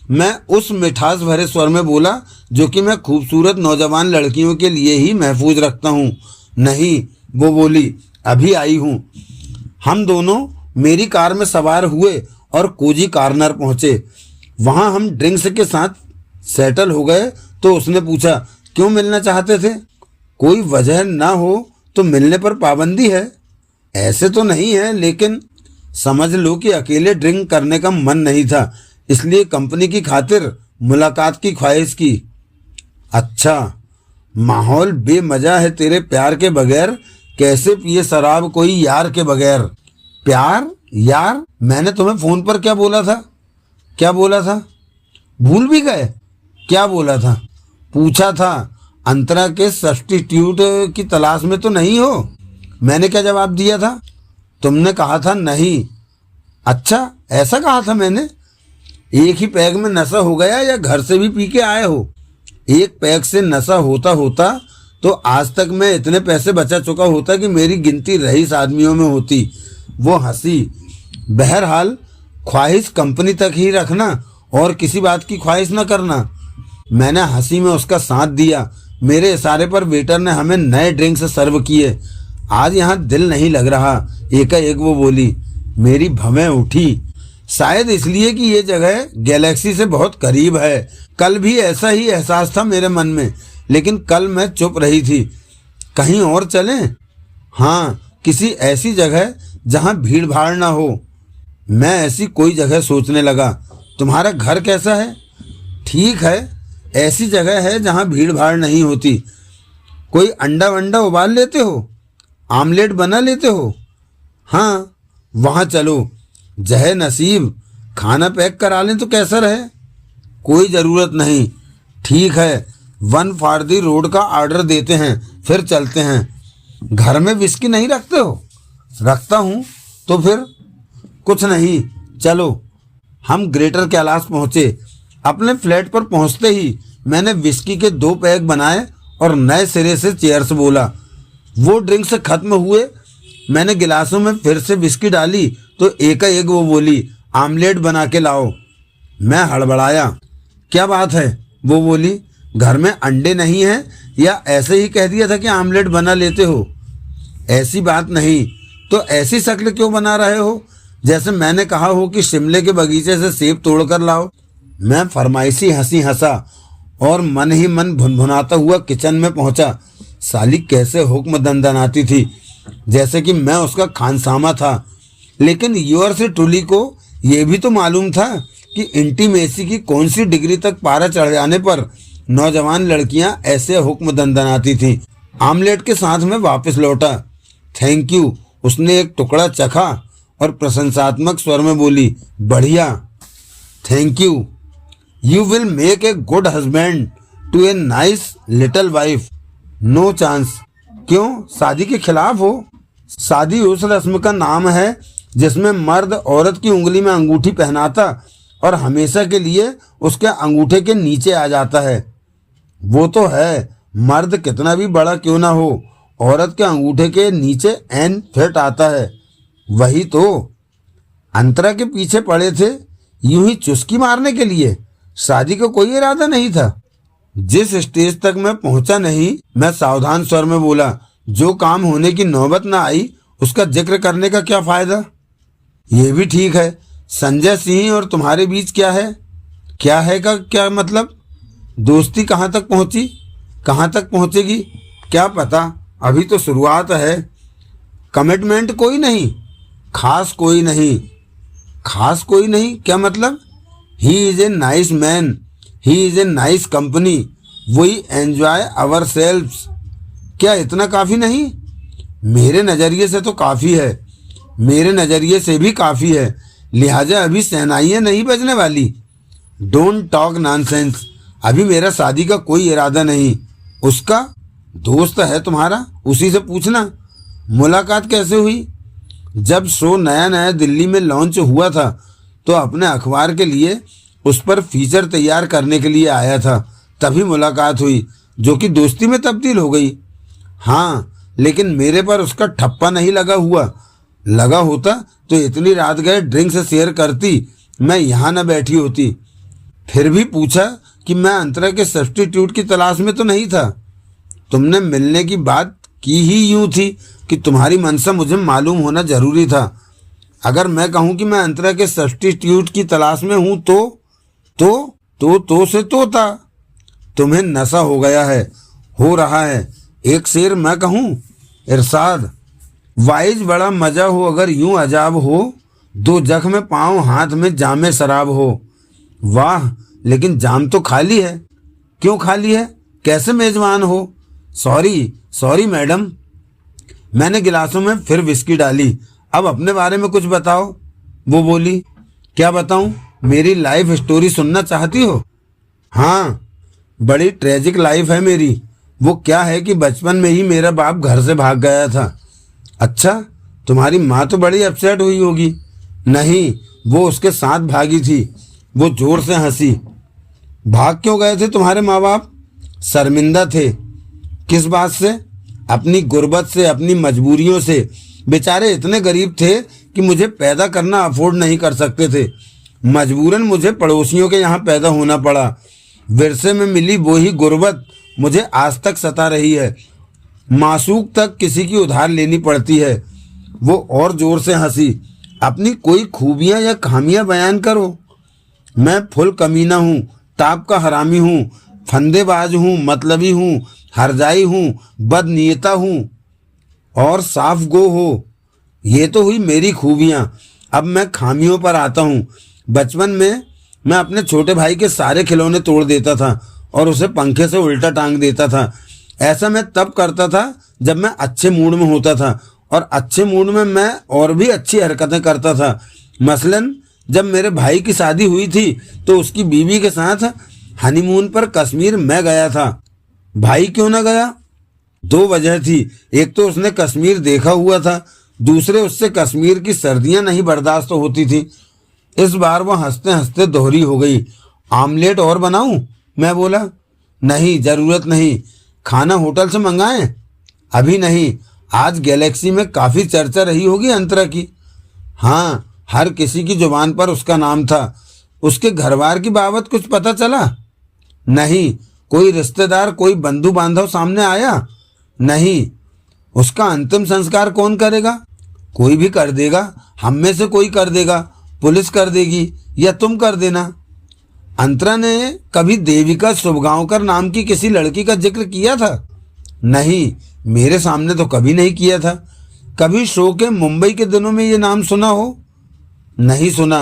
मैं उस मिठास भरे स्वर में बोला जो कि मैं खूबसूरत नौजवान लड़कियों के लिए ही महफूज रखता हूँ। नहीं, वो बोली, अभी आई हूँ। हम दोनों मेरी कार में सवार हुए और कोजी कार्नर पहुँचे। वहाँ हम ड्रिंक्स के साथ सेटल हो गए तो उसने पूछा, क्यों मिलना चाहते थे? कोई वजह ना हो तो मिलने पर पाबंदी है? ऐसे तो नहीं है, लेकिन समझ लो कि अकेले ड्रिंक करने का मन नहीं था, इसलिए कंपनी की खातिर मुलाकात की ख्वाहिश की। अच्छा, माहौल बेमजा है तेरे प्यार के बगैर, कैसे पिए शराब कोई यार के बगैर। प्यार यार, मैंने तुम्हें फोन पर क्या बोला था? क्या बोला था? भूल भी गए? क्या बोला था? पूछा था अंतरा के सब्स्टिट्यूट की तलाश में तो नहीं हो? मैंने क्या जवाब दिया था? तुमने कहा था नहीं। अच्छा, ऐसा कहा था मैंने? एक ही पैग में नशा हो गया या घर से भी पी के आए हो? एक पैग से नशा होता होता तो आज तक मैं इतने पैसे बचा चुका होता कि मेरी गिनती रईस आदमियों में होती। वो हंसी। बहरहाल ख्वाहिश कंपनी तक ही रखना और किसी बात की ख्वाहिश न करना। मैंने हंसी में उसका साथ दिया। मेरे इशारे पर वेटर ने हमें नए ड्रिंक्स सर्व किए। आज यहाँ दिल नहीं लग रहा, एकाएक वो बोली। मेरी भवें उठी, शायद इसलिए कि ये जगह गैलेक्सी से बहुत करीब है। कल भी ऐसा ही एहसास था मेरे मन में, लेकिन कल मैं चुप रही थी। कहीं और चलें? हाँ, किसी ऐसी जगह जहाँ भीड़ भाड़ ना हो। मैं ऐसी कोई जगह सोचने लगा। तुम्हारा घर कैसा है? ठीक है, ऐसी जगह है जहाँ भीड़ भाड़ नहीं होती। कोई अंडा वंडा उबाल लेते हो? आमलेट बना लेते हो? हाँ, वहाँ चलो। जहे नसीब खाना पैक करा लें तो कैसा रहे? कोई ज़रूरत नहीं। ठीक है, 1 फॉर द रोड का ऑर्डर देते हैं, फिर चलते हैं। घर में विस्की नहीं रखते हो? रखता हूँ। तो फिर कुछ नहीं, चलो। हम ग्रेटर कैलाश पहुँचे। अपने फ्लैट पर पहुँचते ही मैंने विस्की के 2 पैक बनाए और नए सिरे से चेयर्स बोला। वो ड्रिंक्स खत्म हुए। मैंने गिलासों में फिर से विस्की डाली तो एकाएक वो बोली, आमलेट बना के लाओ। मैं हड़बड़ाया। क्या बात है? वो बोली, घर में अंडे नहीं हैं या ऐसे ही कह दिया था कि आमलेट बना लेते हो? ऐसी बात नहीं। तो ऐसी शक्ल क्यों बना रहे हो जैसे मैंने कहा हो कि शिमले के बगीचे से सेब तोड़ कर लाओ? मैं फरमाइशी हंसी हंसा और मन ही मन भुनभुनाता हुआ किचन में पहुंचा। साली कैसे हुक्म दंदनाती थी, जैसे कि मैं उसका खानसामा था। लेकिन योर्स ट्रूली को यह भी तो मालूम था कि इंटीमेसी की कौन सी डिग्री तक पारा चढ़ जाने पर नौजवान लड़कियां ऐसे हुक्म दंदनाती थीं। आमलेट के साथ में वापस लौटा। Thank you. उसने एक टुकड़ा चखा और प्रशंसात्मक स्वर में बोली, बढ़िया। Thank you. You will make a good husband to a nice little wife. No chance. क्यों, शादी के खिलाफ हो? शादी उस रस्म का नाम है जिसमें मर्द औरत की उंगली में अंगूठी पहनाता और हमेशा के लिए उसके अंगूठे के नीचे आ जाता है। वो तो है, मर्द कितना भी बड़ा क्यों ना हो, औरत के अंगूठे के नीचे एन फिट आता है। वही तो। अंतरा के पीछे पड़े थे यूं ही चुस्की मारने के लिए। शादी का कोई इरादा नहीं था। जिस स्टेज तक मैं पहुंचा नहीं, मैं सावधान स्वर में बोला, जो काम होने की नौबत ना आई उसका जिक्र करने का क्या फायदा? ये भी ठीक है। संजय सिंह और तुम्हारे बीच क्या है? क्या है का क्या मतलब? दोस्ती कहाँ तक पहुंची? कहाँ तक पहुंचेगी? क्या पता, अभी तो शुरुआत है। कमिटमेंट कोई नहीं? खास कोई नहीं। खास कोई नहीं क्या मतलब? He is a nice man, he is a nice company, we enjoy ourselves. क्या इतना काफ़ी नहीं? मेरे नज़रिए से तो काफ़ी है। मेरे नज़रिए से भी काफ़ी है। लिहाजा अभी शहनाइयाँ नहीं बजने वाली। Don't talk nonsense. अभी मेरा शादी का कोई इरादा नहीं। उसका दोस्त है तुम्हारा, उसी से पूछना। मुलाकात कैसे हुई? जब शो नया नया दिल्ली में लॉन्च हुआ था तो अपने अखबार के लिए उस पर फीचर तैयार करने के लिए आया था, तभी मुलाकात हुई, जो कि दोस्ती में तब्दील हो गई। हाँ, लेकिन मेरे पर उसका ठप्पा नहीं लगा हुआ। लगा होता तो इतनी रात गए ड्रिंक्स शेयर करती, मैं यहाँ न बैठी होती। फिर भी पूछा कि मैं अंतरा के सब्स्टिट्यूट की तलाश में तो नहीं था। तुमने मिलने की बात की ही यूं थी कि तुम्हारी मनसा मुझे मालूम होना जरूरी था। अगर मैं कहूँ कि मैं अंतरा के सब्स्टिट्यूट की तलाश में हूँ तो से तोता। तुम्हें नशा हो गया है, हो रहा है। एक शेर मैं कहूँ, इरशाद, वाइज बड़ा मजा हो अगर यूं अजाब हो, दो जख्म पांव, हाथ में जामे शराब हो। वाह, लेकिन जाम तो खाली है। क्यों खाली है? कैसे मेजबान हो? Sorry sorry madam. मैंने गिलासों में फिर विस्की डाली। अब अपने बारे में कुछ बताओ। वो बोली, क्या बताऊं? मेरी लाइफ स्टोरी सुनना चाहती हो? हाँ, बड़ी ट्रेजिक लाइफ है मेरी। वो क्या है कि बचपन में ही मेरा बाप घर से भाग गया था। अच्छा, तुम्हारी माँ तो बड़ी अपसेट हुई होगी। नहीं, वो उसके साथ भागी थी। वो जोर से हंसी। भाग क्यों गए थे तुम्हारे माँ बाप? शर्मिंदा थे। किस बात से? अपनी गुर्बत से, अपनी मजबूरियों से। बेचारे इतने गरीब थे कि मुझे पैदा करना अफोर्ड नहीं कर सकते थे। मजबूरन मुझे पड़ोसियों के यहाँ पैदा होना पड़ा। विरसे में मिली वही गुर्बत मुझे आज तक सता रही है। मासूक तक किसी की उधार लेनी पड़ती है। वो और जोर से हंसी। अपनी कोई खूबियां या खामियां बयान करो। मैं फुल कमीना हूँ, टाप का हरामी हूँ, फंदेबाज हूँ, मतलबी हूँ, हरजाई हूँ, बदनीयता हूँ और साफ गो हो। ये तो हुई मेरी खूबियाँ। अब मैं खामियों पर आता हूँ। बचपन में मैं अपने छोटे भाई के सारे खिलौने तोड़ देता था और उसे पंखे से उल्टा टांग देता था। ऐसा मैं तब करता था जब मैं अच्छे मूड में होता था, और अच्छे मूड में मैं और भी अच्छी हरकतें करता था। मसलन जब मेरे भाई की शादी हुई थी तो उसकी बीवी के साथ हनीमून पर कश्मीर मैं गया था। भाई क्यों ना गया? दो वजह थी। एक तो उसने कश्मीर देखा हुआ था, दूसरे उससे कश्मीर की सर्दियां नहीं बर्दाश्त होती थी। इस बार वो हंसते हंसते दोहरी हो गई। आमलेट और बनाऊं? मैं बोला, नहीं, जरूरत नहीं। खाना होटल से मंगाएं? अभी नहीं। आज गैलेक्सी में काफी चर्चा रही होगी अंतरा की। हाँ, हर किसी की जुबान पर उसका नाम था। उसके घरबार की बाबत कुछ पता चला? नहीं। कोई रिश्तेदार, कोई बंधु बांधव सामने आया? नहीं। उसका अंतिम संस्कार कौन करेगा? कोई भी कर देगा। हम में से कोई कर देगा। पुलिस कर देगी या तुम कर देना। अंतरा ने कभी देविका शुभगांवकर नाम की किसी लड़की का जिक्र किया था? नहीं, मेरे सामने तो कभी नहीं किया था। कभी शो के मुंबई के दिनों में ये नाम सुना हो? नहीं सुना।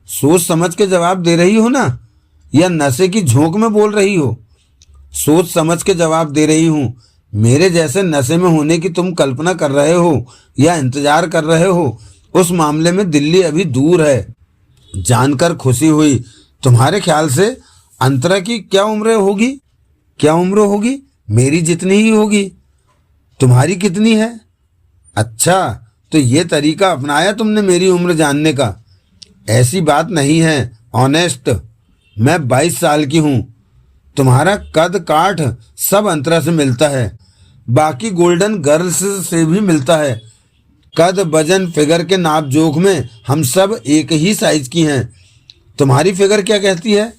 सोच समझ के जवाब दे रही हो ना, या नशे की झोंक में बोल रही हो? सोच समझ के जवाब दे रही हूँ। मेरे जैसे नशे में होने की तुम कल्पना कर रहे हो या इंतजार कर रहे हो, उस मामले में दिल्ली अभी दूर है। जानकर खुशी हुई। तुम्हारे ख्याल से अंतरा की क्या उम्र होगी? क्या उम्र होगी? मेरी जितनी ही होगी। तुम्हारी कितनी है? अच्छा, तो ये तरीका अपनाया तुमने मेरी उम्र जानने का? ऐसी बात नहीं है, ऑनेस्ट। मैं 22 साल की हूँ। तुम्हारा कद काठ सब अंतरा से मिलता है, बाकी गोल्डन गर्ल्स से भी मिलता है। कद, वजन, फिगर के नाप जोख में हम सब एक ही साइज की हैं। तुम्हारी फिगर क्या कहती है?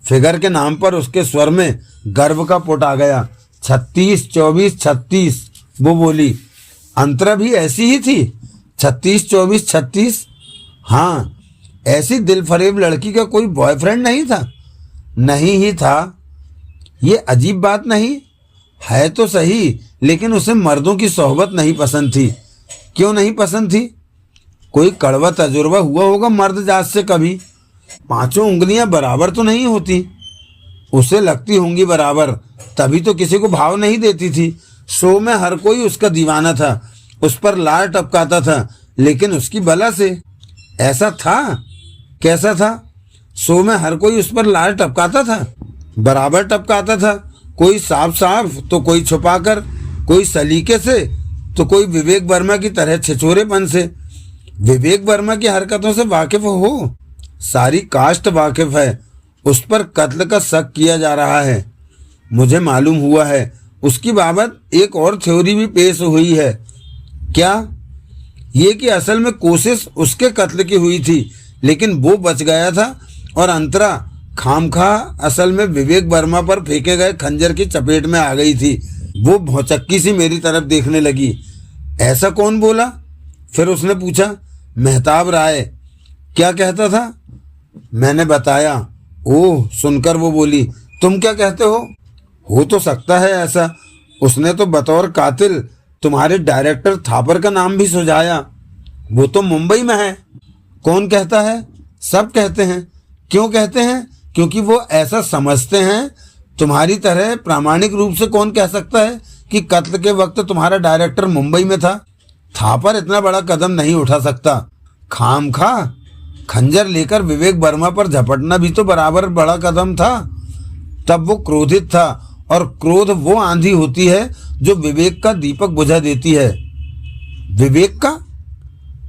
फिगर के नाम पर उसके स्वर में गर्व का पुट आ गया। 36, 24, 36। वो बोली, अंतरा भी ऐसी ही थी? 36, 24, 36? हाँ। ऐसी दिलफरेब लड़की का कोई बॉयफ्रेंड नहीं था? नहीं ही था। ये अजीब बात नहीं है तो सही, लेकिन उसे मर्दों की सोहबत नहीं पसंद थी। क्यों नहीं पसंद थी? कोई कड़वा तजुर्बा हुआ होगा मर्द जात से कभी। पांचों उंगलियां बराबर तो नहीं होती। उसे लगती होंगी बराबर, तभी तो किसी को भाव नहीं देती थी। शो में हर कोई उसका दीवाना था, उस पर लार टपकाता था, लेकिन उसकी बला से। ऐसा था? कैसा था? शो में हर कोई उस पर लार टपकाता था, बराबर टपकाता था। कोई साफ साफ तो कोई छुपाकर, कोई सलीके से तो कोई विवेक वर्मा की तरह छिछोरेपन से। विवेक वर्मा की हरकतों से वाकिफ हो? सारी कास्ट वाकिफ है। उस पर कत्ल का शक किया जा रहा है। मुझे मालूम हुआ है उसकी बाबत एक और थ्योरी भी पेश हुई है। क्या? ये कि असल में कोशिश उसके कत्ल की हुई थी, लेकिन वो बच गया था और अंतरा खामखा असल में विवेक वर्मा पर फेंके गए खंजर की चपेट में आ गई थी। वो भौचक्की सी मेरी तरफ देखने लगी। ऐसा कौन बोला? फिर उसने पूछा, मेहताब राय। क्या कहता था? मैंने बताया। ओह, सुनकर वो बोली, तुम क्या कहते हो तो सकता है ऐसा। उसने तो बतौर कातिल तुम्हारे डायरेक्टर थापर का नाम भी सुझाया। वो तो मुंबई में है। कौन कहता है? सब कहते हैं। क्यों कहते हैं? क्योंकि वो ऐसा समझते हैं। तुम्हारी तरह प्रामाणिक रूप से कौन कह सकता है कि कत्ल के वक्त तुम्हारा डायरेक्टर मुंबई में था? थापर इतना बड़ा कदम नहीं उठा सकता। खामखा खंजर लेकर विवेक वर्मा पर झपटना भी तो बराबर बड़ा कदम था। तब वो क्रोधित था, और क्रोध वो आंधी होती है जो विवेक का दीपक बुझा देती है। विवेक का,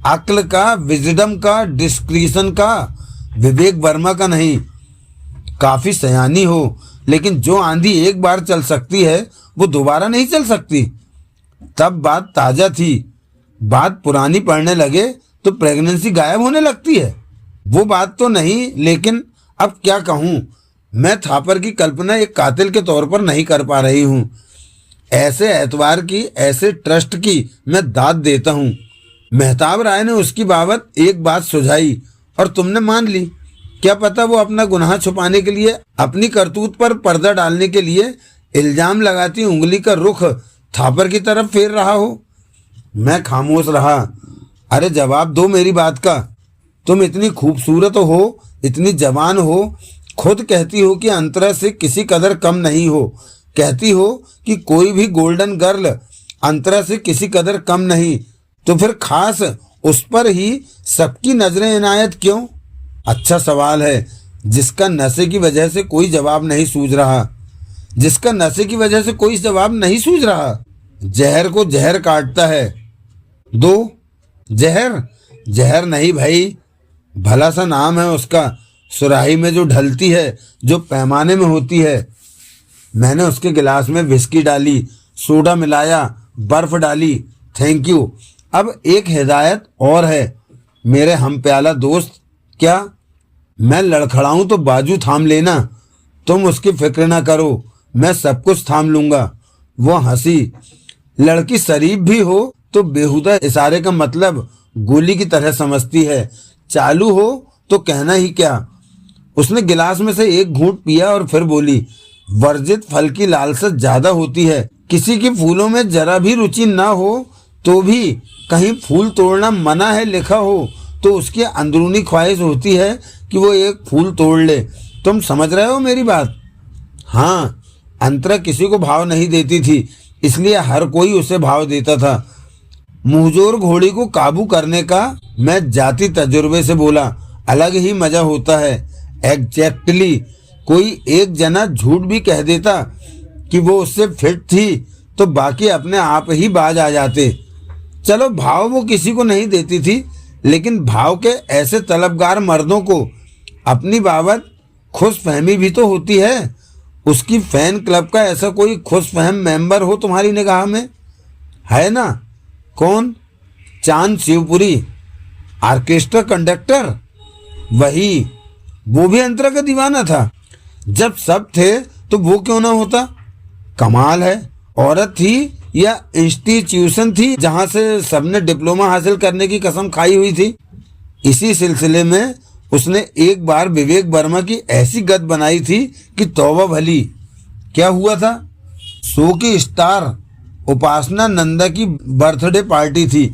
अक्ल का, विजडम का, डिस्क्रिशन का, विवेक वर्मा का नहीं। काफी सयानी हो, लेकिन जो आंधी एक बार चल सकती है वो दोबारा नहीं चल सकती। तब बात ताजा थी, बात पुरानी पड़ने लगे तो प्रेगनेंसी गायब होने लगती है। वो बात तो नहीं, लेकिन अब क्या कहूँ, मैं थापर की कल्पना एक कातिल के तौर पर नहीं कर पा रही हूँ। ऐसे एतवार की, ऐसे ट्रस्ट की मैं दाद देता हूँ। मेहताब राय ने उसकी बाबत एक बात सुझाई और तुमने मान ली। क्या पता वो अपना गुनाह छुपाने के लिए, अपनी करतूत पर पर्दा डालने के लिए इल्जाम लगाती उंगली का रुख थापर की तरफ फेर रहा हो। मैं खामोश रहा। अरे जवाब दो मेरी बात का। तुम इतनी खूबसूरत हो, इतनी जवान हो, खुद कहती हो कि अंतरा से किसी कदर कम नहीं हो, कहती हो कि कोई भी गोल्डन गर्ल अंतरा से किसी कदर कम नहीं, तो फिर खास उस पर ही सबकी नजरें इनायत क्यों? अच्छा सवाल है, जिसका नशे की वजह से कोई जवाब नहीं सूझ रहा, जिसका नशे की वजह से कोई जवाब नहीं सूझ रहा। जहर को जहर काटता है। दो जहर? जहर नहीं भाई, भला सा नाम है उसका। सुराही में जो ढलती है, जो पैमाने में होती है। मैंने उसके गिलास में विस्की डाली, सोडा मिलाया, बर्फ डाली। Thank you. अब एक हिदायत और है मेरे हम प्याला दोस्त। क्या? मैं लड़खड़ाऊं तो बाजू थाम लेना। तुम उसकी फिक्र ना करो, मैं सब कुछ थाम लूंगा। वो हंसी। लड़की शरीफ भी हो तो बेहुदा इशारे का मतलब गोली की तरह समझती है। चालू हो तो कहना ही क्या। उसने गिलास में से एक घूंट पिया और फिर बोली, वर्जित फल की लालसा ज्यादा होती है। किसी की फूलों में जरा भी रुचि ना हो तो भी कहीं फूल तोड़ना मना है लिखा हो तो उसकी अंदरूनी ख्वाहिश होती है कि वो एक फूल तोड़ ले। तुम समझ रहे हो मेरी बात? हाँ, अंतरा किसी को भाव नहीं देती थी, इसलिए हर कोई उसे भाव देता था। मुंहजोर घोड़ी को काबू करने का मैं जाति तजुर्बे से बोला, अलग ही मजा होता है। एग्जैक्टली। कोई एक जना झूठ भी कह देता कि वो उससे फिट थी तो बाकी अपने आप ही बाज आ जाते। चलो भाव वो किसी को नहीं देती थी, लेकिन भाव के ऐसे तलबगार मर्दों को अपनी बाबत खुशफहमी भी तो होती है। उसकी फैन क्लब का ऐसा कोई खुशफहम मेंबर हो तुम्हारी निगाह में? है ना? कौन? चांद शिवपुरी, ऑर्केस्ट्रा कंडक्टर। वही, वो भी अंतरा का दीवाना था। जब सब थे तो वो क्यों ना होता? कमाल है। औरत थी या इंस्टीट्यूशन थी जहां से सबने डिप्लोमा हासिल करने की कसम खाई हुई थी? इसी सिलसिले में उसने एक बार विवेक वर्मा की ऐसी गत बनाई थी कि तौबा भली। क्या हुआ था? शो की स्टार उपासना नंदा की बर्थडे पार्टी थी,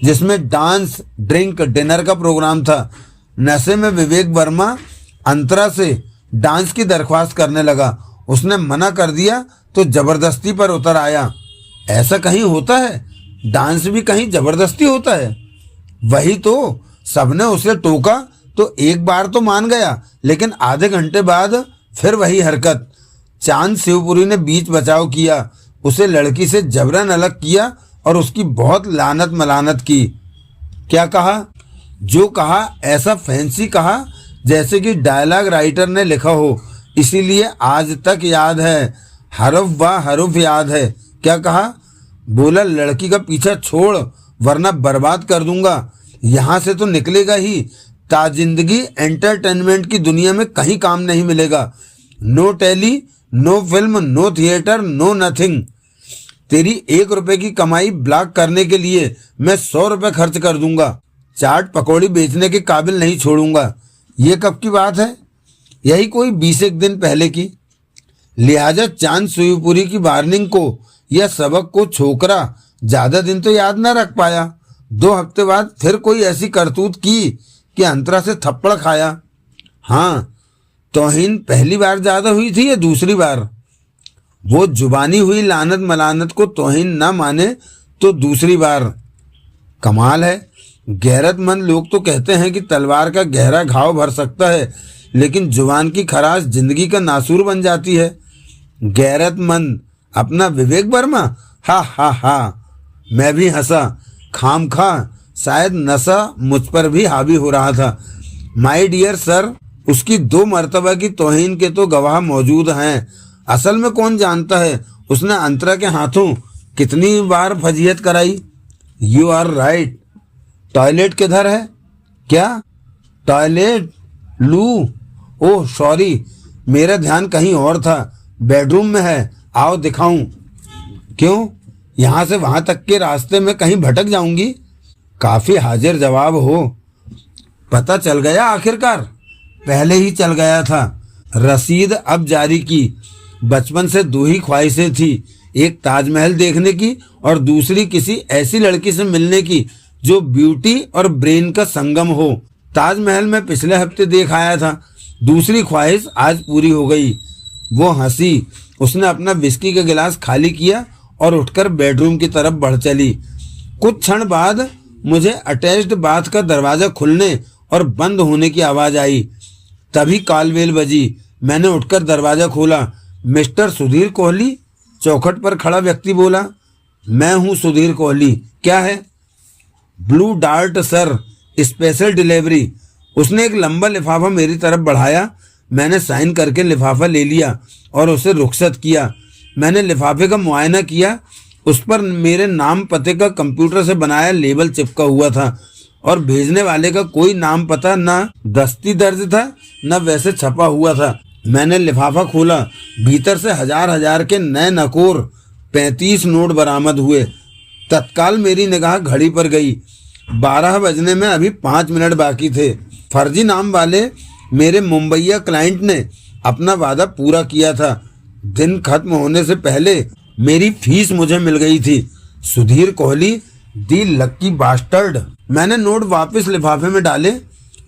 जिसमें डांस, ड्रिंक, डिनर का प्रोग्राम था। नशे में विवेक वर्मा अंतरा से डांस की दरख्वास्त करने लगा। उसने मना कर दिया तो जबरदस्ती पर उतर आया। ऐसा कहीं होता है? डांस भी कहीं जबरदस्ती होता है? वही तो, सबने उसे टोका तो एक बार तो मान गया, लेकिन आधे घंटे बाद फिर वही हरकत। चांद शिवपुरी ने बीच बचाव किया, उसे लड़की से जबरन अलग किया और उसकी बहुत लानत मलानत की। क्या कहा? जो कहा ऐसा फैंसी कहा जैसे कि डायलॉग राइटर ने लिखा हो, इसीलिए आज तक याद है। हरफ व हरुफ याद है। क्या कहा? बोला लड़की का पीछा छोड़ वरना बर्बाद कर दूंगा। यहाँ से तो निकलेगा ही, ताजिंदगी एंटरटेनमेंट की दुनिया में कहीं काम नहीं मिलेगा। No telly, no film, no theatre, no nothing. तेरी 1 रुपए की कमाई ब्लॉक करने के लिए मैं 100 रुपए खर्च कर दूंगा। चाट पकौड़ी बेचने के काबिल नहीं छोड़ूंगा। ये कब की बात है? यही कोई 20 एक दिन पहले की। लिहाजा चांद शिवपुरी की वार्निंग को या सबक को छोकरा ज्यादा दिन तो याद न रख पाया। 2 हफ्ते बाद फिर कोई ऐसी करतूत की कि अंतरा से थप्पड़ खाया? हाँ, तौहीन पहली बार ज्यादा हुई थी या दूसरी बार? वो जुबानी हुई लानत मलानत को तौहीन ना माने तो दूसरी बार। कमाल है, गैरतमंद लोग तो कहते हैं कि तलवार का गहरा घाव भर सकता है, लेकिन जुबान की खराश जिंदगी का नासूर बन जाती है। गैरतमंद अपना विवेक वर्मा, हा हा हा। मैं भी हंसा, खामखा, शायद नशा मुझ पर भी हावी हो रहा था। माय डियर सर, उसकी 2 मर्तबा की तौहीन के तो गवाह मौजूद हैं। असल में कौन जानता है उसने अंतरा के हाथों कितनी बार फजीहत कराई। You are right. टॉयलेट किधर है? क्या टॉयलेट? लू? ओह सॉरी, मेरा ध्यान कहीं और था। बेडरूम में है, आओ दिखाऊं। क्यों, यहाँ से वहां तक के रास्ते में कहीं भटक जाऊंगी? काफी हाजिर जवाब हो। पता चल गया आखिरकार? पहले ही चल गया था। रसीद अब जारी की। बचपन से 2 ही ख्वाहिशें थी, एक ताजमहल देखने की और दूसरी किसी ऐसी लड़की से मिलने की जो ब्यूटी और ब्रेन का संगम हो। ताजमहल में पिछले हफ्ते देख आया था, दूसरी ख्वाहिश आज पूरी हो गई। वो हंसी। उसने अपना विस्की का गिलास खाली किया और उठकर बेडरूम की तरफ बढ़ चली। कुछ क्षण बाद मुझे अटैच्ड बाथ का दरवाजा खुलने और बंद होने की आवाज आई। तभी कॉलबेल बजी। मैंने उठकर दरवाजा खोला। मिस्टर सुधीर कोहली? चौखट पर खड़ा व्यक्ति बोला। मैं हूं सुधीर कोहली, क्या है? Blue dart sir, special delivery. उसने एक लंबा लिफाफा मेरी तरफ बढ़ाया। मैंने साइन करके लिफाफा ले लिया और उसे रुखसत किया। मैंने लिफाफे का मुआयना किया। उस पर मेरे नाम पते का कंप्यूटर से बनाया लेबल चिपका हुआ था और भेजने वाले का कोई नाम पता ना दस्ती दर्ज था न वैसे छपा हुआ था। मैंने लिफाफा खोला। भीतर से हजार के नए नकोर 35 नोट बरामद हुए। तत्काल मेरी निगाह घड़ी पर गई। 12 बजने में अभी 5 मिनट बाकी थे। फर्जी नाम वाले मेरे मुंबईया क्लाइंट ने अपना वादा पूरा किया था। दिन खत्म होने से पहले मेरी फीस मुझे मिल गई थी। सुधीर कोहली, दी लक्की बास्टर्ड। मैंने नोट वापस लिफाफे में डाले,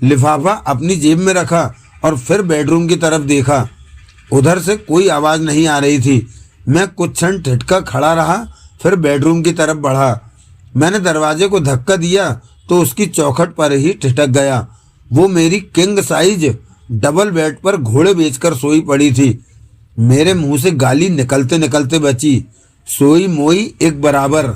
लिफाफा अपनी जेब में रखा और फिर बेडरूम की तरफ देखा। उधर से कोई आवाज नहीं आ रही थी। मैं कुछ क्षण ठिठका खड़ा रहा, फिर बेडरूम की तरफ बढ़ा। मैंने दरवाजे को धक्का दिया तो उसकी चौखट पर ही ठिठक गया। वो मेरी किंग साइज डबल बेड पर घोड़े बेचकर सोई पड़ी थी। मेरे मुंह से गाली निकलते निकलते बची। सोई मोई एक बराबर।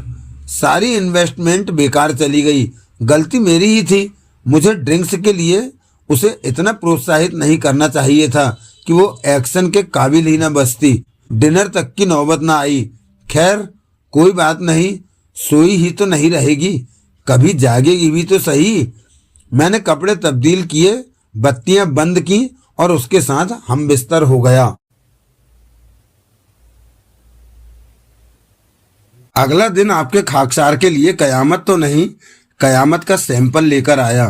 सारी इन्वेस्टमेंट बेकार चली गई। गलती मेरी ही थी। मुझे ड्रिंक्स के लिए उसे इतना प्रोत्साहित नहीं करना चाहिए था कि वो एक्शन के काबिल ही न बचती। डिनर तक की नौबत ना आई। खैर कोई बात नहीं, सोई ही तो नहीं रहेगी, कभी जागेगी भी तो सही। मैंने कपड़े तब्दील किए, बत्तियां बंद की और उसके साथ हम बिस्तर हो गया। अगला दिन आपके खाकसार के लिए कयामत तो नहीं, कयामत का सैंपल लेकर आया।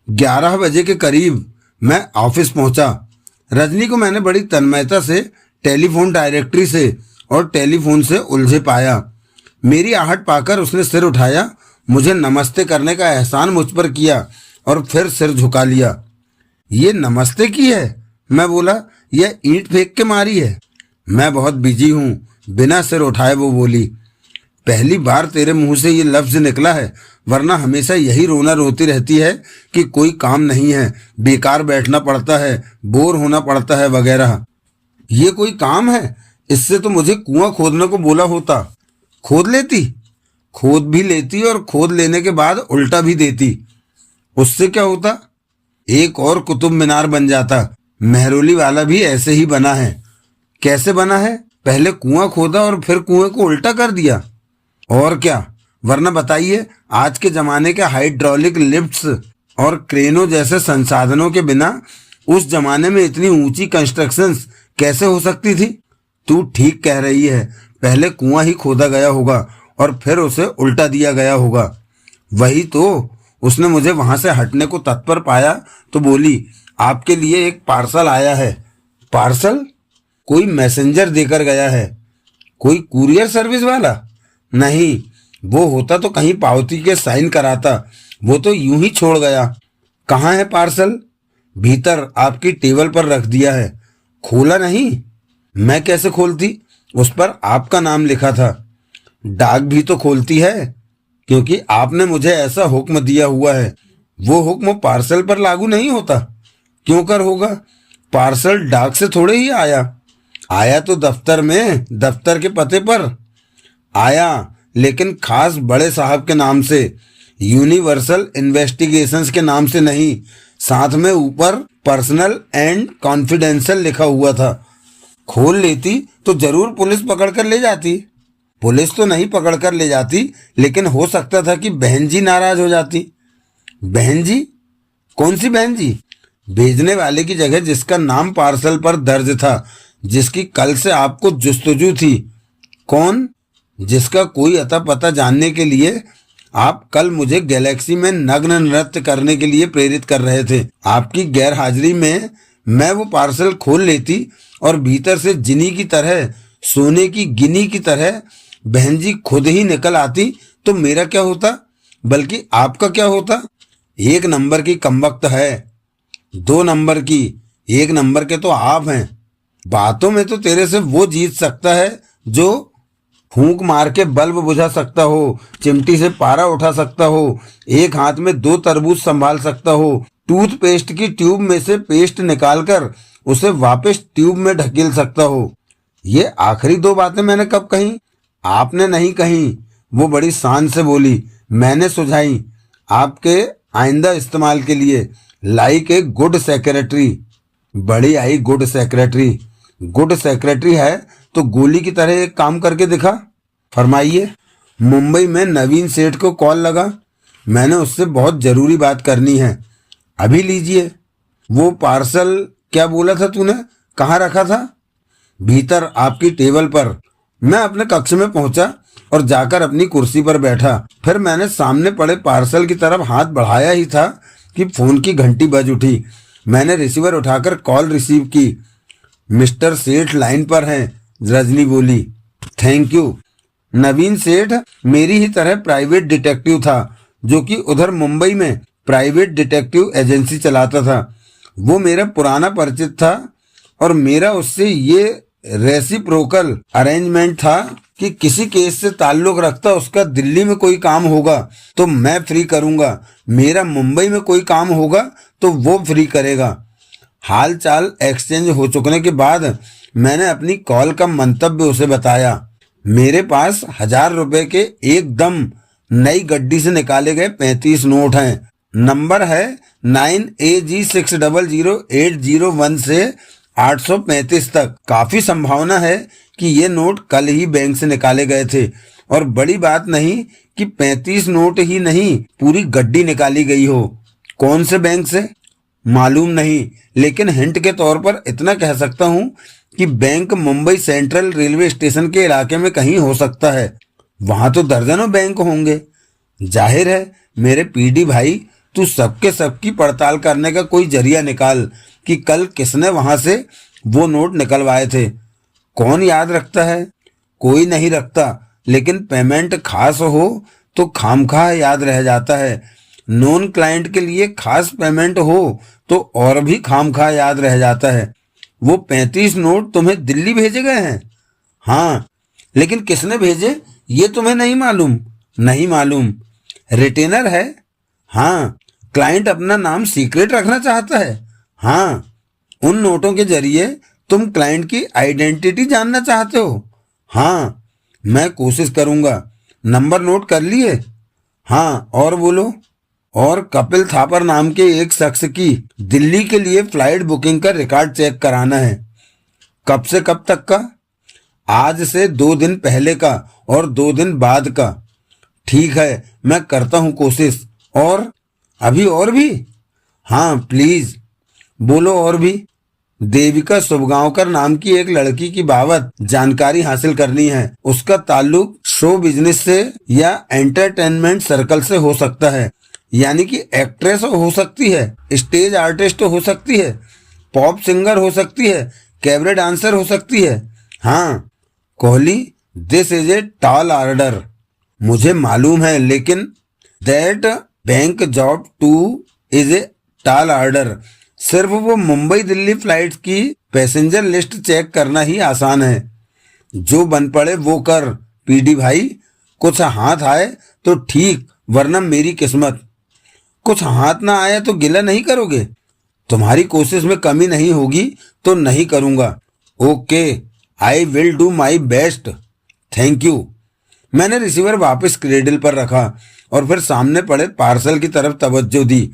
11 बजे के करीब मैं ऑफिस पहुंचा। रजनी को मैंने बड़ी तन्मयता से टेलीफोन डायरेक्टरी से और टेलीफोन से उलझे पाया। मेरी आहट पाकर उसने सिर उठाया, मुझे नमस्ते करने का एहसान मुझ पर किया और फिर सिर झुका लिया। ये नमस्ते की है? मैं बोला। यह ईंट फेंक के मारी है। मैं बहुत बिजी हूँ, बिना सिर उठाए वो बोली। पहली बार तेरे मुंह से ये लफ्ज निकला है, वरना हमेशा यही रोना रोती रहती है कि कोई काम नहीं है, बेकार बैठना पड़ता है, बोर होना पड़ता है वगैरह। ये कोई काम है? इससे तो मुझे कुआं खोदने को बोला होता। खोद लेती? खोद भी लेती और खोद लेने के बाद उल्टा भी देती। उससे क्या होता? एक और कुतुब मीनार बन जाता। मेहरौली वाला भी ऐसे ही बना है। कैसे बना है? पहले कुआं खोदा और फिर कुएं को उल्टा कर दिया। और क्या, वरना बताइए, आज के जमाने के हाइड्रोलिक लिफ्ट्स और क्रेनों जैसे संसाधनों के बिना उस जमाने में इतनी ऊंची कंस्ट्रक्शंस कैसे हो सकती थी? तू ठीक कह रही है, पहले कुआं ही खोदा गया होगा और फिर उसे उल्टा दिया गया होगा। वही तो। उसने मुझे वहां से हटने को तत्पर पाया तो बोली, आपके लिए एक पार्सल आया है। पार्सल? कोई मैसेंजर देकर गया है? कोई कुरियर सर्विस वाला? नहीं, वो होता तो कहीं पावती के साइन कराता, वो तो यूं ही छोड़ गया। कहाँ है पार्सल? भीतर आपकी टेबल पर रख दिया है। खोला नहीं? मैं कैसे खोलती? उस पर आपका नाम लिखा था। डाक भी तो खोलती है, क्योंकि आपने मुझे ऐसा हुक्म दिया हुआ है। वो हुक्म पार्सल पर लागू नहीं होता। क्यों कर होगा? पार्सल डाक से थोड़े ही आया। आया तो दफ्तर में, दफ्तर के पते पर आया, लेकिन खास बड़े साहब के नाम से, यूनिवर्सल इन्वेस्टिगेशंस के नाम से नहीं। साथ में ऊपर पर्सनल एंड कॉन्फिडेंशियल लिखा हुआ था। खोल लेती तो जरूर पुलिस पकड़ कर ले जाती। पुलिस तो नहीं पकड़ कर ले जाती, लेकिन हो सकता था कि बहन जी नाराज हो जाती। बहन जी? कौन सी बहन जी? भेजने वाले की जगह जिसका नाम पार्सल पर दर्ज था, जिसकी कल से आपको जुस्तजू थी। कौन? जिसका कोई अता पता जानने के लिए आप कल मुझे गैलेक्सी में नग्न नृत्य करने के लिए प्रेरित कर रहे थे। आपकी गैर हाजिरी में मैं वो पार्सल खोल लेती और भीतर से जिनी की तरह, सोने की गिनी की तरह बहन जी खुद ही निकल आती, तो मेरा क्या होता? बल्कि आपका क्या होता? 1 नंबर की कमबख्त है। 2 नंबर की? 1 नंबर के तो आप हैं। बातों में तो तेरे से वो जीत सकता है जो फूंक मार के बल्ब बुझा सकता हो, चिमटी से पारा उठा सकता हो, एक हाथ में 2 तरबूज संभाल सकता हो, टूथपेस्ट की ट्यूब में से पेस्ट निकालकर उसे वापस ट्यूब में ढकेल सकता हो। ये आखिरी 2 बातें मैंने कब कही? आपने नहीं कही। वो बड़ी शान से बोली। मैंने सुझाई, आपके आइंदा इस्तेमाल के लिए। Like a good secretary. बड़ी आई गुड सेक्रेटरी। गुड सेक्रेटरी है तो गोली की तरह एक काम करके दिखा। फरमाइए। मुंबई में नवीन सेठ को कॉल लगा। मैंने उससे बहुत जरूरी बात करनी है। अभी लीजिए। वो पार्सल क्या बोला था तूने? कहाँ रखा था? भीतर आपकी टेबल पर। मैं अपने कक्ष में पहुंचा और जाकर अपनी कुर्सी पर बैठा। फिर मैंने सामने पड़े पार्सल की तरफ हाथ बढ़ाया ही था कि फोन की घंटी बज उठी। मैंने रिसीवर उठाकर कॉल रिसीव की। मिस्टर सेठ लाइन पर हैं, रजनी बोली। Thank you. नवीन सेठ मेरी ही तरह प्राइवेट डिटेक्टिव था, जो कि उधर मुंबई में प्राइवेट डिटेक्टिव एजेंसी चलाता था। वो मेरा पुराना परिचित था और मेरा उससे ये रेसिप्रोकल अरेंजमेंट था कि किसी केस से ताल्लुक रखता उसका दिल्ली में कोई काम होगा तो मैं फ्री करूंगा, मेरा मुंबई में कोई काम होगा तो वो फ्री करेगा। हाल चाल एक्सचेंज हो चुकने के बाद मैंने अपनी कॉल का मंतव्य उसे बताया। मेरे पास 1000 रुपए के एकदम नई गड्डी से निकाले गए 35 नोट हैं। नंबर है 9AG600801 से 835 तक। काफी संभावना है कि ये नोट कल ही बैंक से निकाले गए थे, और बड़ी बात नहीं कि 35 नोट ही नहीं, पूरी गड्डी निकाली गई हो। कौन से बैंक से मालूम नहीं, लेकिन हिंट के तौर पर इतना कह सकता हूँ कि bank Mumbai central railway station के इलाके में कहीं हो सकता है। वहां तो दर्जनों बैंक होंगे। जाहिर है मेरे पीडी भाई, तू सबके सबकी पड़ताल करने का कोई जरिया निकाल कि कल किसने वहां से वो नोट निकलवाए थे। कौन याद रखता है? कोई नहीं रखता, लेकिन पेमेंट खास हो तो खामखा याद रह जाता है। नॉन क्लाइंट के लिए खास पेमेंट हो तो और भी खामखा याद रह जाता है। वो 35 नोट तुम्हें दिल्ली भेजे गए हैं? हाँ, लेकिन किसने भेजे ये तुम्हें नहीं मालूम? नहीं मालूम। रिटेनर है? हाँ। क्लाइंट अपना नाम सीक्रेट रखना चाहता है? हाँ। उन नोटों के जरिए तुम क्लाइंट की आइडेंटिटी जानना चाहते हो? हाँ। मैं कोशिश करूंगा। नंबर नोट कर लिए? हाँ। और बोलो। और कपिल थापर नाम के एक शख्स की दिल्ली के लिए फ्लाइट बुकिंग का रिकॉर्ड चेक कराना है। कब से कब तक का? आज से 2 दिन पहले का और 2 दिन बाद का। ठीक है, मैं करता हूं कोशिश। और अभी और भी? हाँ प्लीज। बोलो और भी। देविका शुभगांवकर नाम की एक लड़की की बाबत जानकारी हासिल करनी है। उसका ताल्लुक शो बिजनेस से या एंटरटेनमेंट सर्कल से हो सकता है, यानी कि एक्ट्रेस हो सकती है, स्टेज आर्टिस्ट हो सकती है, पॉप सिंगर हो सकती है, कैबरे डांसर हो सकती है। हाँ Kohli, this is a tall order. मुझे मालूम है, लेकिन that bank job two is a टाल ऑर्डर। सिर्फ वो मुंबई दिल्ली फ्लाइट की पैसेंजर लिस्ट चेक करना ही आसान है। जो बन पड़े वो कर पीडी भाई। कुछ हाथ आए तो ठीक, वरना मेरी किस्मत। कुछ हाथ ना आया तो गिला नहीं करोगे? तुम्हारी कोशिश में कमी नहीं होगी तो नहीं करूंगा। Okay, I will do my best, thank you. मैंने रिसीवर वापस क्रेडल पर रखा और फिर सामने पड़े पार्सल की तरफ तवज्जो दी।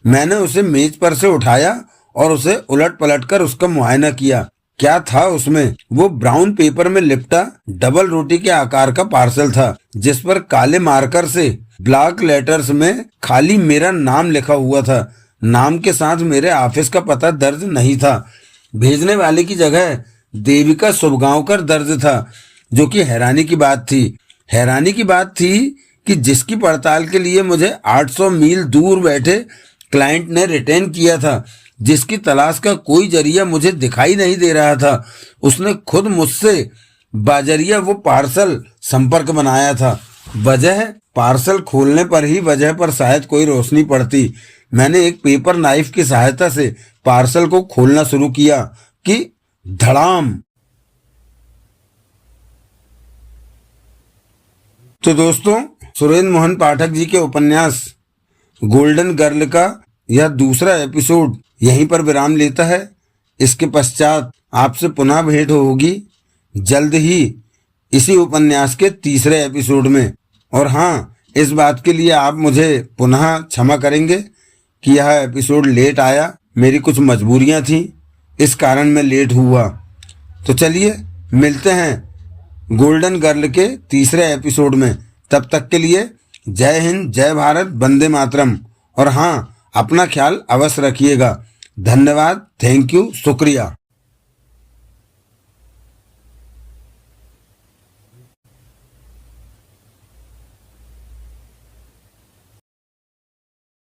मैंने उसे मेज पर से उठाया और उसे उलट पलट कर उसका मुआयना किया। क्या था उसमें? वो ब्राउन पेपर में लिपटा डबल रोटी के आकार का पार्सल था, जिस पर काले मार्कर से ब्लैक लेटर्स में खाली मेरा नाम लिखा हुआ था। नाम के साथ मेरे ऑफिस का पता दर्ज नहीं था। भेजने वाले की जगह देविका शुभगांवकर दर्ज था, जो कि हैरानी की बात थी। हैरानी की बात थी कि जिसकी पड़ताल के लिए मुझे 800 मील दूर बैठे क्लाइंट ने रिटेन किया था, जिसकी तलाश का कोई जरिया मुझे दिखाई नहीं दे रहा था, उसने खुद मुझसे बाजरिया वो पार्सल संपर्क बनाया था। वजह? पार्सल खोलने पर ही वजह पर शायद कोई रोशनी पड़ती। मैंने एक पेपर नाइफ की सहायता से पार्सल को खोलना शुरू किया कि धड़ाम। तो दोस्तों, सुरेंद्र मोहन पाठक जी के उपन्यास गोल्डन गर्ल का यह दूसरा एपिसोड यहीं पर विराम लेता है। इसके पश्चात आपसे पुनः भेंट होगी जल्द ही इसी उपन्यास के तीसरे एपिसोड में। और हाँ, इस बात के लिए आप मुझे पुनः क्षमा करेंगे कि यह एपिसोड लेट आया। मेरी कुछ मजबूरियां थी, इस कारण मैं लेट हुआ। तो चलिए मिलते हैं गोल्डन गर्ल के तीसरे एपिसोड में। तब तक के लिए जय हिंद, जय भारत, वंदे मातरम। और हाँ, अपना ख्याल अवश्य रखिएगा। धन्यवाद, थैंक यू, शुक्रिया।